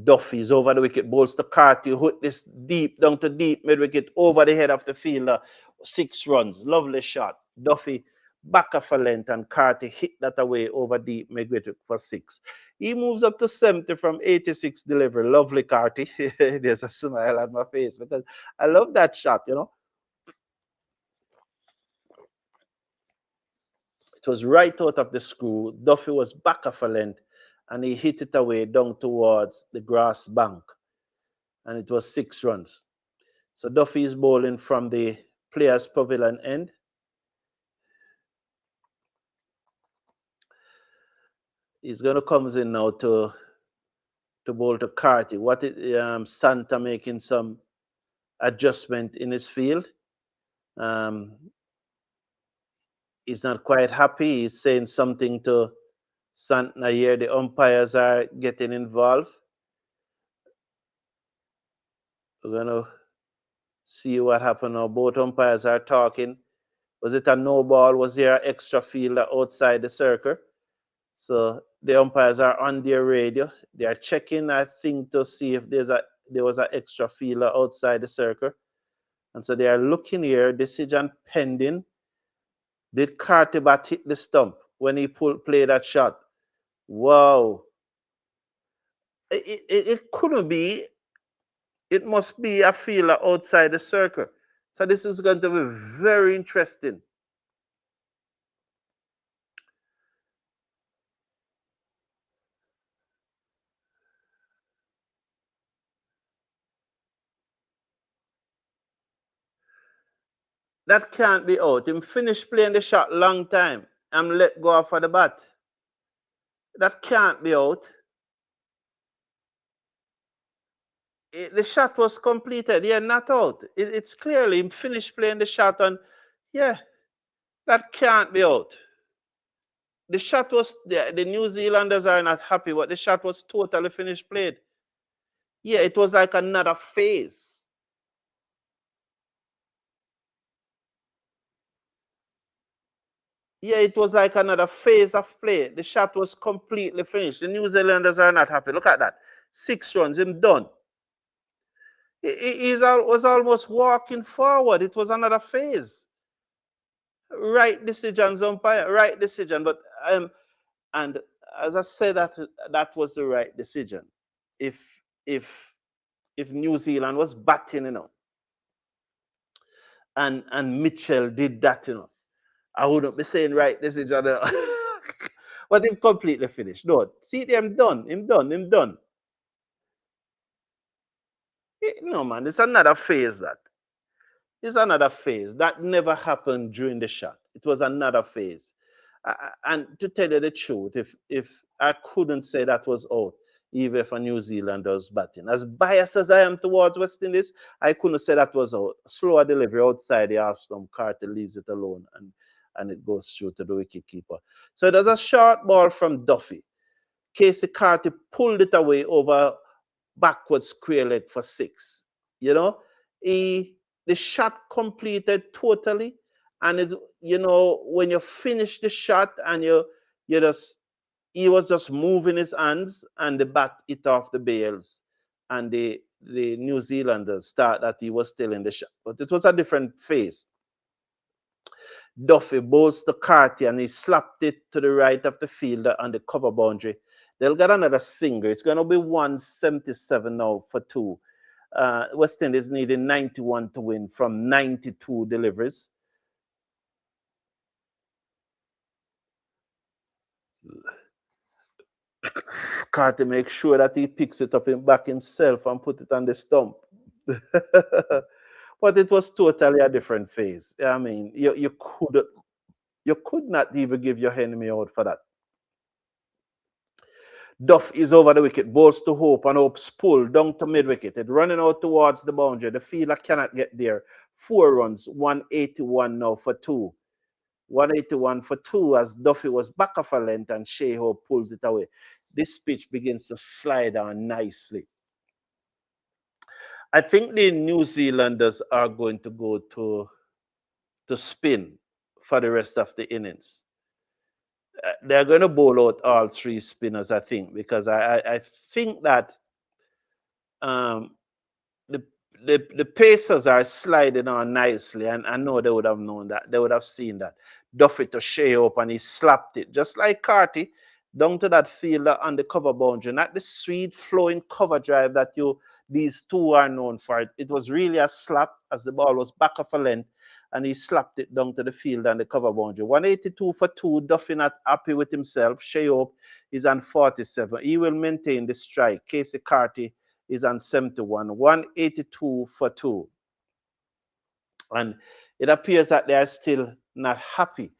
S1: Duffy's over the wicket, bowls to Carty, who hit this deep, down to deep mid wicket, over the head of the fielder. 6 runs, lovely shot. Duffy back of a length, and Carty hit that away over deep mid wicket for 6. He moves up to 70 from 86 delivery. Lovely Carty. There's a smile on my face because I love that shot, you know. It was right out of the screw. Duffy was back of a length, and he hit it away down towards the grass bank, and it was 6 runs. So Duffy is bowling from the players' pavilion end. He's going to come in now to bowl to Carty. What is Santa making some adjustment in his field? He's not quite happy. He's saying something to Santa here. The umpires are getting involved. We're going to see what happened now. Both umpires are talking. Was it a no ball? Was there an extra fielder outside the circle? So the umpires are on their radio. They are checking, I think, to see if there was an extra fielder outside the circle. And so they are looking here. Decision pending. Did Carty bat hit the stump when he played that shot? Wow. It couldn't be. It must be a fielder outside the circle. So this is going to be very interesting. That can't be out. Him finished playing the shot long time. I'm let go off of the bat. That can't be out. The shot was completed. Yeah, not out. It's clearly him finished playing the shot, and yeah, that can't be out. The shot was the New Zealanders are not happy, but the shot was totally finished played. Yeah, it was like another phase. Yeah, it was like another phase of play. The shot was completely finished. The New Zealanders are not happy. Look at that. 6 runs, him done. He was almost walking forward. It was another phase. Right decisions, umpire. Right decision. But and as I said, that was the right decision. If if New Zealand was batting, and Mitchell did that, I wouldn't be saying right decision. But him completely finished. No, see him done. Him done. Him done. No, man, it's another phase that. It's another phase. That never happened during the shot. It was another phase. And to tell you the truth, if I couldn't say that was out, even if a New Zealander was batting. As biased as I am towards West Indies, I couldn't say that was out. Slower delivery outside the half stump. Carter leaves it alone, and it goes through to the wicketkeeper. So there's a short ball from Duffy. Casey Carter pulled it away over backwards square leg for 6. The shot completed totally, and when you finish the shot and he was just moving his hands, and the bat hit off the bails, and the New Zealanders thought that he was still in the shot, but it was a different phase. Duffy bowls to Carty, and he slapped it to the right of the fielder on the cover boundary. They'll get another single. It's going to be 177 now for 2. West Indies needing 91 to win from 92 deliveries. Carter makes sure that he picks it up back himself and put it on the stump. But it was totally a different phase. I mean, you could not even give your enemy out for that. Duff is over the wicket, bowls to Hope, and Hope's pulled down to mid-wicket. It's running out towards the boundary. The fielder cannot get there. 4 runs, 181 now for 2. 181 for 2 as Duffy was back off a length and Shea Hope pulls it away. This pitch begins to slide down nicely. I think the New Zealanders are going to go to spin for the rest of the innings. They're going to bowl out all 3 spinners, I think, because I think that the Pacers are sliding on nicely, and I know they would have known that. They would have seen that. Duffy to Shea up, and he slapped it, just like Carty, down to that fielder on the cover boundary. Not the sweet flowing cover drive that these two are known for. It was really a slap as the ball was back off a length, and he slapped it down to the field and the cover boundary. 182 for 2. Duffy not happy with himself. Shayop is on 47. He will maintain the strike. Casey Carty is on 71. 182 for 2. And it appears that they are still not happy.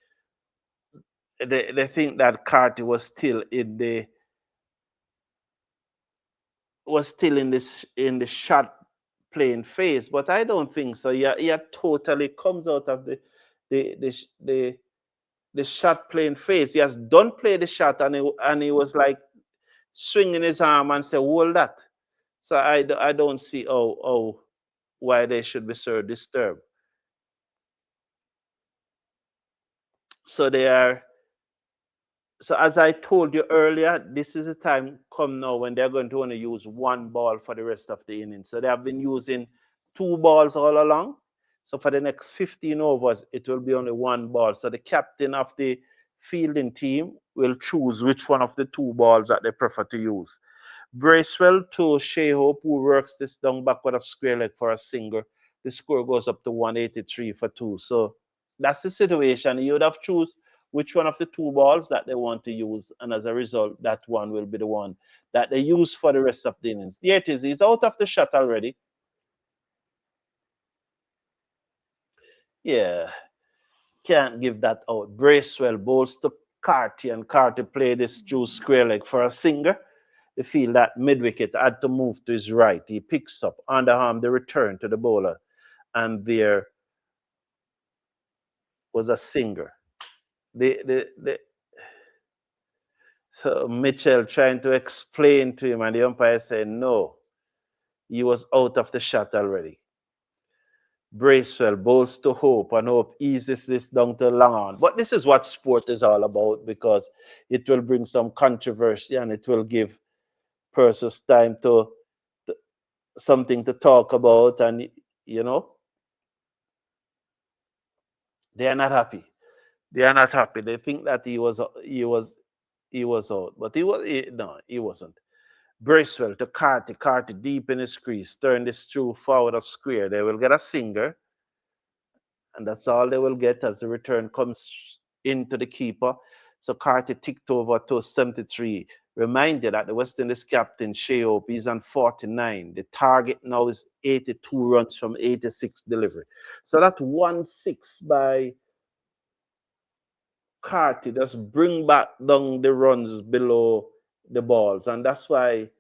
S1: They think that Carty was still in the shot playing phase, but I don't think so. He totally comes out of the the the, the shot playing phase. He has done play the shot, and he was like swinging his arm and say, "Hold that." So I don't see why they should be so disturbed. So they are. So as I told you earlier, this is the time come now when they're going to only use one ball for the rest of the inning. So they have been using two balls all along. So for the next 15 overs, it will be only one ball. So the captain of the fielding team will choose which one of the two balls that they prefer to use. Bracewell to Shea Hope, who works this down backward of square leg for a single. The score goes up to 183 for 2. So that's the situation. You would have choose which one of the two balls that they want to use, and as a result, that one will be the one that they use for the rest of the innings. There it is. He's out of the shot already. Yeah, can't give that out. Bracewell bowls to Carty, and Carty played this through square leg for a single. They feel that mid-wicket had to move to his right. He picks up underarm the return to the bowler, and there was a single. So Mitchell trying to explain to him, and the umpire said no, he was out of the shot already. Bracewell bowls to Hope, and Hope eases this down to long on. But this is what sport is all about, because it will bring some controversy and it will give persons time to something to talk about, and you know they are not happy. They are not happy. They think that he was out, but no, he wasn't. Bracewell to Carty. Carty deep in his crease. Turn this through forward of square. They will get a singer, and that's all they will get as the return comes into the keeper. So Carty ticked over to 73. Remind you that the West Indies captain, Shea Hope, is on 49. The target now is 82 runs from 86 delivery. So that 1-6 by Carty just bring back down the runs below the balls. And that's why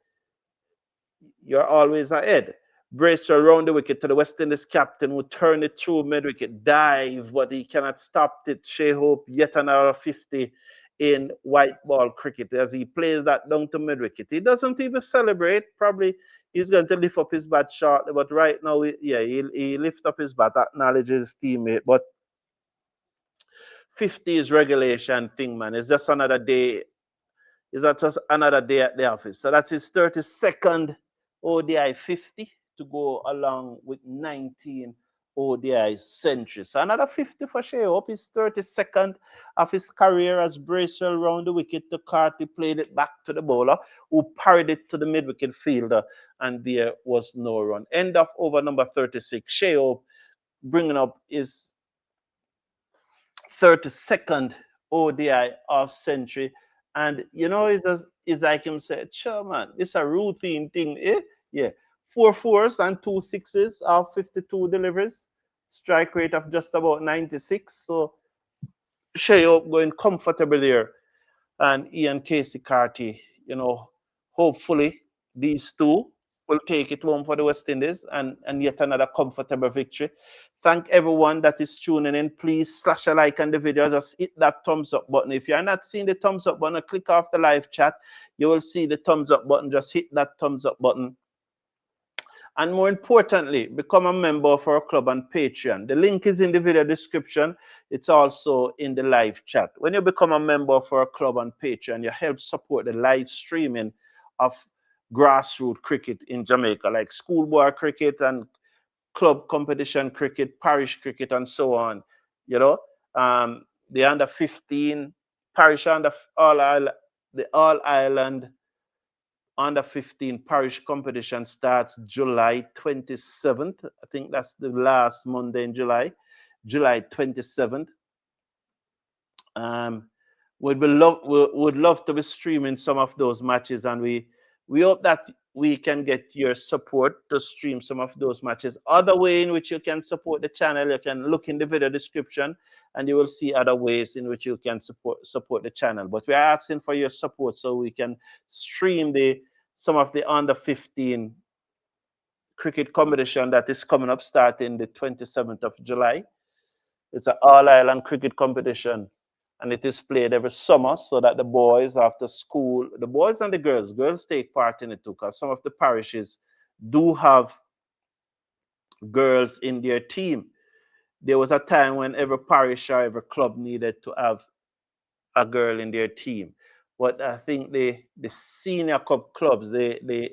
S1: you're always ahead. Brace around the wicket to the West Indies captain who turn it through mid wicket, dive, but he cannot stop it. Shea Hope yet another 50 in white ball cricket as he plays that down to mid wicket. He doesn't even celebrate. Probably he's going to lift up his bat shortly, but right now, he lift up his bat, acknowledges his teammate. But 50 is regulation thing, man. It's just another day. It's not just another day at the office. So that's his 32nd ODI 50 to go along with 19 ODI centuries. So another 50 for Shea Hope. His 32nd of his career as Bracewell round the wicket to Carty, played it back to the bowler, who parried it to the mid-wicket fielder, and there was no run. End of over number 36. Shea Hope bringing up his 32nd ODI off century. And it's like him said, sure, man, it's a routine thing, eh? Yeah. 4 fours and 2 sixes off 52 deliveries, strike rate of just about 96. So Shea Hope going comfortable there. And Ian Casey Carty, hopefully these two will take it home for the West Indies, and yet another comfortable victory. Thank everyone that is tuning in. Please slash a like on the video. Just hit that thumbs up button. If you're not seeing the thumbs up button, click off the live chat. You will see the thumbs up button. Just hit that thumbs up button. And more importantly, become a member of our club on Patreon. The link is in the video description. It's also in the live chat. When you become a member of our club on Patreon, you help support the live streaming of grassroots cricket in Jamaica, like schoolboy cricket and club competition cricket, parish cricket, and so on. The under 15 parish under the All Ireland under 15 parish competition starts July 27th. I think that's the last Monday in July. July 27th. Um, would love to be streaming some of those matches, and we hope that we can get your support to stream some of those matches. Other way in which you can support the channel, you can look in the video description, and you will see other ways in which you can support the channel. But we are asking for your support so we can stream the some of the under 15 cricket competition that is coming up starting the 27th of July. It's an all-island cricket competition, and it is played every summer so that the boys after school, the boys and the girls take part in it too, because some of the parishes do have girls in their team. There was a time when every parish or every club needed to have a girl in their team. But I think the senior cup clubs, the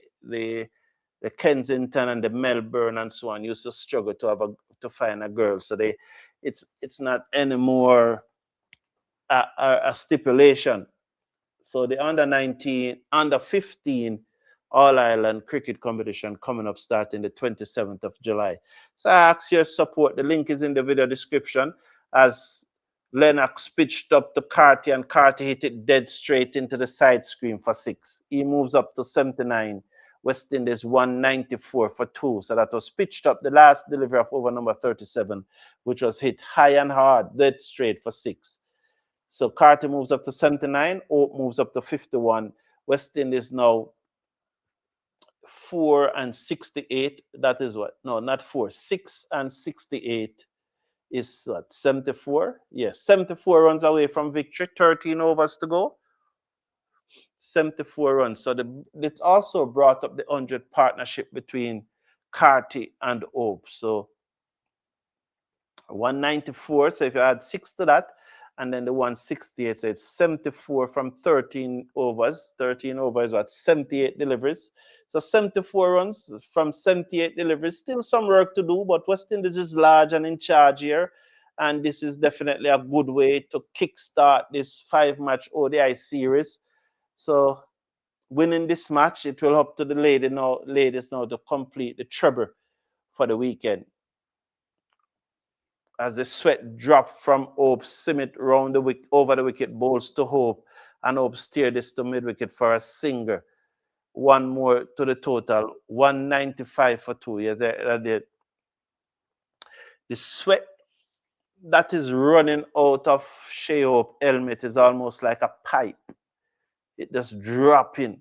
S1: Kensington and the Melbourne and so on used to struggle to find a girl. So it's not anymore a stipulation. So the under 19, under 15 All Ireland cricket competition coming up starting the 27th of July. So I ask your support. The link is in the video description. As Lennox pitched up to Carty, and Carty hit it dead straight into the side screen for 6. He moves up to 79. West Indies 194 for 2. So that was pitched up the last delivery of over number 37, which was hit high and hard, dead straight for 6. So Carter moves up to 79, Oak moves up to 51. West Indies now 4 and 68. That is what? No, not 4. 6 and 68 is what? 74? Yes, 74 runs away from victory. 13 overs to go. 74 runs. So it's also brought up the 100 partnership between Carty and Oak. So 194. So if you add 6 to that, and then the 168, so it's 74 from 13 overs. 13 overs, what? 78 deliveries. So 74 runs from 78 deliveries. Still some work to do, but West Indies is large and in charge here. And this is definitely a good way to kickstart this 5-match ODI series. So winning this match, it will help to the ladies now to complete the treble for the weekend. As the sweat dropped from Hope, Simmet round over the wicket, bowls to Hope, and Hope steered this to mid-wicket for a single. One more to the total, 195 for 2. Yes, the sweat that is running out of Shea Hope helmet is almost like a pipe. It just dropping.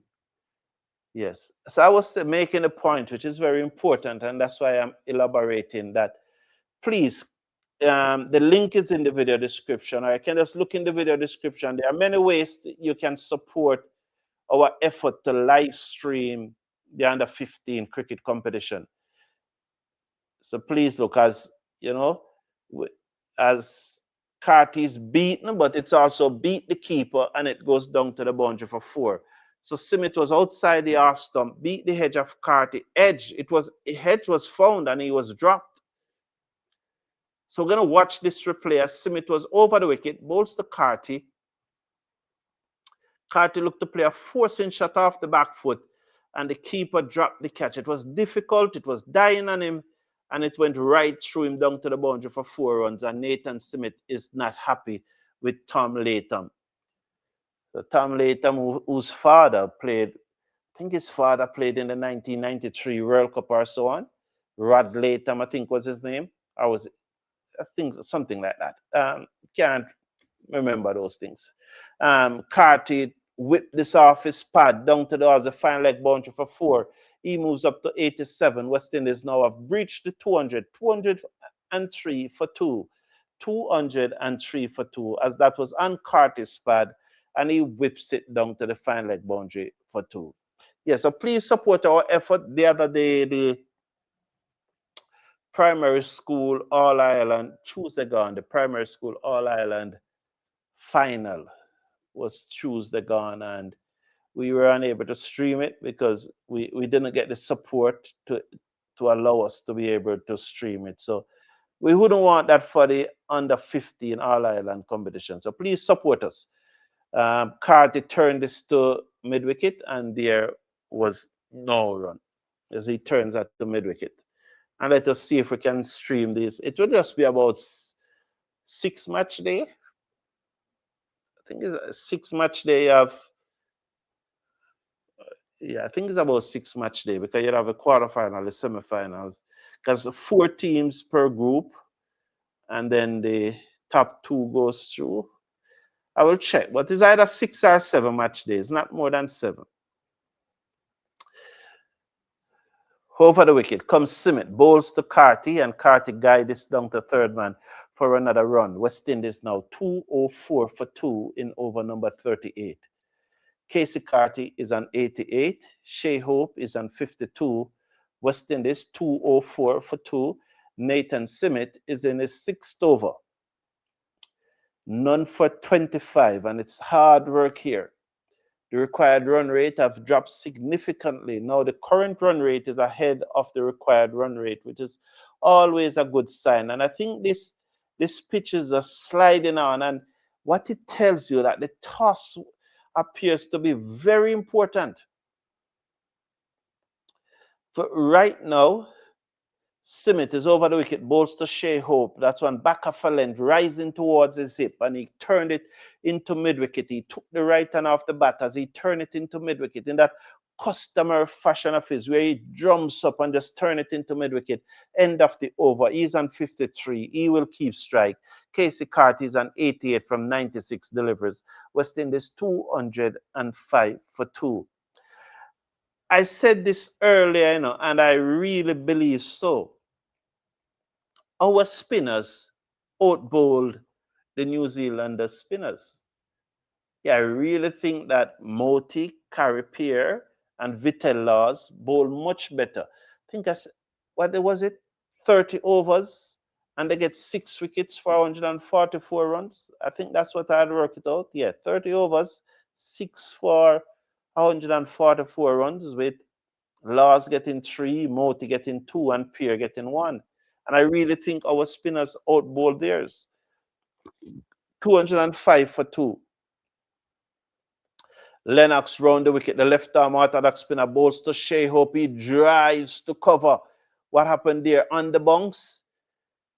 S1: Yes. So I was making a point, which is very important, and that's why I'm elaborating that. Please, the link is in the video description, or you can just look in the video description. There are many ways you can support our effort to live stream the under 15 cricket competition. So please look, as you know, as Carty's beaten, but it's also beat the keeper, and it goes down to the boundary for 4. So Simmet was outside the off stump, beat the hedge of Carty. Hedge was found, and he was dropped. So we're going to watch this replay as Simmet was over the wicket, bowls to Carty. Carty looked to play a forcing shot off the back foot, and the keeper dropped the catch. It was difficult, it was dying on him, and it went right through him down to the boundary for 4 runs, and Nathan Simmet is not happy with Tom Latham. So Tom Latham, whose father played, I think his father played in the 1993 World Cup or so on. Rod Latham, I think was his name. I think something like that. Can't remember those things. Carty whipped this off his pad down to the final leg boundary for 4. He moves up to 87. West Indies now have breached the 200. 203 for 2. 203 for 2, as that was on Carty's pad, and he whips it down to the final leg boundary for 2. Yeah, so please support our effort. The other day, the primary school All Ireland, Tuesday gone, the primary school All Ireland final was Tuesday gone, and we were unable to stream it because we didn't get the support to allow us to be able to stream it. So we wouldn't want that for the under 15 All Ireland competition. So please support us. Carty turned this to mid wicket, and there was no run as he turns at the mid wicket. And let us see if we can stream this. It will just be about 6 match day. I think it's a 6 match day of, yeah, I think it's about 6 match day because you have a quarterfinal, the semifinals, because 4 teams per group, and then the top 2 goes through. I will check, but it's either 6 or 7 match days, not more than 7. Over the wicket comes Simmet, bowls to Carty, and Carty guide this down to third man for another run. West Indies now 204 for 2 in over number 38. Casey Carty is on 88. Shea Hope is on 52. West Indies 204 for 2. Nathan Simmet is in his 6th over. None for 25, and it's hard work here. The required run rate have dropped significantly. Now the current run rate is ahead of the required run rate, which is always a good sign. And I think this pitch is a sliding on, and what it tells you that the toss appears to be very important. For right now, Simmet is over the wicket, bowls to Shea Hope. That's one back of a length, rising towards his hip, and he turned it into mid-wicket. He took the right hand off the bat as he turned it into mid-wicket in that customary fashion of his, where he drums up and just turn it into mid-wicket. End of the over. He's on 53. He will keep strike. Casey Carty is on 88 from 96 delivers. West Indies 205 for 2. I said this earlier, and I really believe so. Our spinners outbowled the New Zealander spinners. Yeah, I really think that Moti, Carripier, and Vitel Laws bowl much better. I think what was it? 30 overs, and they get 6 wickets for 144 runs. I think that's what I'd work it out. Yeah, 30 overs, 6 for 144 runs, with Laws getting 3, Moti getting 2, and Pierre getting 1. And I really think our spinners outbowled theirs. 205 for 2. Lennox round the wicket. The left arm orthodox spinner bowls to Shea Hope. He drives to cover. What happened there? On the bounce,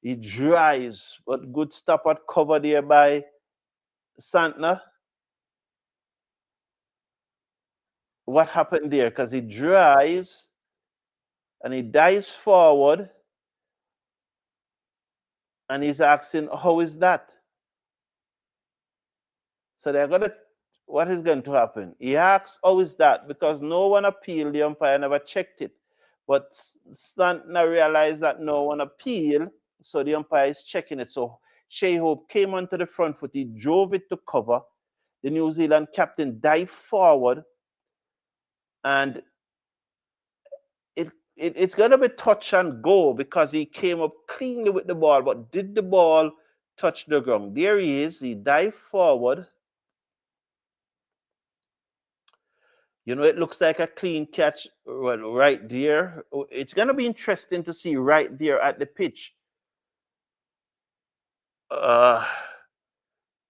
S1: he drives, but good stop at cover there by Santner. What happened there? Because he drives and he dives forward, and he's asking, how is that? So they're gonna, what is going to happen? He asks, how is that? Because no one appealed, the umpire never checked it. But Santner realized that no one appealed, so the umpire is checking it. So Shea Hope came onto the front foot, he drove it to cover. The New Zealand captain dived forward, and it's going to be touch and go because he came up cleanly with the ball, but did the ball touch the ground? There he is, he dived forward. It looks like a clean catch right there. It's going to be interesting to see right there at the pitch.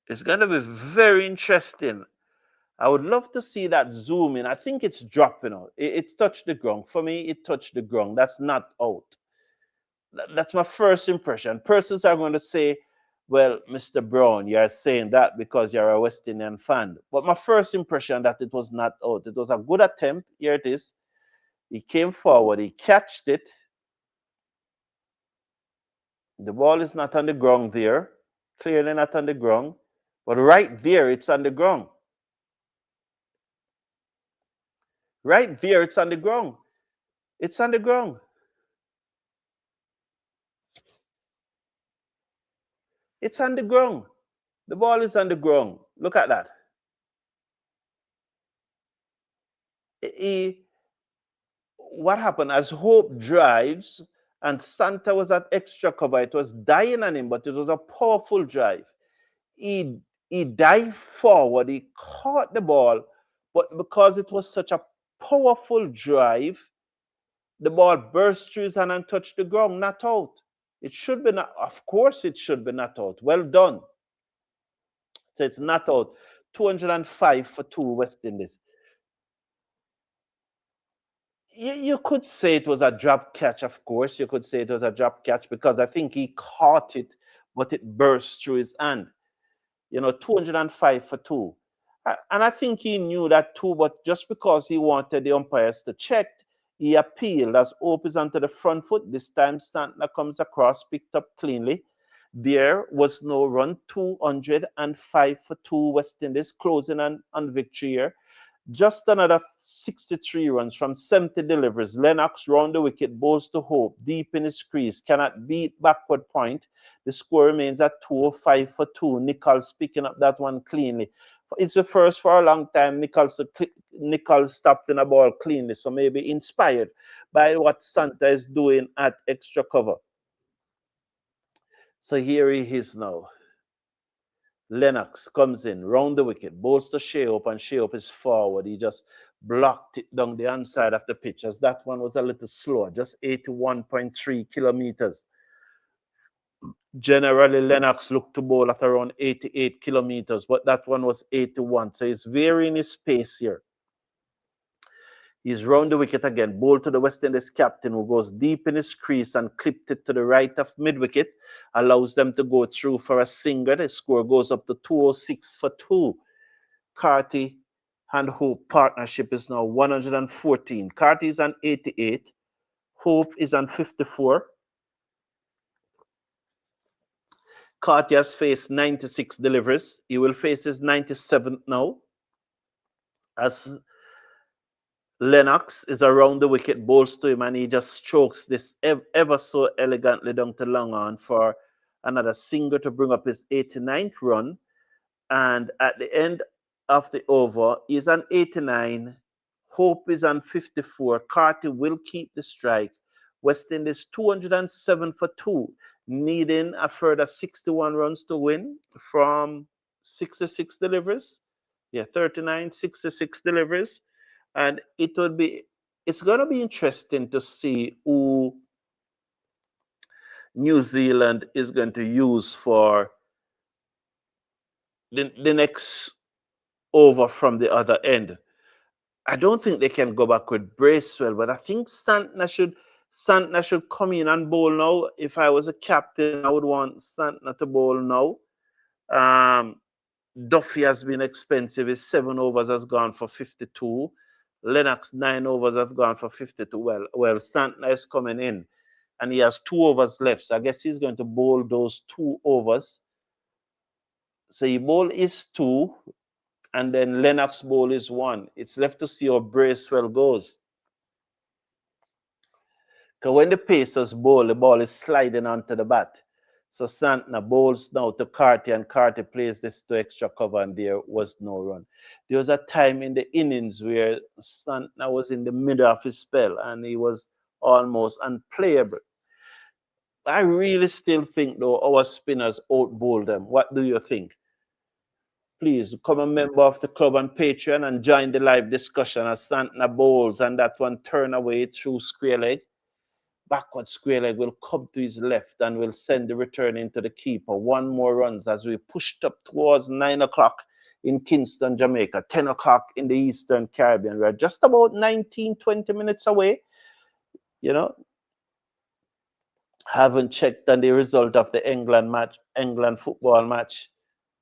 S1: It's going to be very interesting. I would love to see that zoom in. I think it's dropping out. It touched the ground. For me, it touched the ground. That's not out. That's my first impression. Persons are going to say, well, Mr. Brown, you're saying that because you're a West Indian fan. But my first impression that it was not out. It was a good attempt. Here it is. He came forward. He catched it. The ball is not on the ground there. Clearly not on the ground. But right there, it's on the ground. Right there, it's on the ground. It's on the ground. It's on the ground. The ball is on the ground. Look at that. What happened as Hope drives and Santa was at extra cover, it was dying on him, but it was a powerful drive. He dived forward, he caught the ball, but because it was such a powerful drive, the ball burst through his hand and touched the ground, not out. It should be not, of course it should be not out. Well done. So it's not out. 205 for 2 West Indies. You could say it was a drop catch, of course. You could say it was a drop catch because I think he caught it, but it burst through his hand. 205 for two. And I think he knew that too, but just because he wanted the umpires to check, he appealed as Hope is onto the front foot. This time Santner comes across, picked up cleanly. There was no run, 205 for two. West Indies closing on victory here. Just another 63 runs from 70 deliveries. Lennox round the wicket, bowls to Hope, deep in his crease, cannot beat backward point. The score remains at 205 for two. Nichols picking up that one cleanly. It's the first for a long time Nichols stopped in a ball cleanly, so maybe inspired by what Santa is doing at extra cover. So here he is now. Lennox comes in, round the wicket, bowls to Sheop, and Sheop is forward. He just blocked it down the inside of the pitch, as that one was a little slower, just 81.3 kilometers. Generally, Lennox looked to bowl at around 88 kilometers, but that one was 81. So he's varying his pace here. He's round the wicket again, bowled to the West Indies captain, who goes deep in his crease and clipped it to the right of mid-wicket, allows them to go through for a single. The score goes up to 206 for two. Carty and Hope partnership is now 114. Carty is on 88. Hope is on 54. Carty has faced 96 deliveries. He will face his 97th now, as Lennox is around the wicket, bowls to him, and he just strokes this ever so elegantly down to long on for another single to bring up his 89th run. And at the end of the over, he's on 89. Hope is on 54. Carty will keep the strike. West Indies 207 for two, needing a further 61 runs to win from 66 deliveries. Yeah, 39, 66 deliveries. And it's going to be interesting to see who New Zealand is going to use for the next over from the other end. I don't think they can go back with Bracewell, but I think Santner should come in and bowl now. If I was a captain, I would want Santner to bowl now. Duffy has been expensive. His 7 overs has gone for 52. Lennox 9 overs have gone for 52. Well, Santner is coming in, and he has 2 overs left. So I guess he's going to bowl those 2 overs. So he bowl is 2, and then Lennox bowl is 1. It's left to see how Bracewell goes. Because when the Pacers bowl, the ball is sliding onto the bat. So Santner bowls now to Carty, and Carty plays this to extra cover, and there was no run. There was a time in the innings where Santner was in the middle of his spell, and he was almost unplayable. I really still think, though, our spinners out-bowled them. What do you think? Please become a member of the club on Patreon and join the live discussion as Santner bowls, and that one turn away through square leg. Backward square leg will come to his left and will send the return into the keeper. 1 more runs as we pushed up towards 9 o'clock in Kingston, Jamaica, 10 o'clock in the Eastern Caribbean. We're just about 19, 20 minutes away. Haven't checked on the result of the England football match.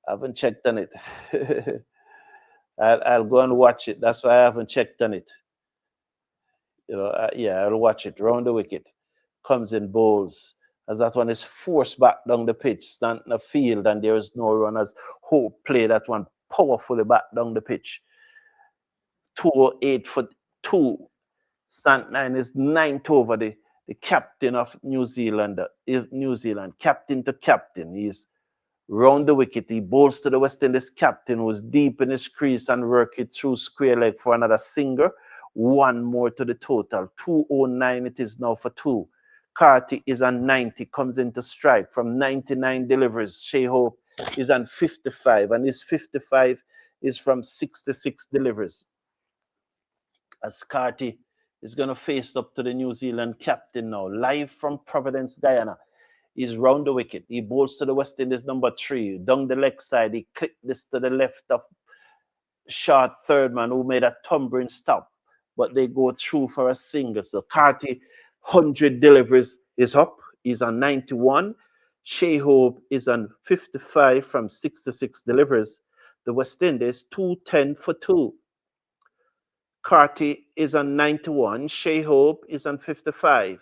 S1: Haven't checked on it. I'll go and watch it. That's why I haven't checked on it. I'll watch it. Round the wicket, comes in, bowls, as that one is forced back down the pitch, stand in the field, and there is no run as Hope play that one powerfully back down the pitch. 208 for 2. Santner is 9th over the captain of New Zealand. Captain to captain. He's round the wicket. He bowls to the West Indies captain, who's deep in his crease and work it through square leg for another single. 1 more to the total. 209 it is now for 2. Carty is on 90, comes into strike from 99 deliveries. Shea Hope is on 55, and his 55 is from 66 deliveries. As Carty is going to face up to the New Zealand captain now, live from Providence, Guyana. He's round the wicket. He bowls to the West Indies number 3. Down the leg side, he clipped this to the left of short third man, who made a tumbling stop. But they go through for a single. So Carty, 100 deliveries is up. He's on 91. Shea Hope is on 55 from 66 deliveries. The West Indies 210 for 2. Carty is on 91. Shea Hope is on 55.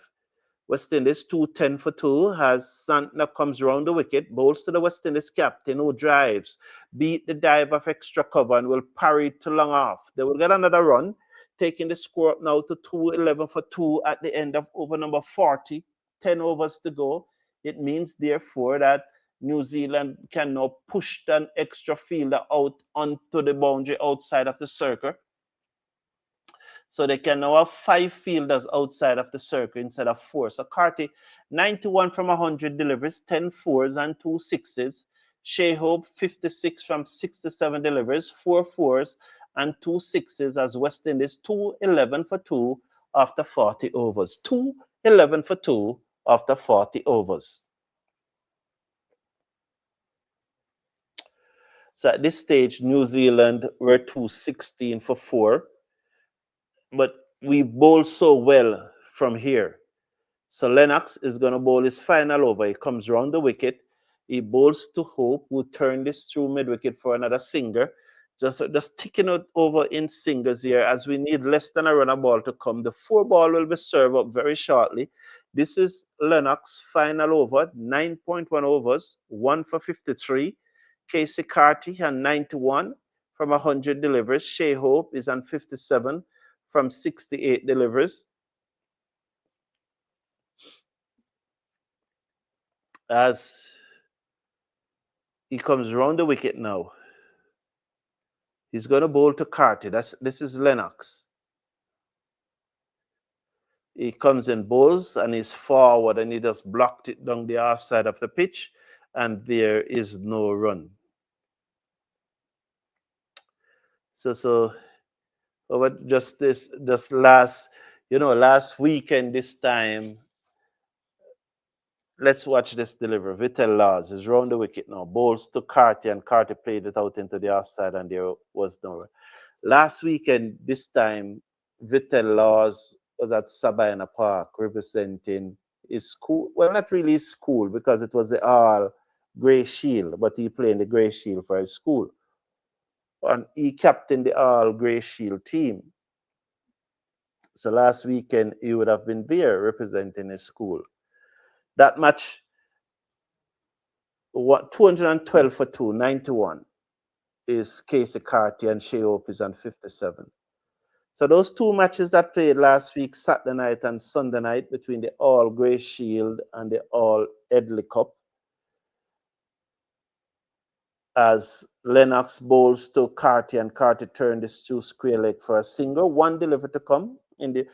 S1: West Indies 210 for 2 has Santner comes round the wicket, bowls to the West Indies captain who drives, beat the dive of extra cover and will parry to long off. They will get another run, taking the score up now to 211 for 2 at the end of over number 40. 10 overs to go. It means, therefore, that New Zealand can now push an extra fielder out onto the boundary outside of the circle. So they can now have 5 fielders outside of the circle instead of 4. So Carty, 91 from 100 deliveries, 10 fours and 2 sixes. Shea Hope, 56 from 67 deliveries, 4 fours and 2 sixes as West Indies 211 for 2 after 40 overs. 211 for 2 after 40 overs. So at this stage, New Zealand were 216 for 4. But we bowl so well from here. So Lennox is going to bowl his final over. He comes round the wicket. He bowls to Hope, who turned this through mid wicket for another singer. Just ticking it over in singers here as we need less than a run of ball to come. The 4 ball will be served up very shortly. This is Lennox final over, 9.1 overs, 1 for 53. Casey Carty on 91 from 100 deliveries. Shea Hope is on 57 from 68 deliveries. As he comes round the wicket now, he's going to bowl to Carty. This is Lennox. He comes in bowls and he's forward and he just blocked it down the half side of the pitch, and there is no run. So over just last weekend this time. Let's watch this delivery. Vitel Laws is round the wicket now. Bowls to Carty, and Carty played it out into the offside, and there was no run. Last weekend, this time, Vitel Laws was at Sabina Park representing his school. Well, not really his school, because it was the All Grey Shield, but he played in the Grey Shield for his school. And he captained the All Grey Shield team. So last weekend, he would have been there representing his school. That match, 212 for 2, 91 is Casey Carty, and Shea Hope is on 57. So those 2 matches that played last week, Saturday night and Sunday night, between the All Grey Shield and the All Edley Cup, as Lennox bowls to Carty, and Carty turned this through square leg for a single. 1 delivery to come in the.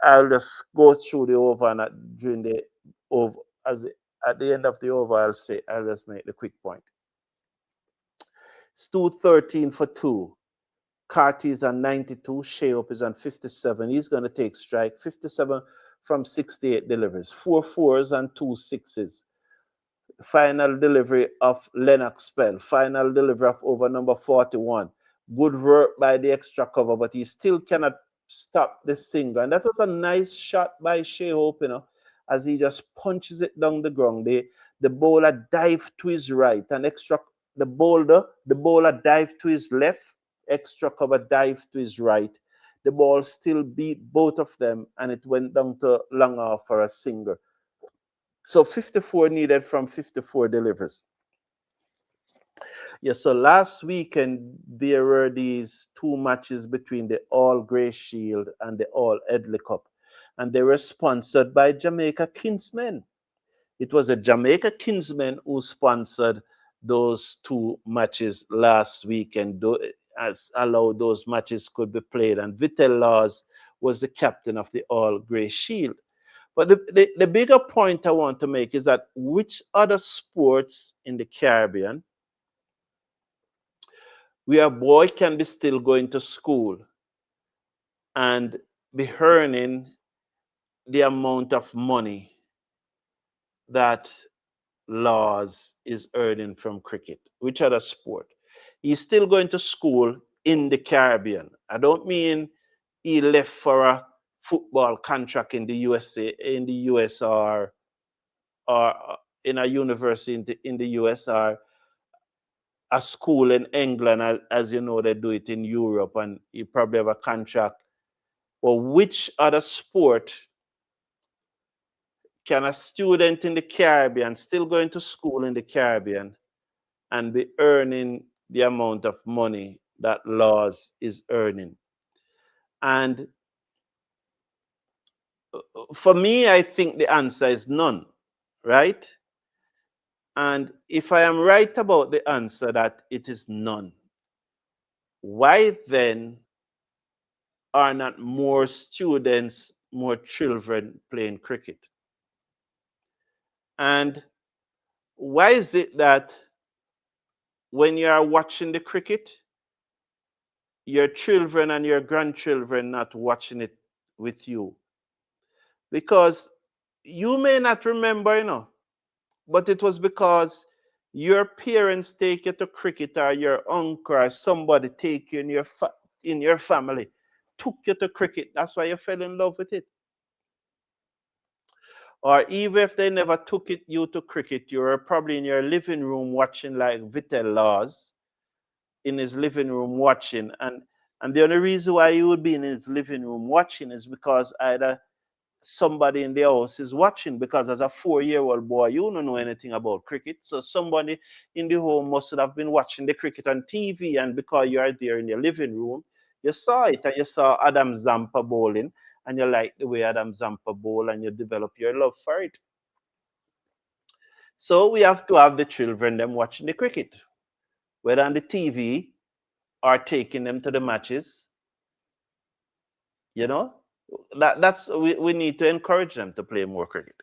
S1: I'll just go through the over, and during the over, at the end of the over, I'll just make the quick point. Stu 13 for 2. Carty is on 92. Shea Hope is on 57. He's going to take strike. 57 from 68 deliveries. 4 fours and 2 sixes. Final delivery of Lennox spell. Final delivery of over number 41. Good work by the extra cover, but he still cannot stop the single. And that was a nice shot by Shea Hope, as he just punches it down the ground. The bowler dived to his right, and the bowler dived to his left, extra cover dived to his right. The ball still beat both of them, and it went down to long off for a single. So 54 needed from 54 deliveries. Yeah, so last weekend there were these 2 matches between the All Grey Shield and the All Edley Cup, and they were sponsored by Jamaica Kinsmen. It was a Jamaica Kinsmen who sponsored those 2 matches last weekend, as allowed those matches could be played, and Vitel Laws was the captain of the All Grey Shield. But the bigger point I want to make is that which other sports in the Caribbean where a boy can be still going to school and be earning the amount of money that Laws is earning from cricket? Which other sport? He's still going to school in the Caribbean. I don't mean he left for a football contract in the USA, in the US, or in a university in the US, or a school in England, as you know, they do it in Europe, and you probably have a contract. Or which other sport can a student in the Caribbean still going to school in the Caribbean and be earning the amount of money that Laws is earning? And for me, I think the answer is none, right? And if I am right about the answer that it is none, why then are not more students, more children playing cricket? And why is it that when you are watching the cricket, your children and your grandchildren not watching it with you? Because you may not remember, but it was because your parents take you to cricket, or your uncle or somebody take you in your family, took you to cricket. That's why you fell in love with it. Or even if they never took you to cricket, you were probably in your living room watching like Vitel Laws in his living room watching. And the only reason why he would be in his living room watching is because either somebody in the house is watching, because as a 4-year-old boy, you don't know anything about cricket. So somebody in the home must have been watching the cricket on TV, and because you are there in your living room, you saw it, and you saw Adam Zampa bowling, and you like the way Adam Zampa bowl, and you develop your love for it. So we have to have the children them watching the cricket, whether on the TV or taking them to the matches. You know, that's we need to encourage them to play more cricket.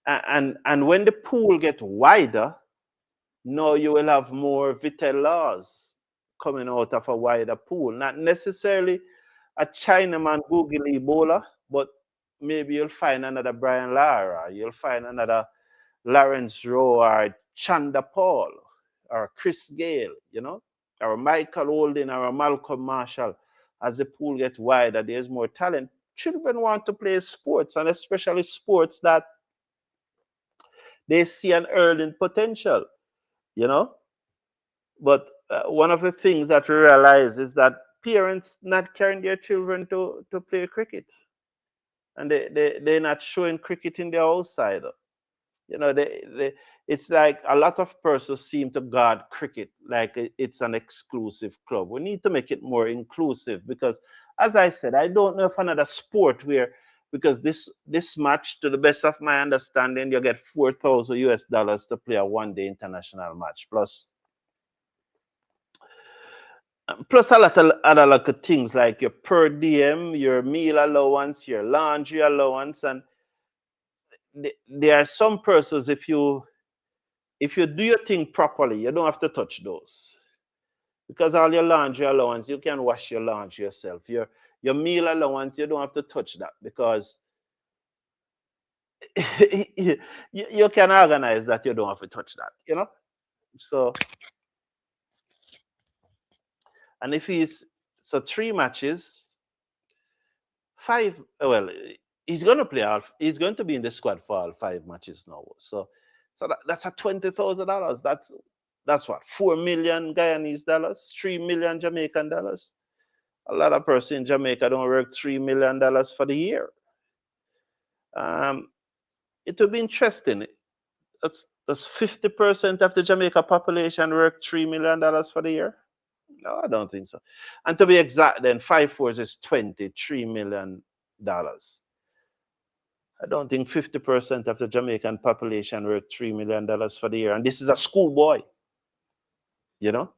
S1: And when the pool gets wider, now you will have more Vitel Laws coming out of a wider pool. Not necessarily a Chinaman googly bowler, but maybe you'll find another Brian Lara, you'll find another Lawrence Rowe, or Chanda Paul, or Chris Gale, or Michael Holding, or Malcolm Marshall. As the pool gets wider, there's more talent. Children want to play sports, and especially sports that they see an earning potential, you know. But one of the things that we realize is that parents not carrying their children to play cricket, and they're not showing cricket in their house either. It's like a lot of persons seem to guard cricket like it's an exclusive club. We need to make it more inclusive, because, as I said, I don't know if another sport where, because this match, to the best of my understanding, you get $4,000 to play a 1-day international match, plus a lot of other like things like your per diem, your meal allowance, your laundry allowance. And there are some persons, if you do your thing properly, you don't have to touch those, because all your laundry allowance, you can wash your laundry yourself. Your meal allowance, you don't have to touch that, because you can organize that. You don't have to touch that. So, and if he's so 3 matches, five. Well, he's going to play all. He's going to be in the squad for all 5 matches now. So that's a $20,000. That's what, 4 million Guyanese dollars, 3 million Jamaican dollars. A lot of person in Jamaica don't work $3 million for the year. Um, it will be interesting. Does 50% of the Jamaica population work $3 million for the year? No, I don't think so. And to be exact, then 5 fours is $23 million. I don't think 50% of the Jamaican population work $3 million for the year. And this is a schoolboy, you know.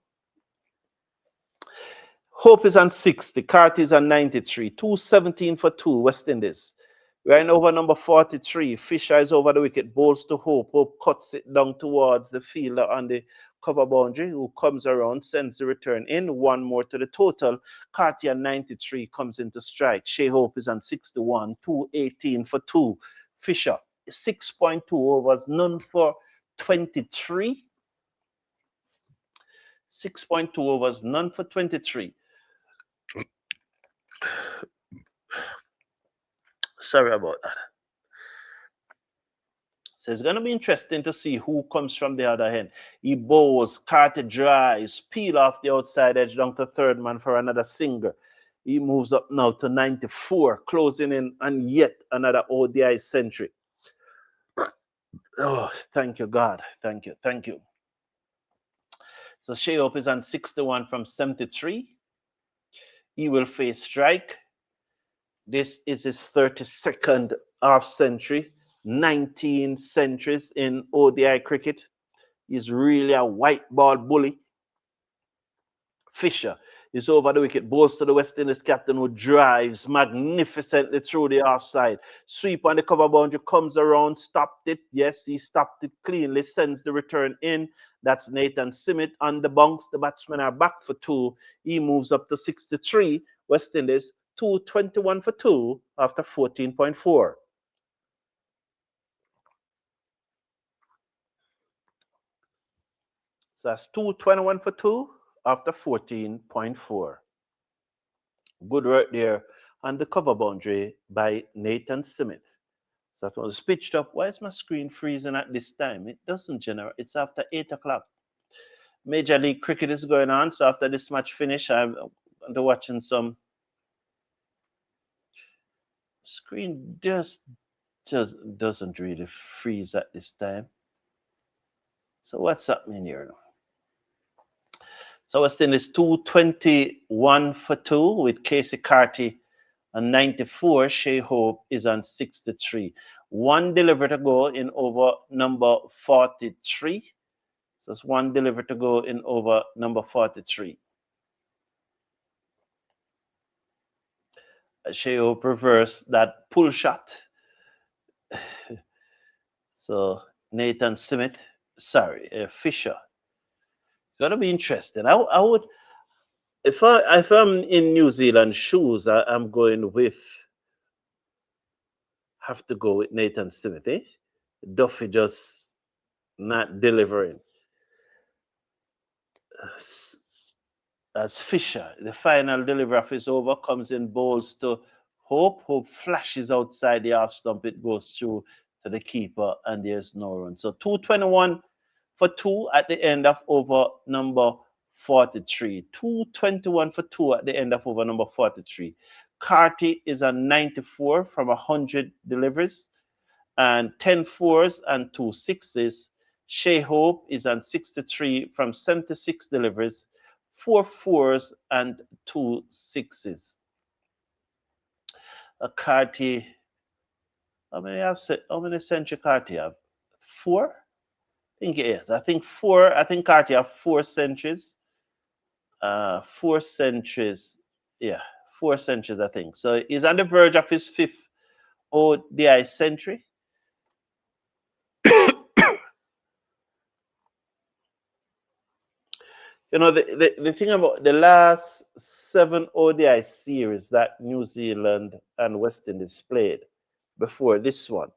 S1: Hope is on 60. Carter is on 93. 217 for 2, West Indies. We're in over number 43. Fisher is over the wicket, bowls to Hope. Hope cuts it down towards the fielder on the cover boundary, who comes around, sends the return in. One more to the total. Carter on 93 comes into strike. Shea Hope is on 61. 218 for 2. Fisher, 6.2 overs, none for 23. 6.2 overs, none for 23. Sorry about that. So it's going to be interesting to see who comes from the other end. He bowls, Carter drives, peel off the outside edge down to third man for another single. He moves up now to 94, closing in on yet another ODI century. Oh, thank you, God. Thank you. Thank you. So Shea Hope is on 61 from 73. He will face strike. This is his 32nd half century, 19 centuries in ODI cricket. He's really a white ball bully. Fisher is over the wicket, bowls to the West Indies captain who drives magnificently through the offside. Sweep on the cover boundary, comes around, stopped it. Yes, he stopped it cleanly, sends the return in. That's Nathan Simmet on the bunks. The batsmen are back for two. He moves up to 63. West Indies 221 for two after 14.4. So that's 221 for two after 14.4. Good work there on the cover boundary by Nathan Simmet. So that was pitched up. Why is my screen freezing at this time? It doesn't generate. It's after 8 o'clock. Major League Cricket is going on. So after this match finish, I'm watching some. Screen just doesn't really freeze at this time. So what's happening here now? So West Indies 221 for two with Casey Carty on 94. Shea Hope is on 63. One delivery to go in over number 43. So it's one delivery to go in over number 43. Shea Hope reversed that pull shot. So Nathan Simmet, Fisher. It's gonna be interesting. I would, if I'm in New Zealand shoes, I'm going with. Have to go with Nathan Simmet. Eh? Duffy just not delivering. As Fisher, the final delivery of his over comes in bowls to Hope. Hope flashes outside the half stump. It goes through to the keeper, and there's no run. So 221 for two at the end of over number 43. 221 for two at the end of over number 43. Carty is on 94 from 100 deliveries, and 10 fours and 2 sixes. Shea Hope is on 63 from 76 deliveries, 4 fours and 2 sixes. Carty, how many century Carty have? 4? I think it is. I think 4. I think Carty have 4 centuries. 4 centuries. Yeah, 4 centuries, I think. So he's on the verge of his 5th ODI century. You know, the thing about the last 7 ODI series that New Zealand and West Indies played before this one,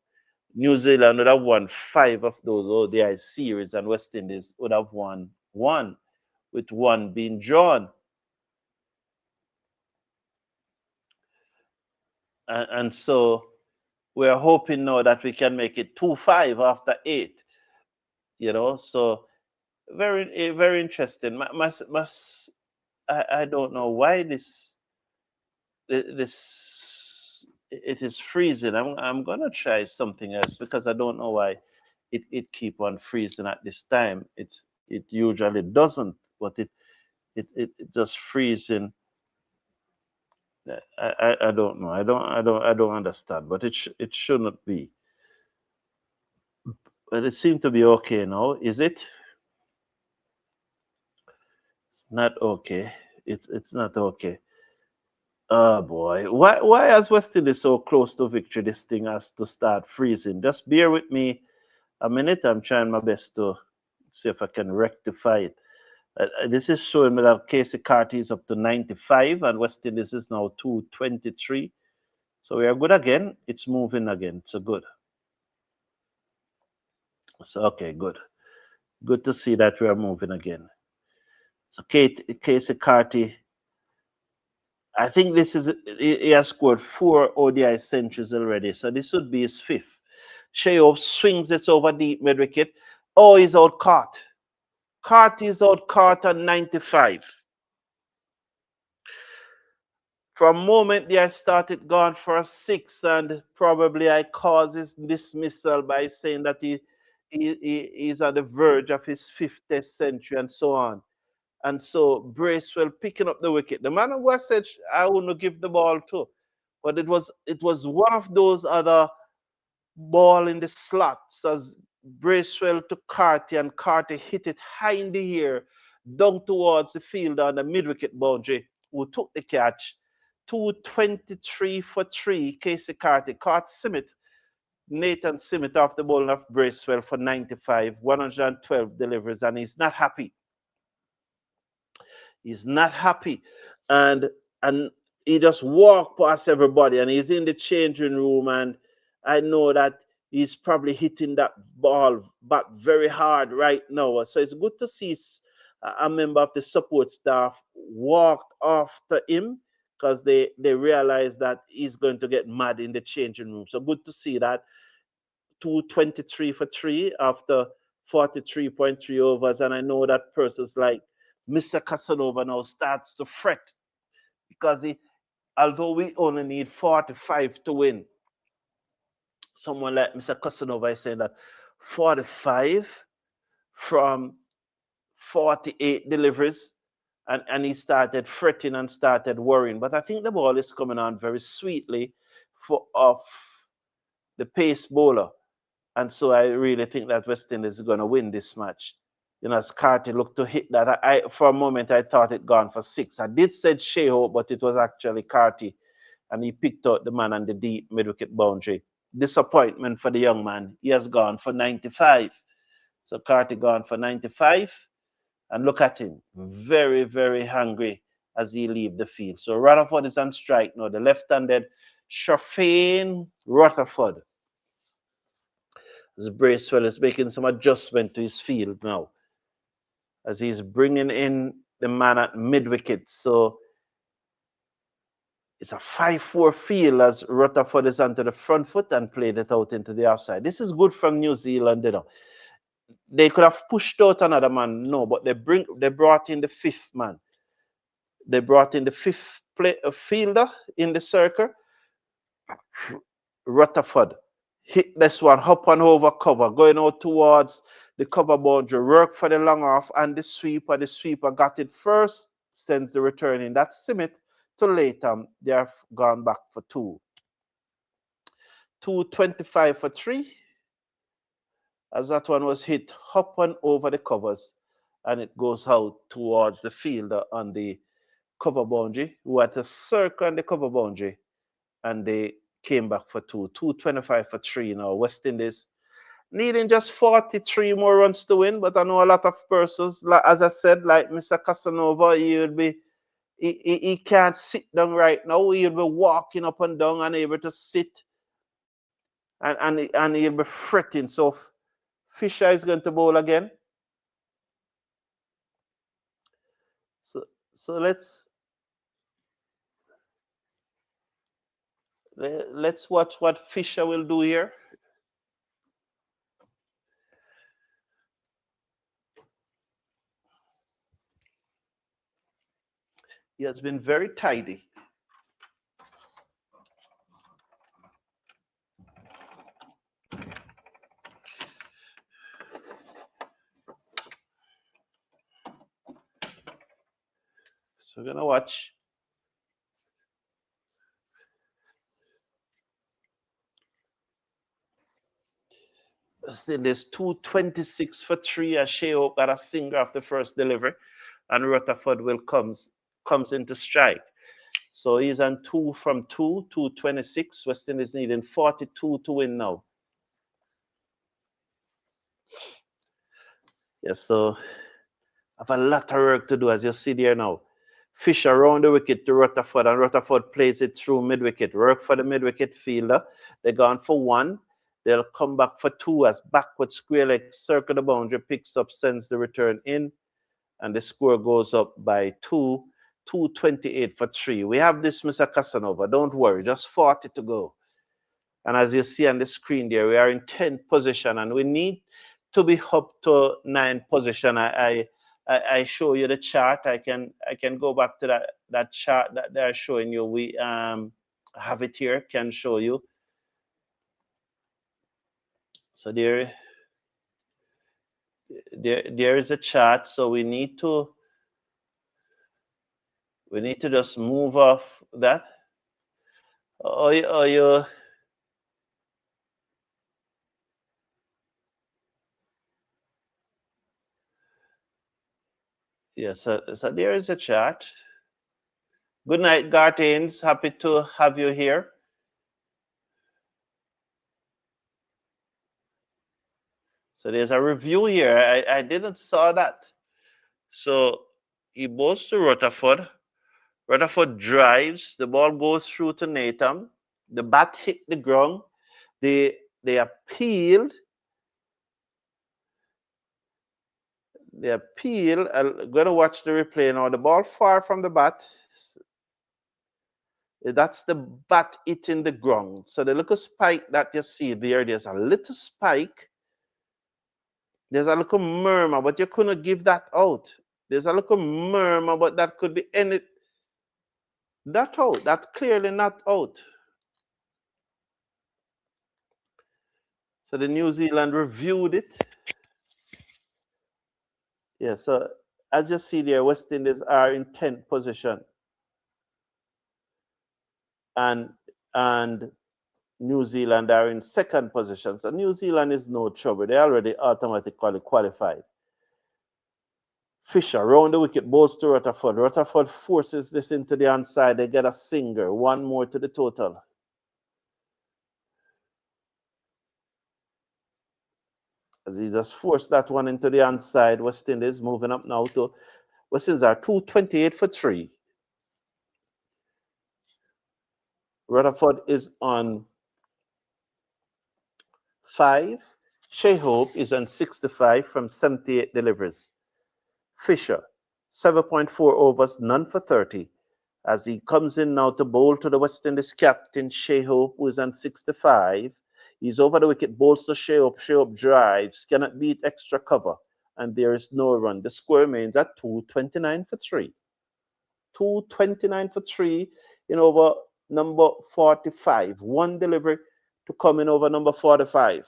S1: New Zealand would have won 5 of those ODI series, and West Indies would have won 1, with 1 being drawn. And so we're hoping now that we can make it 2-5 after 8. You know, so very interesting. I don't know why this it is freezing. I'm gonna try something else because I don't know why it keep on freezing at this time. It usually doesn't, but it just freezing. I don't know. I don't understand. But it shouldn't be. But it seems to be okay now. Is it? It's not okay. It's not okay. Oh boy. Why is West Indies so close to victory? This thing has to start freezing. Just bear with me a minute. I'm trying my best to see if I can rectify it. This is showing me that Casey Carty is up to 95 and West Indies is now 223. So we are good again. It's moving again. So good. So okay, good. Good to see that we are moving again. So Casey Carty, I think he has scored 4 ODI centuries already. So this would be his 5th. Sheo swings it over deep mid wicket. Oh, he's out caught. Caught is out caught on 95. From moment there, I started gone for a 6, and probably I caused his dismissal by saying that he's on the verge of his 5th Test century and so on. And so Bracewell picking up the wicket. The man who I said I wouldn't give the ball to, but it was one of those other ball in the slots as Bracewell to Carty, and Carty hit it high in the air down towards the fielder on the mid-wicket boundary, who took the catch. 223 for 3, Casey Carty caught Simmet, Nathan Simmet off the bowling of Bracewell for 95, 112 deliveries, and he's not happy. He's not happy. And he just walked past everybody, and he's in the changing room, and I know that he's probably hitting that ball back very hard right now. So it's good to see a member of the support staff walked after him, because they realize that he's going to get mad in the changing room. So good to see that. 223 for 3 after 43.3 overs. And I know that persons like Mr. Casanova now starts to fret, because although we only need 45 to win, someone like Mr. Casanova is saying that 45 from 48 deliveries, and he started fretting and started worrying. But I think the ball is coming on very sweetly for off the pace bowler. And so I really think that West Indies is going to win this match. As Carty looked to hit that, for a moment I thought it gone for 6. I did say Sheo, but it was actually Carty, and he picked out the man on the deep mid-wicket boundary. Disappointment for the young man. He has gone for 95. So Carty gone for 95, and look at him, very, very hungry as he leave the field. So Rutherford is on strike now. The left-handed Shafane Rutherford. As Bracewell is making some adjustment to his field now, as he's bringing in the man at mid-wicket. So it's a 5-4 field as Rutherford is onto the front foot and played it out into the offside. This is good from New Zealand, They could have pushed out another man, no, but they brought in the 5th man. They brought in the 5th fielder in the circle. Rutherford hit this one, hop on over cover, going out towards the cover boundary, work for the long off, and the sweeper got it first, sends the return in. That's Simmet to Latham. They have gone back for 2. 225 for 3, as that one was hit, hop on over the covers, and it goes out towards the fielder on the cover boundary, who had a circle on the cover boundary, and they came back for 2. 225 for 3 now. West Indies needing just 43 more runs to win, but I know a lot of persons, as I said, like Mr. Casanova, he can't sit down right now. He'll be walking up and down, unable to sit, and he'll be fretting. So Fisher is going to bowl again. So let's watch what Fisher will do here. He has been very tidy. So we're going to watch. Still, there's 226 for 3 as Sheo got a single after first delivery, and Rutherford comes into strike. So he's on 2 from 2, 226. West Indies needing 42 to win now. Yes, so I have a lot of work to do, as you see there now. Fisher around the wicket to Rutherford, and Rutherford plays it through mid-wicket. Work for the mid-wicket fielder. They're gone for 1. They'll come back for 2 as backward square leg circle the boundary, picks up, sends the return in, and the score goes up by 2. 228 for 3. We have this, Mr. Casanova. Don't worry, just 40 to go. And as you see on the screen there, we are in 10th position and we need to be up to 9th position. I show you the chart. I can go back to that chart that they're showing you. We have it here, can show you. So there is a chart. So we need to just move off that. Or you yes, so there is a chart. Good night, Gartains. Happy to have you here. So there's a review here. I didn't saw that. So he bowls to Rutherford. Rutherford drives. The ball goes through to Natham. The bat hit the ground. They appealed. They appeal. I'm going to watch the replay now. The ball far from the bat. That's the bat hitting the ground. So the little spike that you see there, there's a little spike. There's a little murmur, but you couldn't give that out. There's a little murmur, but that could be any. That out. That's clearly not out. So the New Zealand reviewed it. Yeah, so as you see there, West Indies are in 10th position. And New Zealand are in 2nd position. So New Zealand is no trouble. They already automatically qualified. Fisher round the wicket, bowls to Rutherford. Rutherford forces this into the onside. They get a singer, one more to the total. As he just forced that one into the onside, West Indies moving up now to West Indies are 228 for 3. Rutherford is on 5. Shea Hope is on 65 from 78 deliveries. Fisher, 7.4 overs, none for 30. As he comes in now to bowl to the West Indies captain, Shea Hope, who is on 65. He's over the wicket, bowls to Shea Hope. Shea Hope drives, cannot beat extra cover, and there is no run. The score remains at 229 for 3. 229 for 3 in over number 45. One delivery to come in over number 45.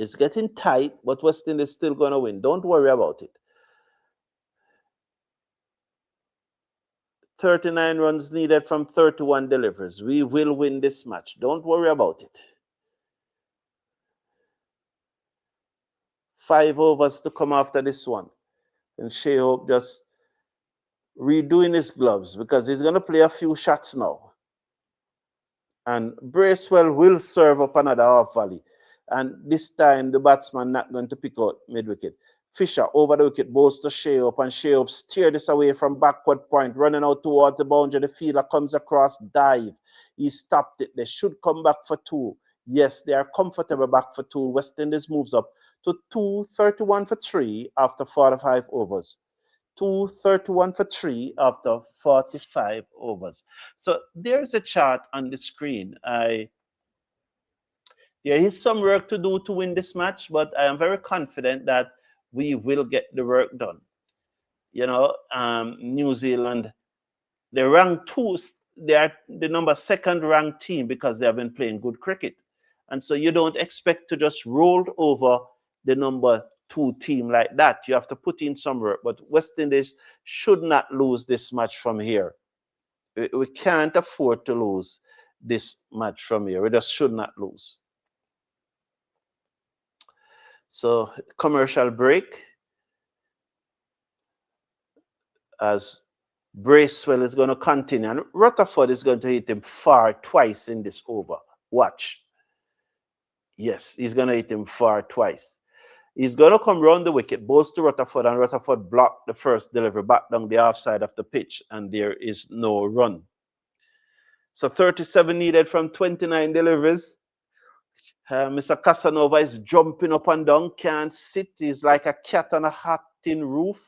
S1: It's getting tight, but West Indies is still going to win. Don't worry about it. 39 runs needed from 31 deliveries. We will win this match. Don't worry about it. 5 overs to come after this one. And Shea Hope just redoing his gloves because he's going to play a few shots now. And Bracewell will serve up another half volley. And this time the batsman not going to pick out mid-wicket. Fisher over the wicket, bowls to Shea Hope, and Shea Hope steer this away from backward point, running out towards the boundary. The fielder comes across, dive. He stopped it. They should come back for 2. Yes, they are comfortable back for 2. West Indies moves up to 231 for 3 after 45 overs. 231 for 3 after 45 overs. So there's a chart on the screen. There is some work to do to win this match, but I am very confident that we will get the work done. You know, New Zealand, they're ranked 2. They are the number 2nd ranked team because they have been playing good cricket. And so you don't expect to just roll over the number 2 team like that. You have to put in some work. But West Indies should not lose this match from here. We can't afford to lose this match from here. We just should not lose. So commercial break as Bracewell is going to continue. And Rutherford is going to hit him far twice in this over. Watch. Yes, he's going to hit him far twice. He's going to come round the wicket, bowls to Rutherford, and Rutherford blocked the first delivery back down the half side of the pitch, and there is no run. So 37 needed from 29 deliveries. Mr. Casanova is jumping up and down, can't sit. He's like a cat on a hot tin roof.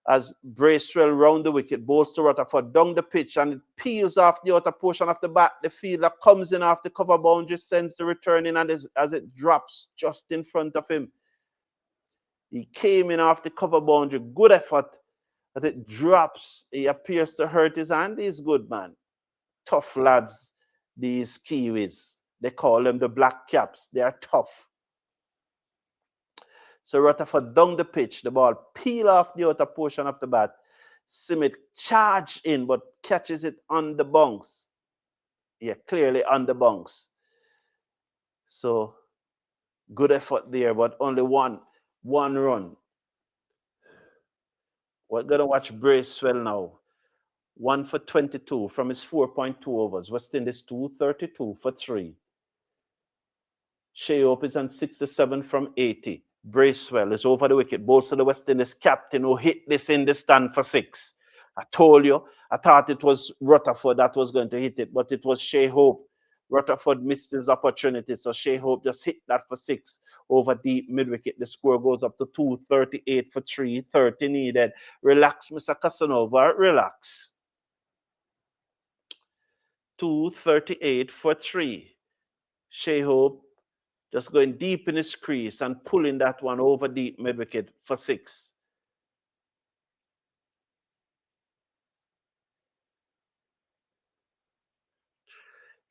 S1: as Bracewell round the wicket, bowls to Rutherford down the pitch, and it peels off the outer portion of the bat. The fielder comes in off the cover boundary, sends the return in, and as it drops just in front of him. He came in off the cover boundary, good effort, but it drops. He appears to hurt his hand. He's good, man. Tough lads, these Kiwis. They call them the Black Caps. They are tough. So Rutherford down the pitch, the ball peel off the outer portion of the bat. Simit charge in, but catches it on the bunks. Yeah, clearly on the bunks. So good effort there, but only one run. We're going to watch Bracewell now. 1 for 22 from his 4.2 overs. West Indies 232 for 3. Shea Hope is on 67 from 80. Bracewell is over the wicket. Bowls to the West Indies captain who hit this in the stand for 6. I told you, I thought it was Rutherford that was going to hit it, but it was Shea Hope. Rutherford missed his opportunity, so Shea Hope just hit that for 6 over deep mid-wicket. The score goes up to 238 for 3, 30 needed. Relax, Mr. Casanova, relax. 238 for 3. Shea Hope just going deep in his crease and pulling that one over deep mid-wicket for 6.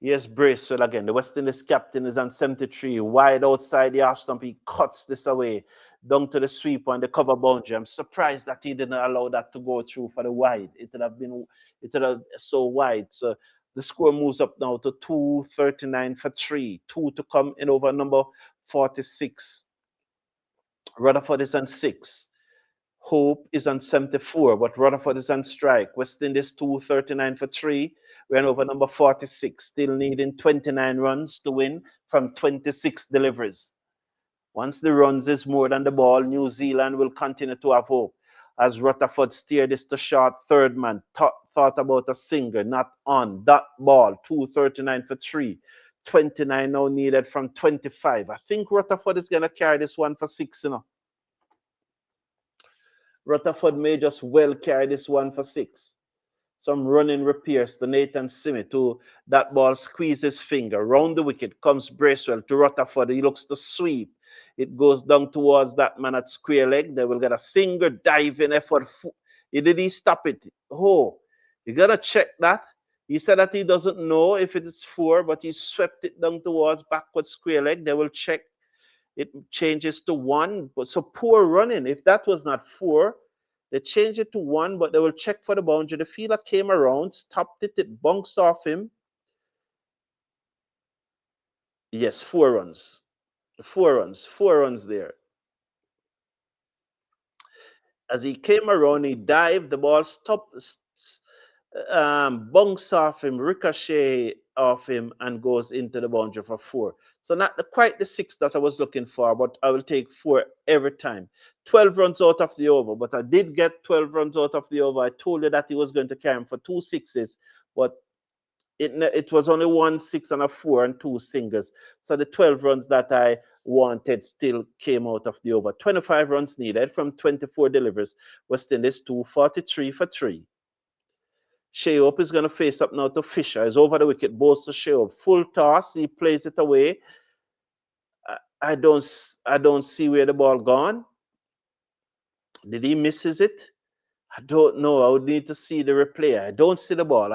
S1: Yes, Bracewell again. The West Indies captain is on 73. Wide outside the half stump. He cuts this away down to the sweep on the cover boundary. I'm surprised that he didn't allow that to go through for the wide. It would have so wide. So the score moves up now to 239 for 3. 2 to come in over number 46. Rutherford is on 6. Hope is on 74, but Rutherford is on strike. West Indies 239 for 3. We're over number 46, still needing 29 runs to win from 26 deliveries. Once the runs is more than the ball, New Zealand will continue to have hope. As Rutherford steered this to short, third man thought about a single, not on that ball. 239 for 3. 29 now needed from 25. I think Rutherford is going to carry this one for 6, you know. Rutherford may just well carry this one for 6. Some running repairs to Nathan Simi to that ball, squeeze his finger. Round the wicket comes Bracewell to Rutherford. He looks to sweep. It goes down towards that man at square leg. They will get a single diving effort. Did he stop it? Oh, you got to check that. He said that he doesn't know if it is 4, but he swept it down towards backward square leg. They will check. It changes to 1. So poor running. If that was not 4, they changed it to 1, but they will check for the boundary. The fielder came around, stopped it. It bunks off him. Yes, 4 runs. 4 runs. 4 runs there. As he came around, he dived. The ball stopped, bunks off him, ricochet off him, and goes into the boundary for 4. So not quite the 6 that I was looking for, but I will take 4 every time. 12 runs out of the over, but I did get 12 runs out of the over. I told you that he was going to carry him for 2 6s, but it was only 1 6 and a 4 and 2 singles. So the 12 runs that I wanted still came out of the over. 25 runs needed from 24 deliveries. West Indies 243 for 3. Shea Hope is going to face up now to Fisher. He's over the wicket, bowls to Shea Hope. Full toss, he plays it away. I don't see where the ball gone. Did he misses it? I don't know. I would need to see the replay. I don't see the ball.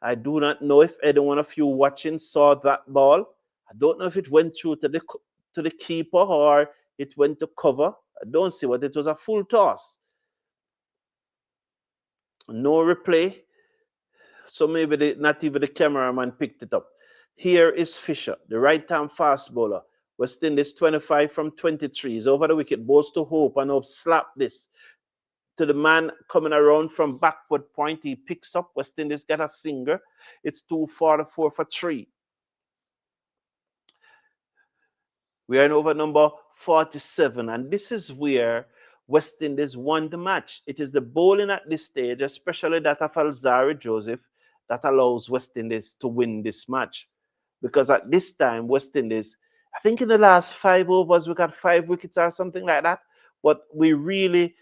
S1: I do not know if any one of you watching saw that ball. I don't know if it went through to the keeper or it went to cover. I don't see what it was. A full toss. No replay. So maybe not even the cameraman picked it up. Here is Fisher, the right-hand fast bowler. West Indies 25 from 23. He's over the wicket, bowls to Hope, and Hope slap this to the man coming around from backward point. He picks up. West Indies get a singer. It's 244 for 3. We are in over number 47, and this is where West Indies won the match. It is the bowling at this stage, especially that of Alzarri Joseph, that allows West Indies to win this match. Because at this time, West Indies, I think in the last 5 overs, we got 5 wickets or something like that. But we really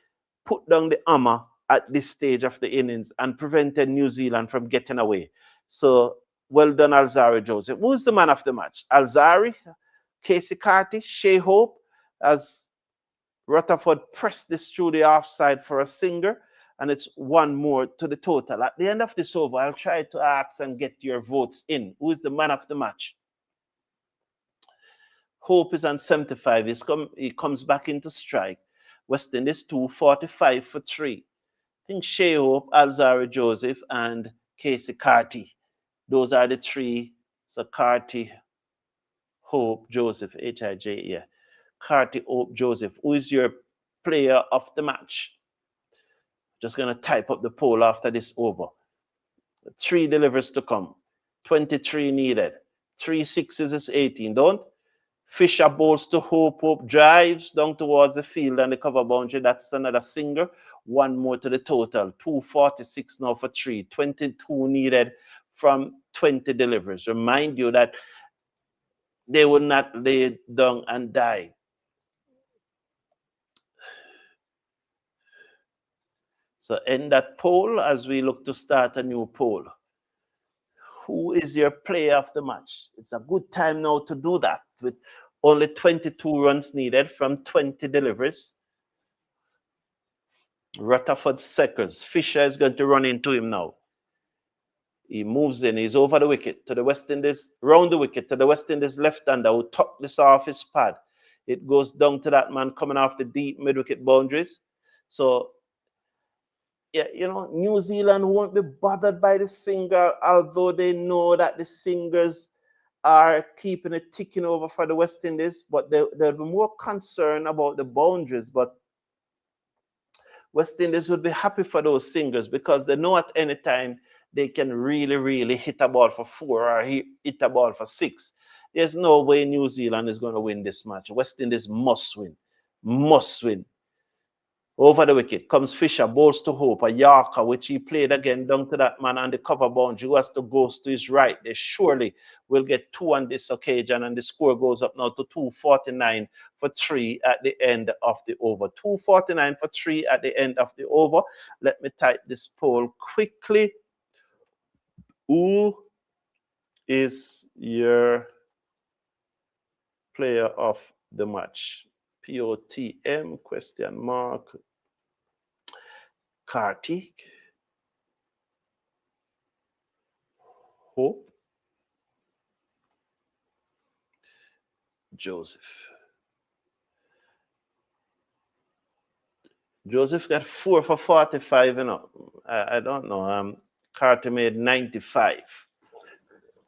S1: put down the hammer at this stage of the innings and prevented New Zealand from getting away. So well done, Alzarri Joseph. Who's the man of the match? Alzarri, Casey Carty, Shea Hope, as Rutherford pressed this through the offside for a singer, and it's one more to the total. At the end of this over, I'll try to ask and get your votes in. Who is the man of the match? Hope is on 75. He comes back into strike. West Indies 245 for 3. I think Shea Hope, Alzarri Joseph, and Casey Carty. Those are the three. So Carty, Hope, Joseph, H-I-J, yeah. Carty, Hope, Joseph. Who is your player of the match? Just going to type up the poll after this over. 3 delivers to come. 23 needed. 3 sixes is 18. Don't. Fisher bowls to Hope. Hope drives down towards the field and the cover boundary. That's another singer. One more to the total. 246 now for 3. 22 needed from 20 deliveries. Remind you that they will not lay down and die. So end that poll as we look to start a new poll. Who is your player of the match? It's a good time now to do that with only 22 runs needed from 20 deliveries. Rutherford Seckers. Fisher is going to run into him now. He moves in. He's over the wicket to the West Indies, round the wicket to the West Indies left-hander who tucked this off his pad. It goes down to that man coming off the deep mid-wicket boundaries. So, yeah, you know, New Zealand won't be bothered by the singer, although they know that the singers are keeping it ticking over for the West Indies, but they'll be more concerned about the boundaries. But West Indies would be happy for those singers because they know at any time they can really, really hit a ball for 4 or hit a ball for 6. There's no way New Zealand is going to win this match. West Indies must win. Must win. Over the wicket comes Fisher, bowls to Hope, a Yorker, which he played again down to that man on the cover boundary who has to go to his right. They surely will get 2 on this occasion, and the score goes up now to 249 for 3 at the end of the over. 249 for 3 at the end of the over. Let me type this poll quickly. Who is your player of the match? POTM, question mark. Carty, Hope, Joseph. Joseph got 4 for 45, you know. I don't know. Carter made 95.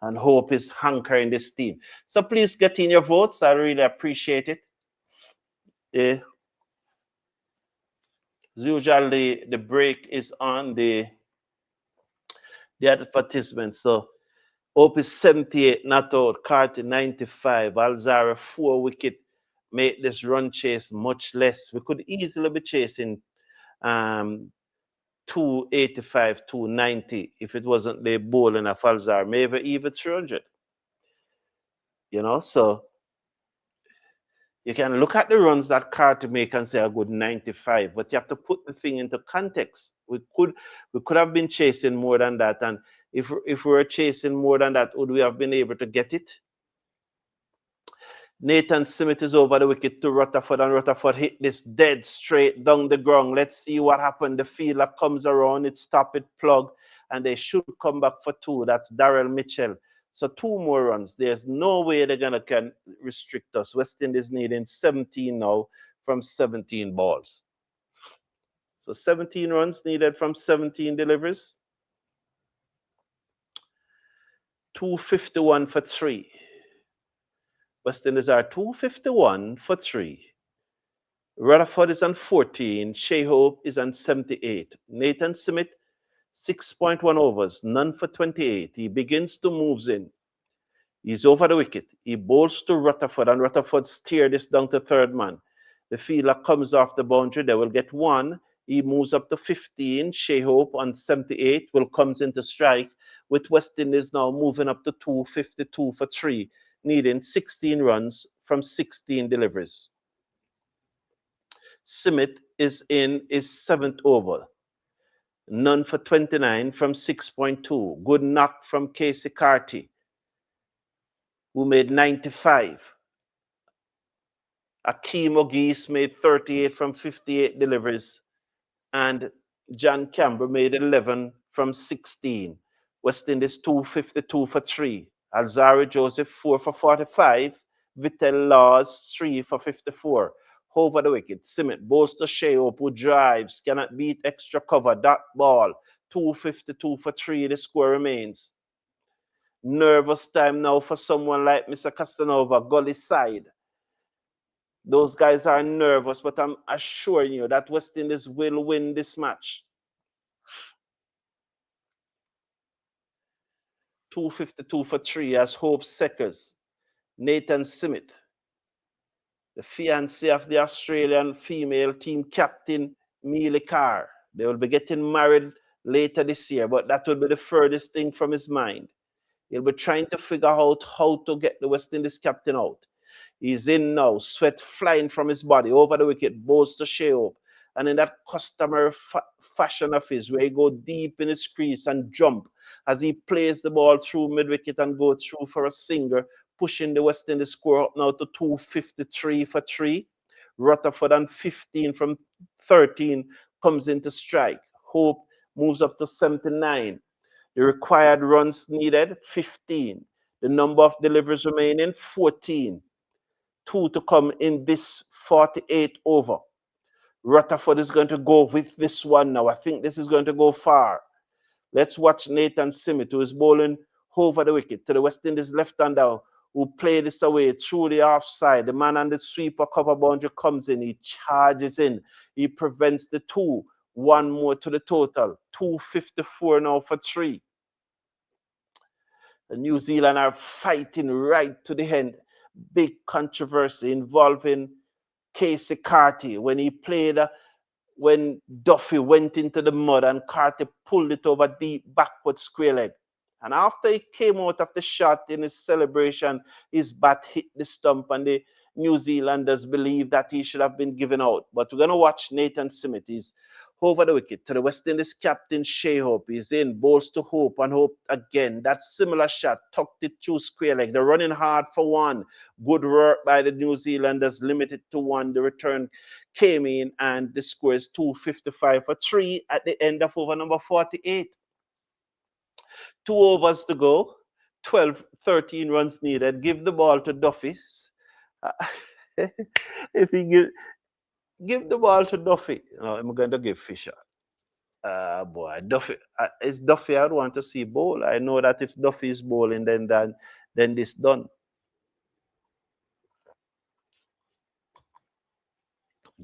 S1: And Hope is hankering this team. So please get in your votes. I really appreciate it. As usual, the break is on the advertisement. So Hope is 78, not out. Carter 95. Alzarri 4 wicket. Make this run chase much less. We could easily be chasing 285, 290 if it wasn't the bowling of Alzarri, maybe even 300. You know, so you can look at the runs that Carter make and say a good 95, but you have to put the thing into context. We could have been chasing more than that, and if we were chasing more than that, would we have been able to get it? Nathan Smith is over the wicket to Rutherford, and Rutherford hit this dead straight down the ground. Let's see what happened. The fielder comes around, it stop it, plug, and they should come back for 2. That's Daryl Mitchell. So 2 more runs. There's no way they're gonna can restrict us. West Indies needing 17 now from 17 balls. So 17 runs needed from 17 deliveries. 251 for 3. West Indies are 251 for 3. Rutherford is on 14. Shea Hope is on 78. Nathan Smith, 6.1 overs, none for 28. He begins to move in. He's over the wicket. He bowls to Rutherford, and Rutherford steers this down to third man. The fielder comes off the boundary. They will get 1. He moves up to 15. Shea Hope on 78 will comes into strike, with West Indies now moving up to 252 for 3, needing 16 runs from 16 deliveries. Smith is in his 7th over. None for 29 from 6.2. Good knock from Casey Carty, who made 95. Akeem O'Geese made 38 from 58 deliveries. And John Campbell made 11 from 16. West Indies 252 for 3. Alzarri Joseph 4 for 45. Vitel Laws 3 for 54. Over the wicket, Simmet bowls to Sheop, who drives, cannot beat extra cover. Dot ball 252 for 3. The score remains. Nervous time now for someone like Mr. Casanova, gully side. Those guys are nervous, but I'm assuring you that West Indies will win this match. 252 for 3 as Hope Seckers. Nathan Simmet, the fiancé of the Australian female team captain, Mealy Carr. They will be getting married later this year, but that will be the furthest thing from his mind. He'll be trying to figure out how to get the West Indies captain out. He's in now, sweat flying from his body, over the wicket, bows to Sheop. And in that customary fashion of his, where he go deep in his crease and jump as he plays the ball through mid-wicket and go through for a singer, pushing the West Indies score up now to 253 for 3. Rutherford and 15 from 13 comes into strike. Hope moves up to 79. The required runs needed, 15. The number of deliveries remaining, 14. 2 to come in this 48 over. Rutherford is going to go with this one now. I think this is going to go far. Let's watch Nathan Simmet, who is bowling over the wicket to the West Indies left-hander, who played this away through the offside. The man on the sweeper cover boundary comes in. He charges in. He prevents the 2. One more to the total. 254 now for 3. The New Zealand are fighting right to the end. Big controversy involving Casey Carty when he played, when Duffy went into the mud and Carty pulled it over deep backward square leg. And after he came out of the shot in his celebration, his bat hit the stump and the New Zealanders believe that he should have been given out. But we're going to watch Nathan Simmet. He's over the wicket to the West Indies captain Shea Hope. He's in, bowls to Hope and Hope again. That similar shot, tucked it through square leg. They're running hard for 1. Good work by the New Zealanders, limited to 1. The return came in and the score is 255 for 3 at the end of over number 48. 2 overs to go, 13 runs needed. Give the ball to Duffy. If he give the ball to Duffy, no, I'm going to give Fisher. Boy, Duffy. It's Duffy I'd want to see bowl. I know that if Duffy is bowling, then this done.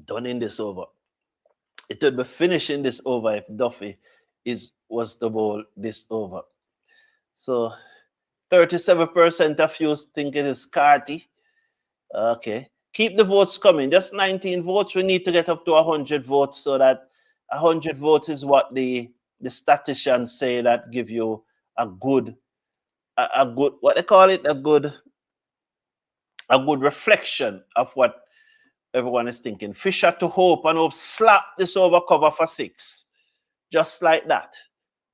S1: Done in this over. It would be finishing this over if Duffy was the bowl this over. So 37% of you think it is Carty. Okay. Keep the votes coming. Just 19 votes. We need to get up to 100 votes so that 100 votes is what the statisticians say that give you a good, what they call it, a good reflection of what everyone is thinking. Fisher to Hope, and Hope slap this over cover for 6. Just like that.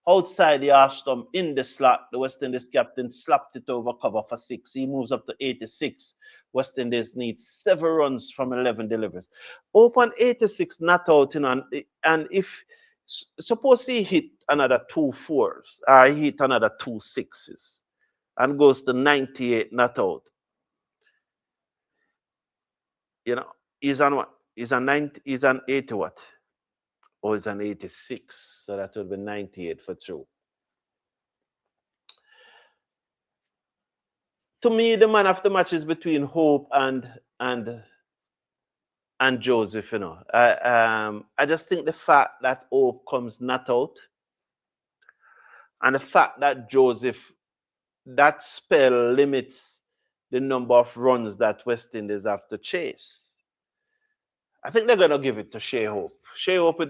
S1: Outside the half stump, in the slot, the West Indies captain slapped it over cover for 6. He moves up to 86. West Indies needs 7 runs from 11 deliveries. Open 86 not out, and if suppose he hit another 2 4s or he hit another 2 6s and goes to 98 not out, he's on what? He's on 80 what? Or he's on 86, so that would be 98 for 2. To me, the man of the match is between Hope and Joseph. I just think the fact that Hope comes not out, and the fact that Joseph, that spell limits the number of runs that West Indies have to chase. I think they're gonna give it to Shea Hope. Shea Hope,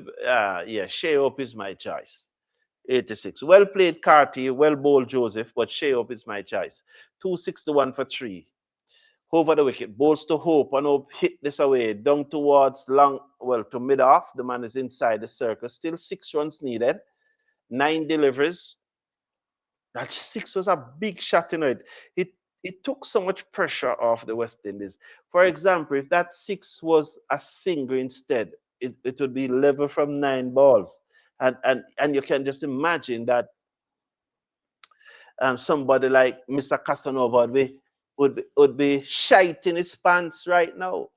S1: Shea Hope is my choice. 86. Well played, Carty. Well bowled, Joseph, but Shea Hope is my choice. 261 for 3. over the wicket, bowls to Hope, and Hope hit this away down towards long, well, to mid off. The man is inside the circle. Still 6 runs needed, 9 deliveries. That 6 was a big shot, you know. It took so much pressure off the West Indies. For example, if that 6 was a single instead, it would be level from 9 balls. And you can just imagine that somebody like Mr. Casanova would be shiting his pants right now.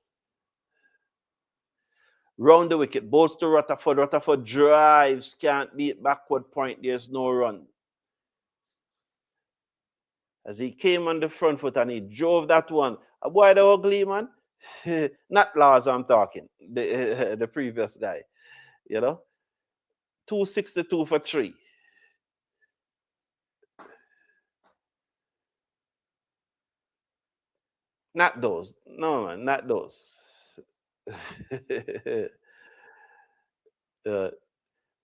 S1: Round the wicket, bowls to Rutherford. Rutherford drives, can't beat backward point. There's no run. As he came on the front foot and he drove that one. A boy, the ugly man. Not Lars, I'm talking. The previous guy. You know, 262 for 3. Not those. No, man, not those. uh,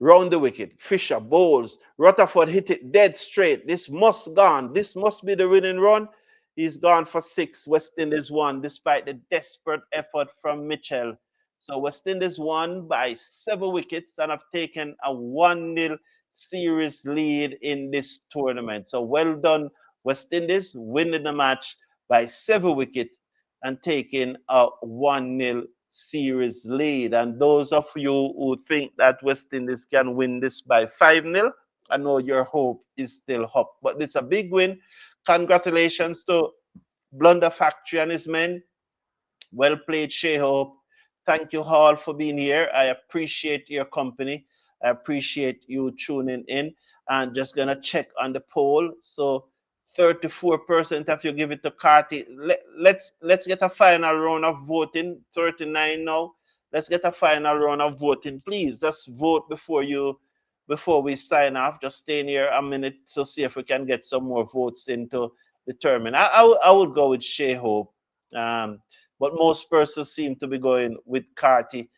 S1: Round the wicket, Fisher bowls. Rutherford hit it dead straight. This must gone. This must be the winning run. He's gone for 6. West Indies won despite the desperate effort from Mitchell. So West Indies won by 7 wickets and have taken a 1-0 series lead in this tournament. So well done, West Indies, winning the match by 7 wickets and taking a 1-0 series lead. And those of you who think that West Indies can win this by 5-0, I know your hope is still up. But it's a big win. Congratulations to Blunder Factory and his men. Well played, Shea Hope. Thank you all for being here. I appreciate your company. I appreciate you tuning in. And just gonna check on the poll. So 34% of you give it to Carty. Let's get a final round of voting. 39 now. Let's get a final round of voting. Please just vote before we sign off. Just stay near a minute to see if we can get some more votes in to determine. I would go with Shea Hope. But most persons seem to be going with Carty.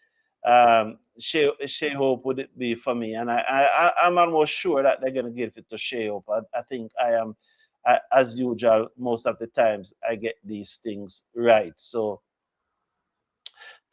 S1: Shea Hope would it be for me, and I'm almost sure that they're going to give it to Shea Hope. I think as usual, most of the times I get these things right. So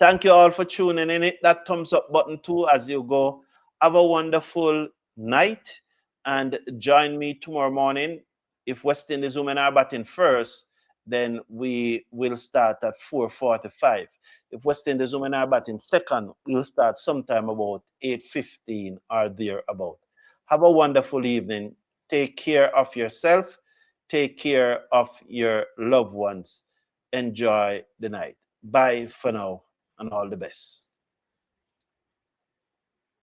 S1: thank you all for tuning in. Hit that thumbs up button too as you go. Have a wonderful night and join me tomorrow morning. If West Indies women are batting first, then we will start at 4:45. If West Indies women are batting second, we'll start sometime about 8:15 or thereabout. Have a wonderful evening. Take care of yourself. Take care of your loved ones. Enjoy the night. Bye for now and all the best.